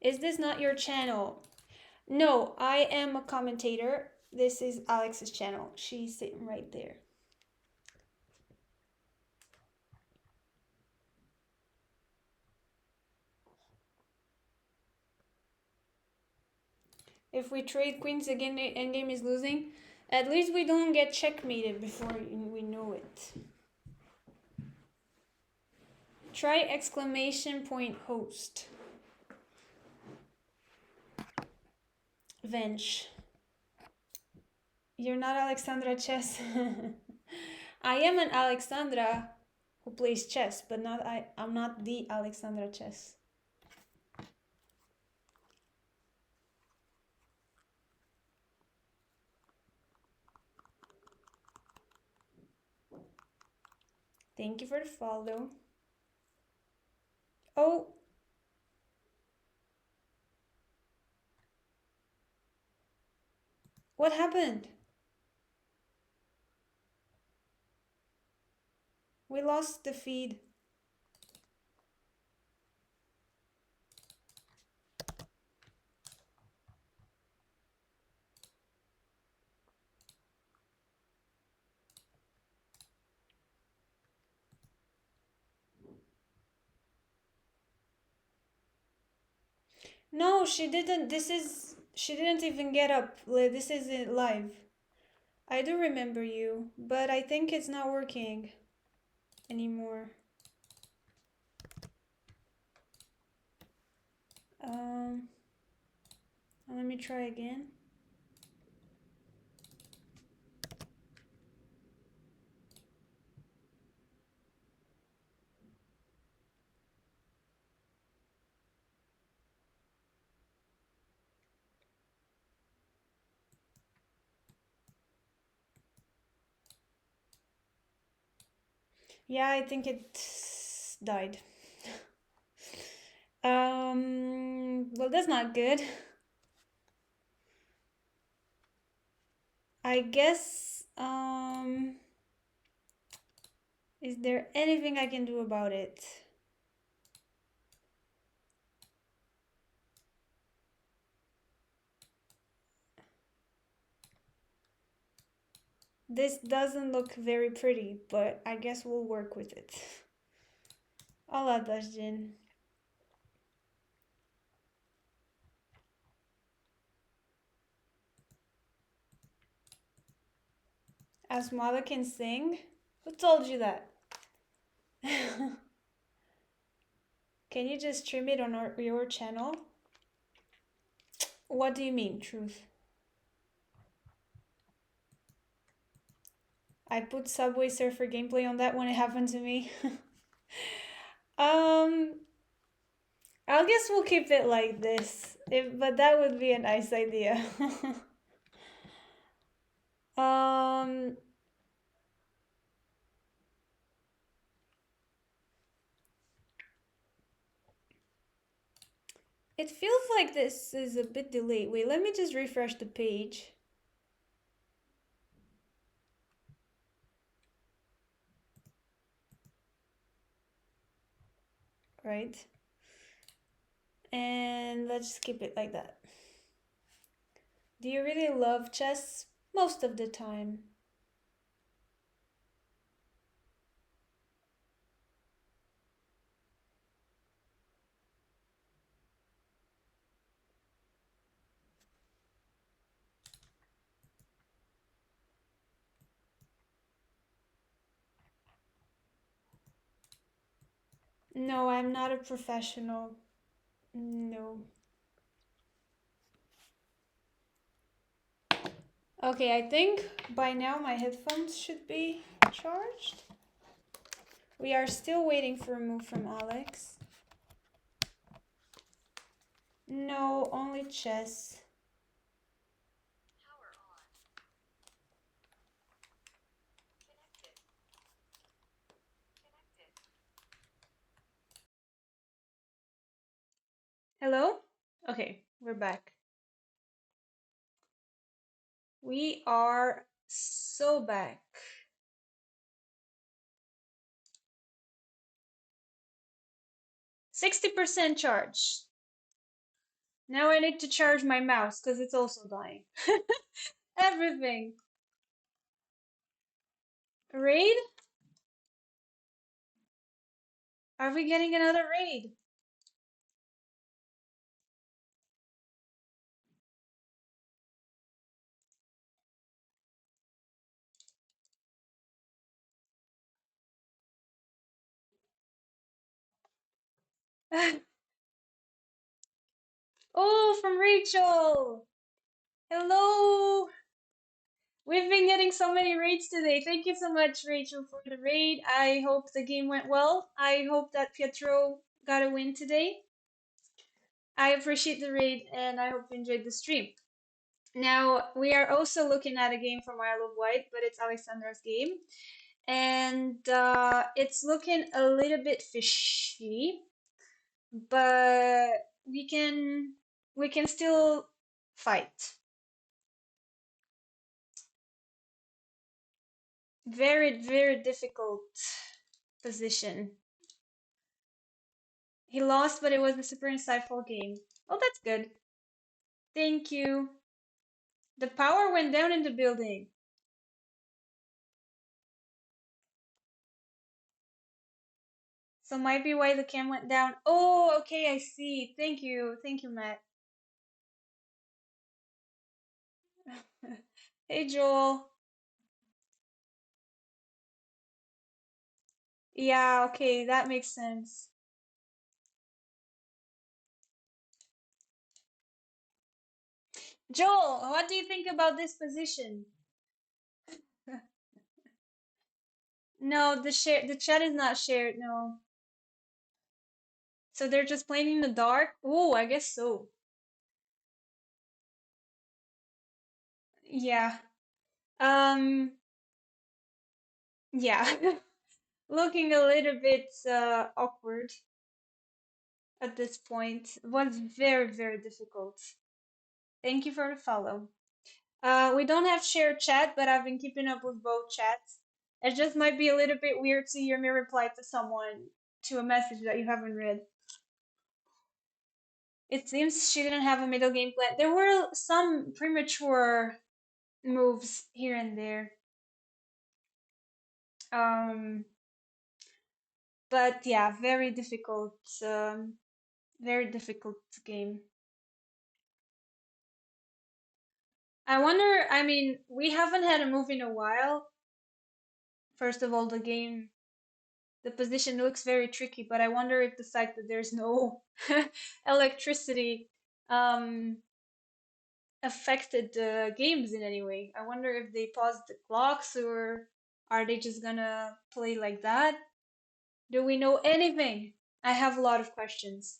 Is this not your channel? No, I am a commentator. This is Alex's channel. She's sitting right there. If we trade queens again, endgame is losing. At least we don't get checkmated before we know it. Try exclamation point host. Venge. You're not Alexandra Chess. I am an Alexandra who plays chess, but I'm not the Alexandra Chess. Thank you for the follow. Oh, happened? We lost the feed. No, she didn't. She didn't even get up. This isn't live. I do remember you, but I think it's not working anymore. Um, Let me try again. Yeah, I think it died. Well, that's not good. I guess, is there anything I can do about it? This doesn't look very pretty, but I guess we'll work with it. Allah Dajjin. Asmala can sing? Who told you that? Can you just stream it on your channel? What do you mean, truth? I put Subway Surfer gameplay on that when it happened to me. um, I guess we'll keep it like this. But that would be a nice idea. um, it feels like this is a bit delayed. Wait, let me just refresh the page. Right? And let's just keep it like that. Do you really love chess? Most of the time. No, I'm not a professional. No. Okay, I think by now my headphones should be charged. We are still waiting for a move from Alex. No, only chess. Hello? Okay, we're back. We are so back. 60% charge. Now I need to charge my mouse because it's also dying. Everything. Raid? Are we getting another raid? Oh, from Rachel. Hello. We've been getting so many raids today. Thank you so much, Rachel, for the raid. I hope the game went well. I hope that Pietro got a win today. I appreciate the raid and I hope you enjoyed the stream. Now, we are also looking at a game from Isle of Wight, but it's Alexandra's game. And it's looking a little bit fishy, but we can still fight. Very, very difficult position. He lost, but it was a super insightful game. Oh, that's good. Thank you. The power went down in the building. So might be why the cam went down. Oh, okay, I see. Thank you. Thank you, Matt. Hey, Joel. Yeah, okay, that makes sense. Joel, what do you think about this position? No, the chat is not shared, no. So they're just playing in the dark? Oh, I guess so. Yeah. Um, yeah. Looking a little bit awkward at this point. Was very, very difficult. Thank you for the follow. We don't have shared chat, but I've been keeping up with both chats. It just might be a little bit weird to hear me reply to someone to a message that you haven't read. It seems she didn't have a middle game plan. There were some premature moves here and there. Um, but yeah, very difficult game. I wonder, I mean, we haven't had a move in a while. First of all, the position looks very tricky, but I wonder if the fact that there's no electricity um, affected the games in any way. I wonder if they paused the clocks or are they just gonna play like that? Do we know anything? I have a lot of questions.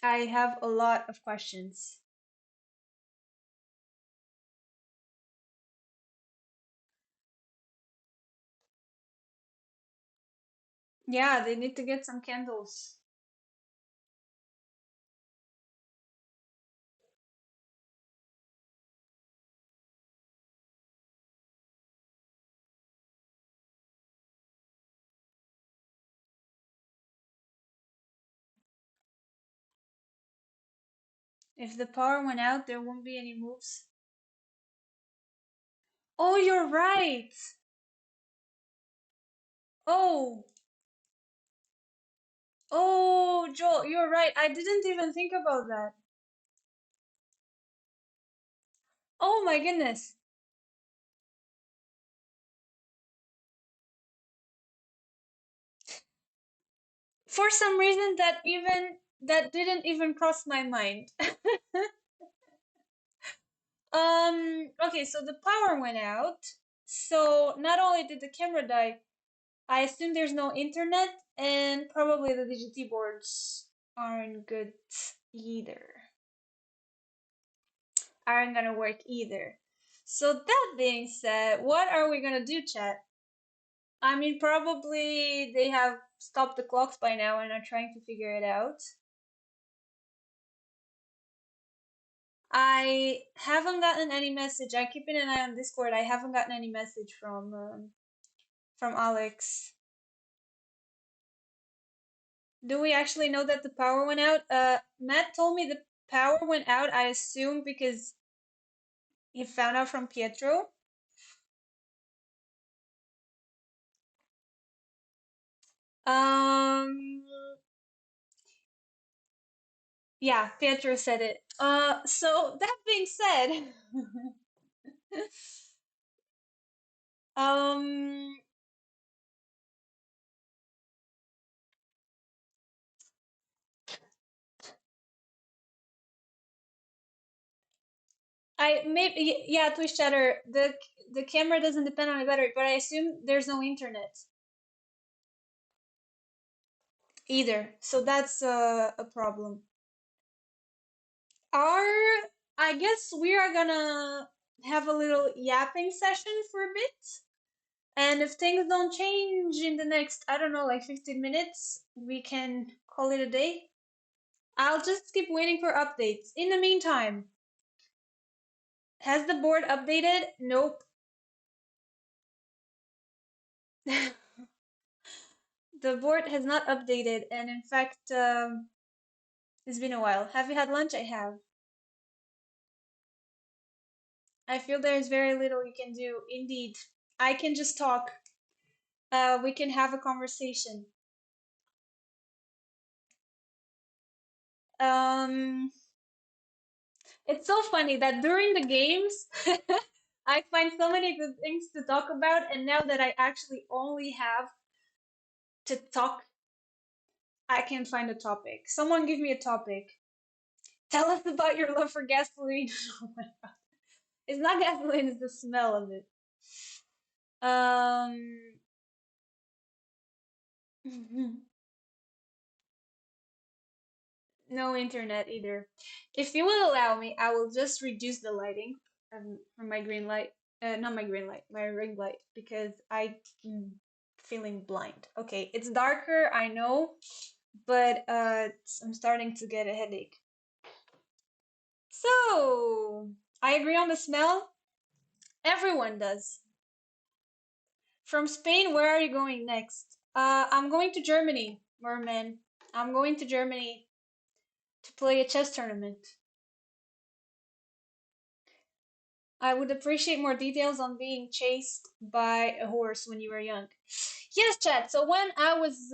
I have a lot of questions. Yeah, they need to get some candles. If the power went out, there won't be any moves. Oh, you're right. Oh, oh, Joel, you're right. I didn't even think about that. Oh my goodness. For some reason that didn't even cross my mind. Okay, so the power went out. So not only did the camera die, I assume there's no internet, and probably the DGT boards aren't good either. Aren't gonna work either. So that being said, what are we gonna do, chat? I mean, probably they have stopped the clocks by now and are trying to figure it out. I haven't gotten any message. I'm keeping an eye on Discord. I haven't gotten any message from Alex. Do we actually know that the power went out? Matt told me the power went out, I assume because he found out from Pietro. Um, yeah, Pietro said it. So that being said, um, I maybe yeah, Twitch chatter. The camera doesn't depend on the battery, but I assume there's no internet either, so that's a problem. Our I guess we are gonna have a little yapping session for a bit. And if things don't change in the next, I don't know, like 15 minutes, we can call it a day. I'll just keep waiting for updates. In the meantime, Has the board updated? Nope. The board has not updated, and in fact, it's been a while. Have you had lunch? I have. I feel there's very little you can do. Indeed. I can just talk. We can have a conversation. Um, it's so funny that during the games, I find so many good things to talk about, and now that I actually only have to talk, I can't find a topic. Someone give me a topic. Tell us about your love for gasoline. Oh my God. It's not gasoline, it's the smell of it. Um, no internet either. If you will allow me, I will just reduce the lighting from my green light. Not my green light, my ring light, because I'm feeling blind. Okay, it's darker, I know, but I'm starting to get a headache. So, I agree on the smell. Everyone does. From Spain, where are you going next? I'm going to Germany, Merman. I'm going to Germany to play a chess tournament. I would appreciate more details on being chased by a horse when you were young. Yes, Chad. So when I was,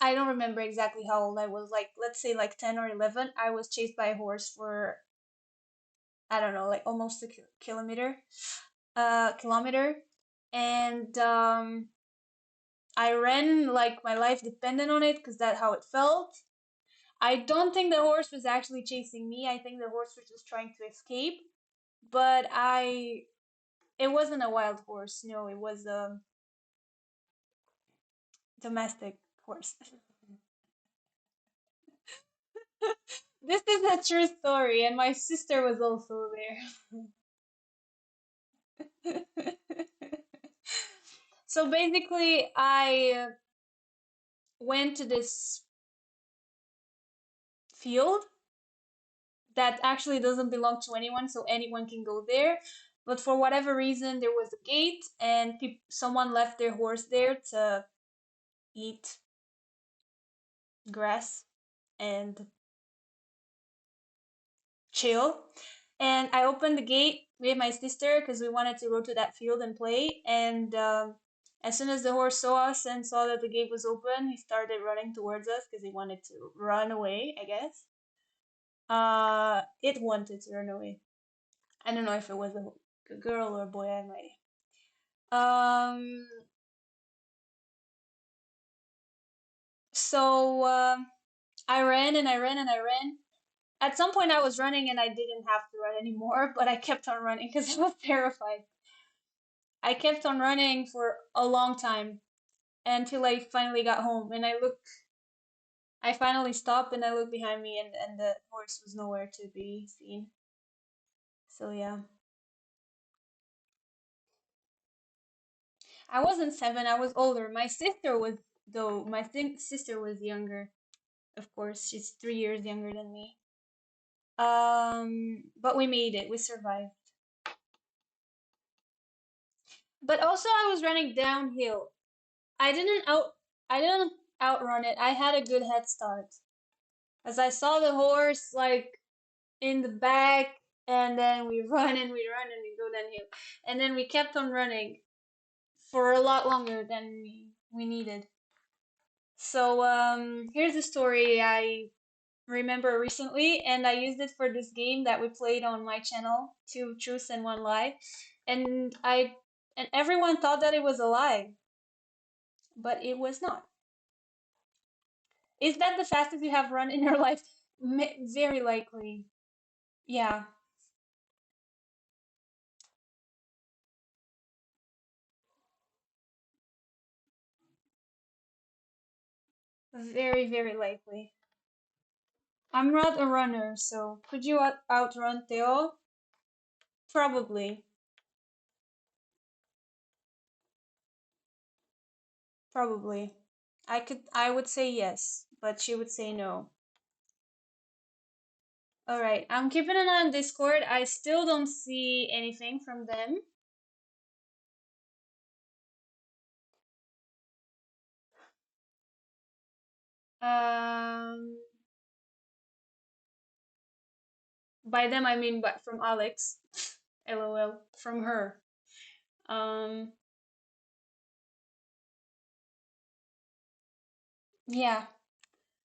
I don't remember exactly how old I was, like, let's say like 10 or 11, I was chased by a horse for, I don't know, like almost a kilometer. And, I ran like my life depended on it because that's how it felt. I don't think the horse was actually chasing me. I think the horse was just trying to escape. But it wasn't a wild horse. No, it was a domestic horse. This is a true story, and my sister was also there. So basically, I went to this field that actually doesn't belong to anyone, so anyone can go there. But for whatever reason, there was a gate, and someone left their horse there to eat grass and chill. And I opened the gate with my sister because we wanted to go to that field and play. And as soon as the horse saw us and saw that the gate was open, he started running towards us because he wanted to run away, I guess. It wanted to run away. I don't know if it was a girl or a boy, I might. Um, so I ran and I ran and I ran. At some point, I was running and I didn't have to run anymore, but I kept on running because I was terrified. I kept on running for a long time until I finally got home. And I finally stopped and I looked behind me, and the horse was nowhere to be seen. So yeah, I wasn't 7. I was older. My sister was though. My sister was younger. Of course, she's 3 years younger than me. But we made it. We survived. But also, I was running downhill. I didn't out. I didn't outrun it. I had a good head start. As I saw the horse like in the back, and then we run and we run and we go downhill. And then we kept on running for a lot longer than we needed. So here's a story I remember recently, and I used it for this game that we played on my channel, Two Truths and One Lie. And everyone thought that it was a lie, but it was not. Is that the fastest you have run in your life? Very likely. Yeah, very, very likely. I'm not a runner, so could you outrun Theo? Probably. Probably. I would say yes, but she would say no. All right, I'm keeping an eye on Discord. I still don't see anything from them. Um, by them I mean but from Alex. LOL, from her. Um, yeah.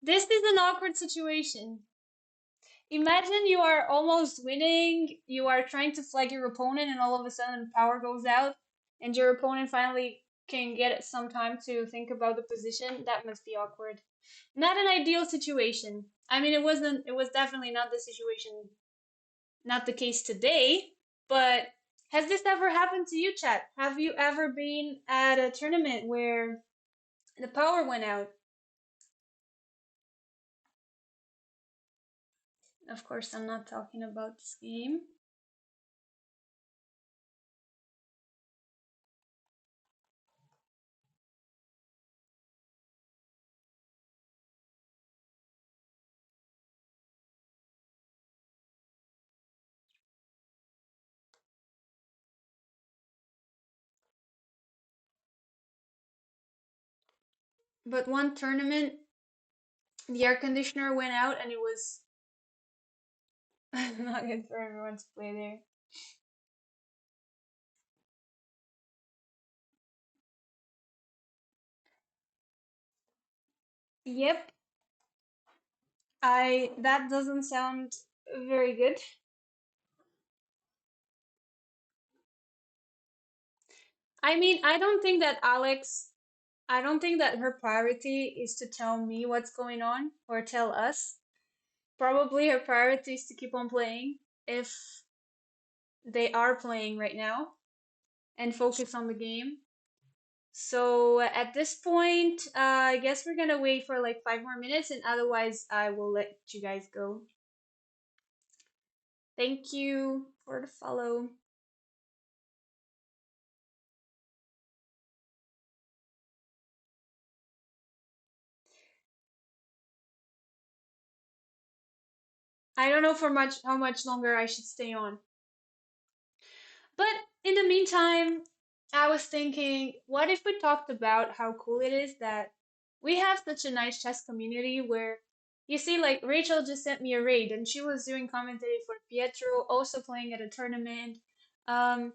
This is an awkward situation. Imagine you are almost winning, you are trying to flag your opponent, and all of a sudden power goes out, and your opponent finally can get some time to think about the position. That must be awkward. Not an ideal situation. I mean, it was definitely not the situation, not the case today, but has this ever happened to you, chat? Have you ever been at a tournament where the power went out? Of course, I'm not talking about this game. But one tournament, the air conditioner went out and it was not good for everyone to play there. Yep, I that doesn't sound very good. I mean, I don't think that her priority is to tell me what's going on or tell us. Probably her priority is to keep on playing if they are playing right now and focus on the game. So at this point, I guess we're gonna wait for like 5 more minutes, and otherwise, I will let you guys go. Thank you for the follow. I don't know for much how much longer I should stay on. But in the meantime, I was thinking, what if we talked about how cool it is that we have such a nice chess community where you see, like Rachel just sent me a raid and she was doing commentary for Pietro, also playing at a tournament. Um,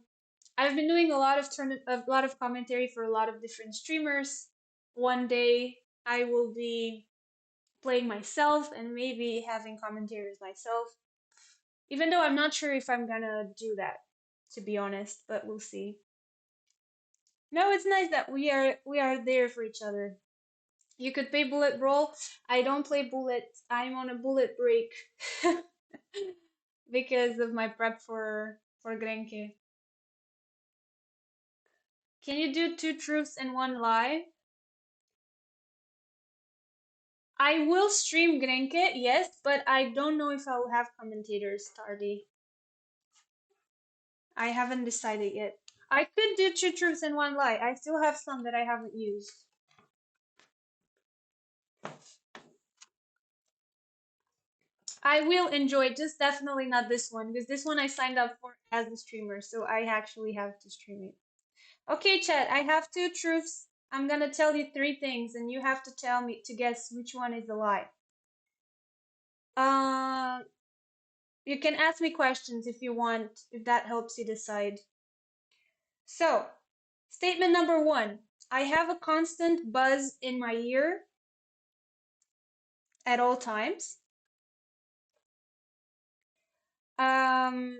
I've been doing a lot of commentary for a lot of different streamers. One day I will be playing myself and maybe having commentaries myself. Even though I'm not sure if I'm gonna do that, to be honest, but we'll see. No, it's nice that we are there for each other. You could play bullet roll. I don't play bullet. I'm on a bullet break because of my prep for Grenke. Can you do two truths and one lie? I will stream Grenke, yes, but I don't know if I will have commentators, Tardy. I haven't decided yet. I could do two truths and one lie. I still have some that I haven't used. I will enjoy it, just definitely not this one, because this one I signed up for as a streamer, so I actually have to stream it. Okay, chat, I have two truths. I'm gonna tell you three things, and you have to tell me to guess which one is a lie. Uh, you can ask me questions if you want, if that helps you decide. So, statement number one, I have a constant buzz in my ear at all times. Um,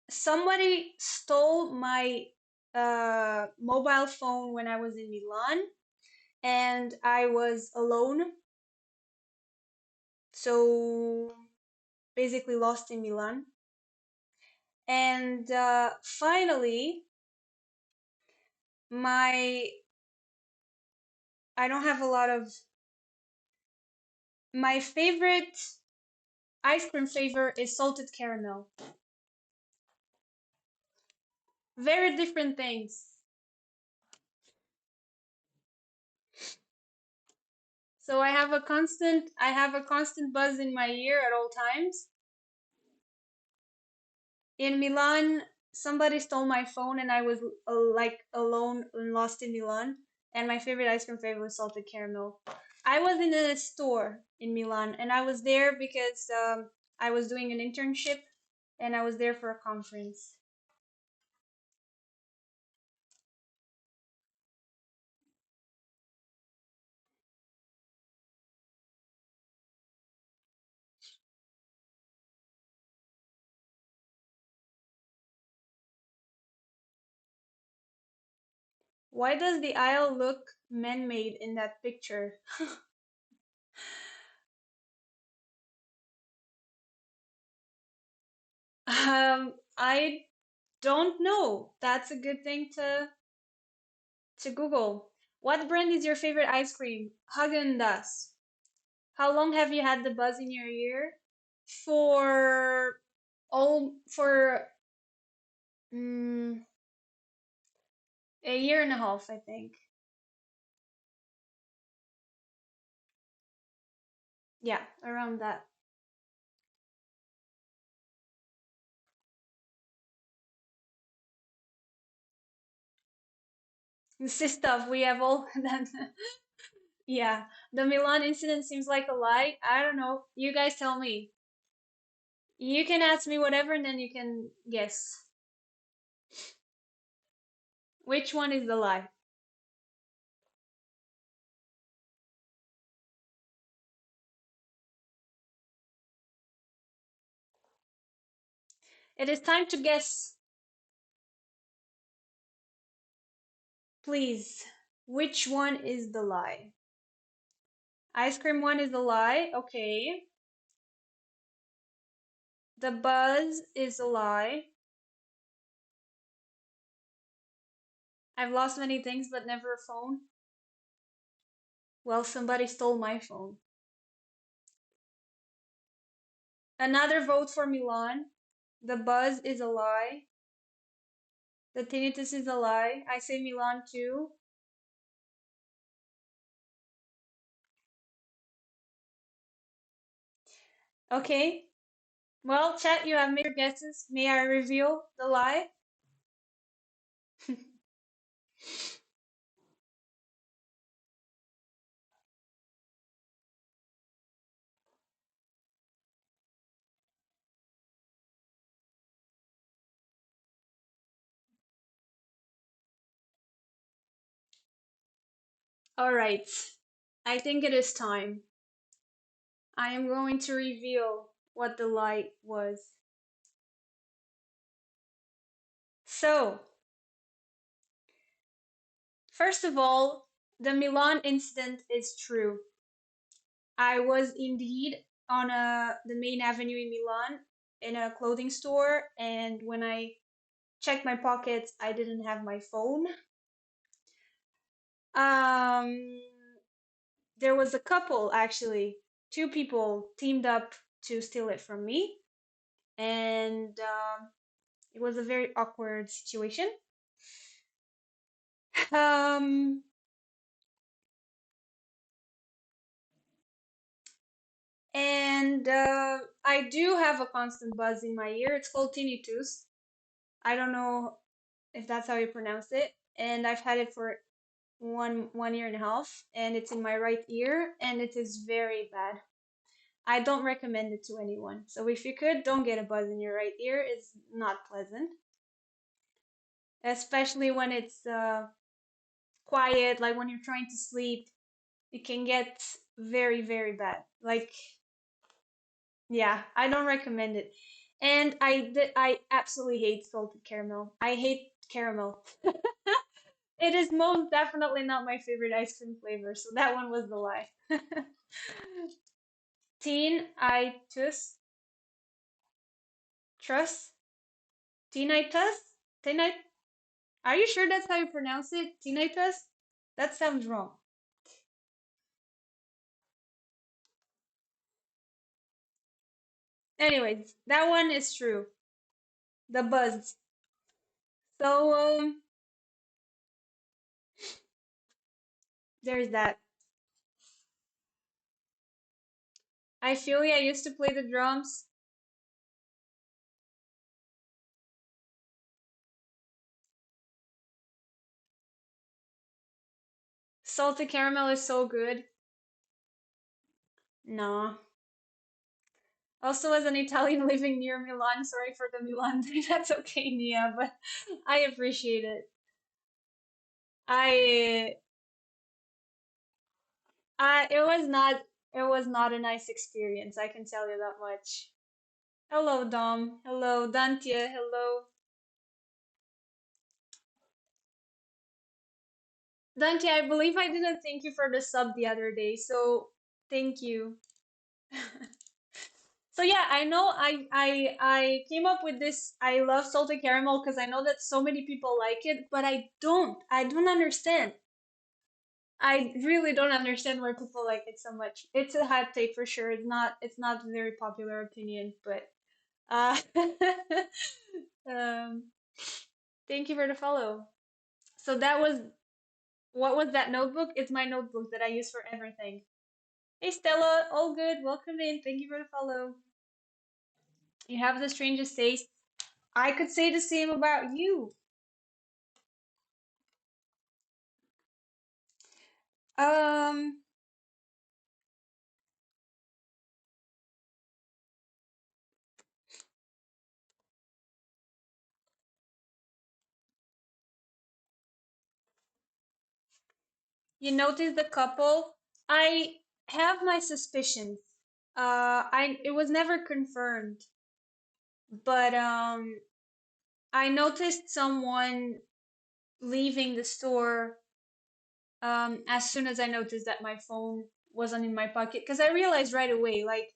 somebody stole my mobile phone when I was in Milan, and I was alone, so basically lost in Milan. And finally, my I don't have a lot of my favorite ice cream flavor is salted caramel. Very different things. So I have a constant buzz in my ear at all times. In Milan, somebody stole my phone and I was like alone and lost in Milan. And my favorite ice cream flavor was salted caramel. I was in a store in Milan and I was there because I was doing an internship and I was there for a conference. Why does the aisle look man-made in that picture? I don't know. That's a good thing to Google. What brand is your favorite ice cream? Haagen-Dazs. How long have you had the buzz in your ear? For mm, a year and a half, I think. Yeah, around that. This is stuff we have all that. Yeah, the Milan incident seems like a lie. I don't know. You guys tell me. You can ask me whatever and then you can guess. Which one is the lie? It is time to guess, please. Which one is the lie? Ice cream one is the lie. Okay. The buzz is a lie. I've lost many things, but never a phone. Well, somebody stole my phone. Another vote for Milan. The buzz is a lie. The tinnitus is a lie. I say Milan too. Okay. Well, chat, you have made your guesses. May I reveal the lie? All right. I think it is time. I am going to reveal what the lie was. So, first of all, the Milan incident is true. I was indeed on the main avenue in Milan in a clothing store, and when I checked my pockets, I didn't have my phone. Um, there was a couple actually, two people teamed up to steal it from me, and it was a very awkward situation. Um, and I do have a constant buzz in my ear. It's called tinnitus. I don't know if that's how you pronounce it. And I've had it for one year and a half, and it's in my right ear, and it is very bad. I don't recommend it to anyone. So if you could, don't get a buzz in your right ear. It's not pleasant, especially when it's quiet, like when you're trying to sleep. It can get very, very bad. Like, yeah, I don't recommend it. And I absolutely hate salted caramel. I hate caramel. It is most definitely not my favorite ice cream flavor, so that one was the lie. Tinnitus, trust, tinnitus, tinnitus. Are you sure that's how you pronounce it? Tinnitus? That sounds wrong. Anyways, that one is true. The buzz. So there's that. I feel you. I used to play the drums. Salted caramel is so good. No. Also, as an Italian living near Milan, sorry for the Milan thing. That's okay, Nia, but I appreciate it. I, it was not a nice experience. I can tell you that much. Hello, Dom. Hello, Dantia. Hello, Dantia. I believe I didn't thank you for the sub the other day, so thank you. So yeah, I know I came up with this. I love salted caramel because I know that so many people like it, but I don't. I don't understand. I really don't understand why people like it so much. It's a hot take for sure. It's not a very popular opinion, but uh um thank you for the follow. So that was what was that notebook? It's my notebook that I use for everything. Hey Stella, all good. Welcome in. Thank you for the follow. You have the strangest taste. I could say the same about you. Um, you notice the couple? I have my suspicions. I it was never confirmed, but I noticed someone leaving the store as soon as I noticed that my phone wasn't in my pocket because I realized right away, like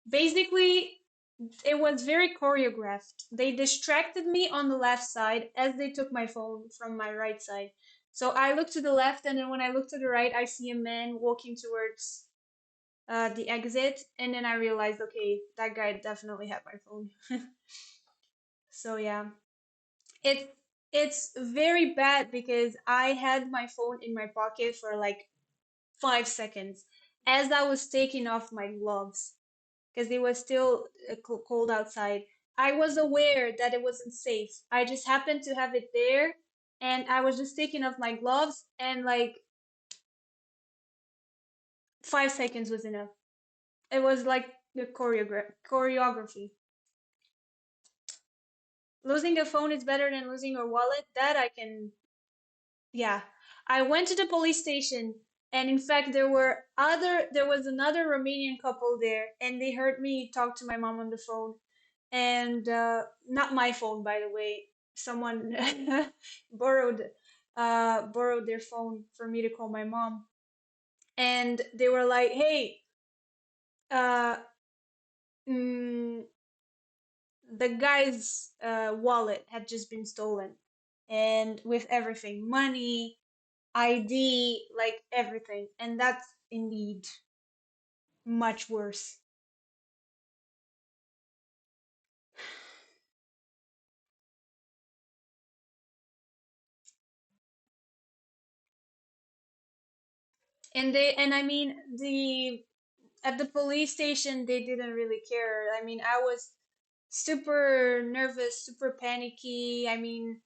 basically it was very choreographed. They distracted me on the left side as they took my phone from my right side. So I looked to the left, and then when I look to the right, I see a man walking towards the exit, and then I realized, okay, that guy definitely had my phone. So yeah, it's it's very bad because I had my phone in my pocket for like 5 seconds as I was taking off my gloves because it was still cold outside. I was aware that it wasn't safe. I just happened to have it there, and I was just taking off my gloves, and like 5 seconds was enough. It was like the choreography. Losing a phone is better than losing your wallet. That I can, yeah. I went to the police station, and in fact, there was another Romanian couple there, and they heard me talk to my mom on the phone, and not my phone, by the way. Someone borrowed borrowed their phone for me to call my mom, and they were like, "Hey, uh, mm, the guy's wallet had just been stolen, and with everything, money, ID, like everything," and that's indeed much worse. And I mean the at the police station they didn't really care. I mean, I was super nervous, super panicky. I mean,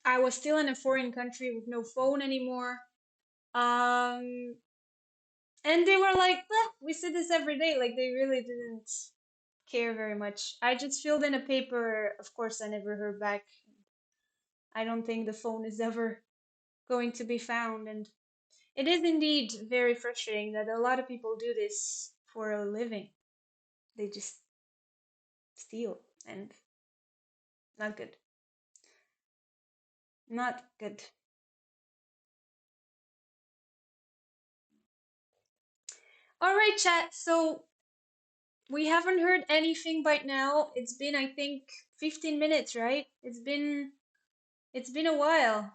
I was still in a foreign country with no phone anymore. Um, and they were like, we see this every day. Like, they really didn't care very much. I just filled in a paper. Of course, I never heard back. I don't think the phone is ever going to be found. And it is indeed very frustrating that a lot of people do this for a living. They just steal, and not good. Not good. All right, chat. So we haven't heard anything by now. It's been, I think, 15 minutes, right? It's been a while.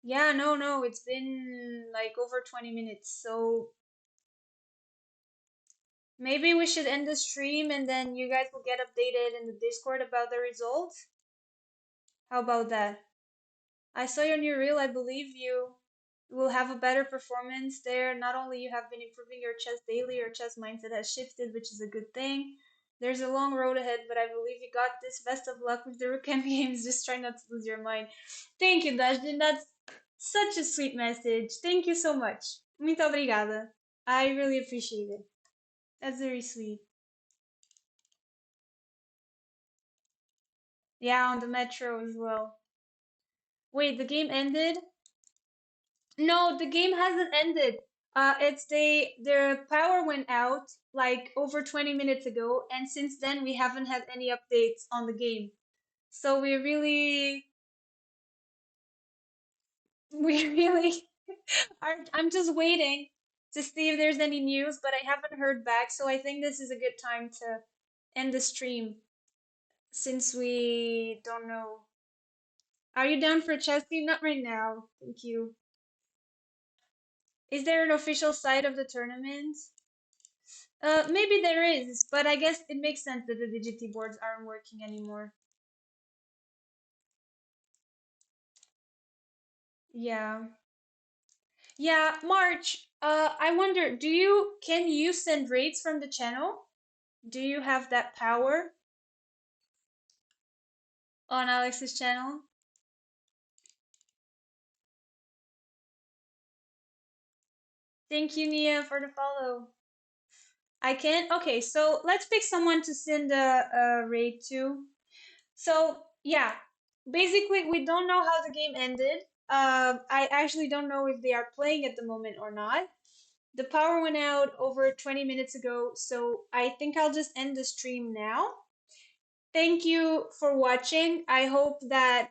Yeah, no, no, it's been like over 20 minutes. So maybe we should end the stream and then you guys will get updated in the Discord about the results. How about that? I saw your new reel. I believe you will have a better performance there. Not only you have been improving your chess daily, your chess mindset has shifted, which is a good thing. There's a long road ahead, but I believe you got this. Best of luck with the Rook M games. Just try not to lose your mind. Thank you, Dustin. That's such a sweet message. Thank you so much. Muito obrigada. I really appreciate it. That's very sweet. Yeah, on the metro as well. Wait, the game ended? No, the game hasn't ended. It's their power went out like over 20 minutes ago, and since then we haven't had any updates on the game. So we really are. I'm just waiting to see if there's any news, but I haven't heard back. So I think this is a good time to end the stream since we don't know. Are you down for a chess team? Not right now. Thank you. Is there an official site of the tournament? Maybe there is, but I guess it makes sense that the Digity boards aren't working anymore. Yeah. Yeah, March, I wonder, can you send rates from the channel? Do you have that power on Alex's channel? Thank you, Nia, for the follow. I can? Okay, so let's pick someone to send a raid to. So, yeah, basically, we don't know how the game ended. I actually don't know if they are playing at the moment or not. The power went out over 20 minutes ago, so I think I'll just end the stream now. Thank you for watching. I hope that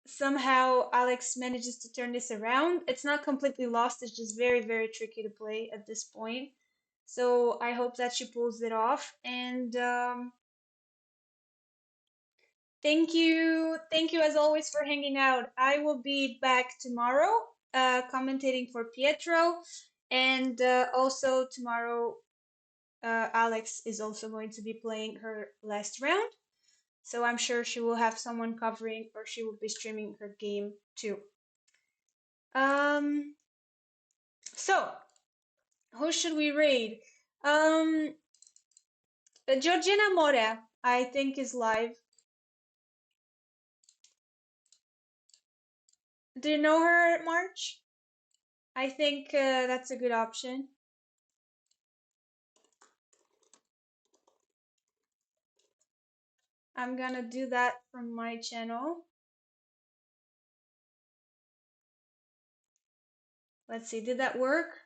somehow Alex manages to turn this around. It's not completely lost, it's just very, very tricky to play at this point. So I hope that she pulls it off. And thank you as always for hanging out. I will be back tomorrow, commentating for Pietro, and also tomorrow Alex is also going to be playing her last round. So I'm sure she will have someone covering or she will be streaming her game too. Um, so who should we raid? Um, Georgina Mora, I think, is live. Do you know her, March? I think that's a good option. I'm gonna do that from my channel. Let's see, did that work?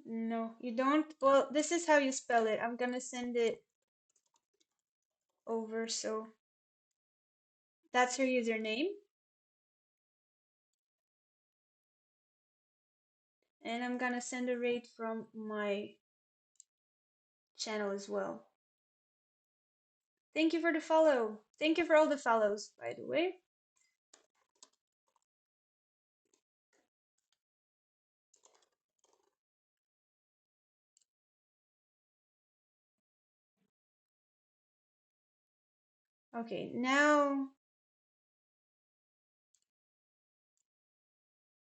No, you don't? Well, this is how you spell it. I'm gonna send it over, so that's her username. And I'm gonna send a raid from my channel as well. Thank you for the follow. Thank you for all the follows, by the way. Okay, now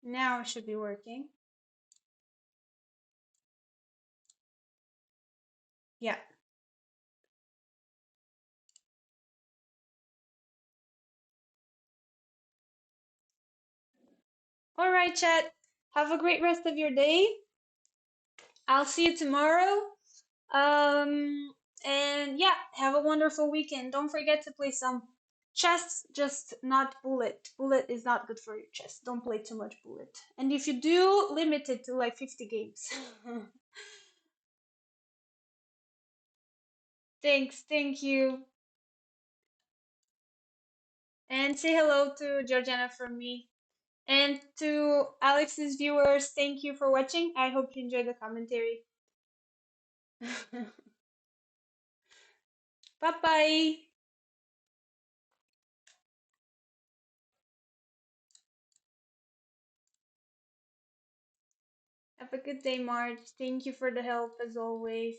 it should be working. Yeah. All right, chat. Have a great rest of your day. I'll see you tomorrow. And yeah, have a wonderful weekend. Don't forget to play some chess, just not bullet. Bullet is not good for your chess. Don't play too much bullet. And if you do, limit it to like 50 games. Thanks, thank you. And say hello to Georgiana from me. And to Alex's viewers, thank you for watching. I hope you enjoyed the commentary. Bye bye. Have a good day, Marge. Thank you for the help as always.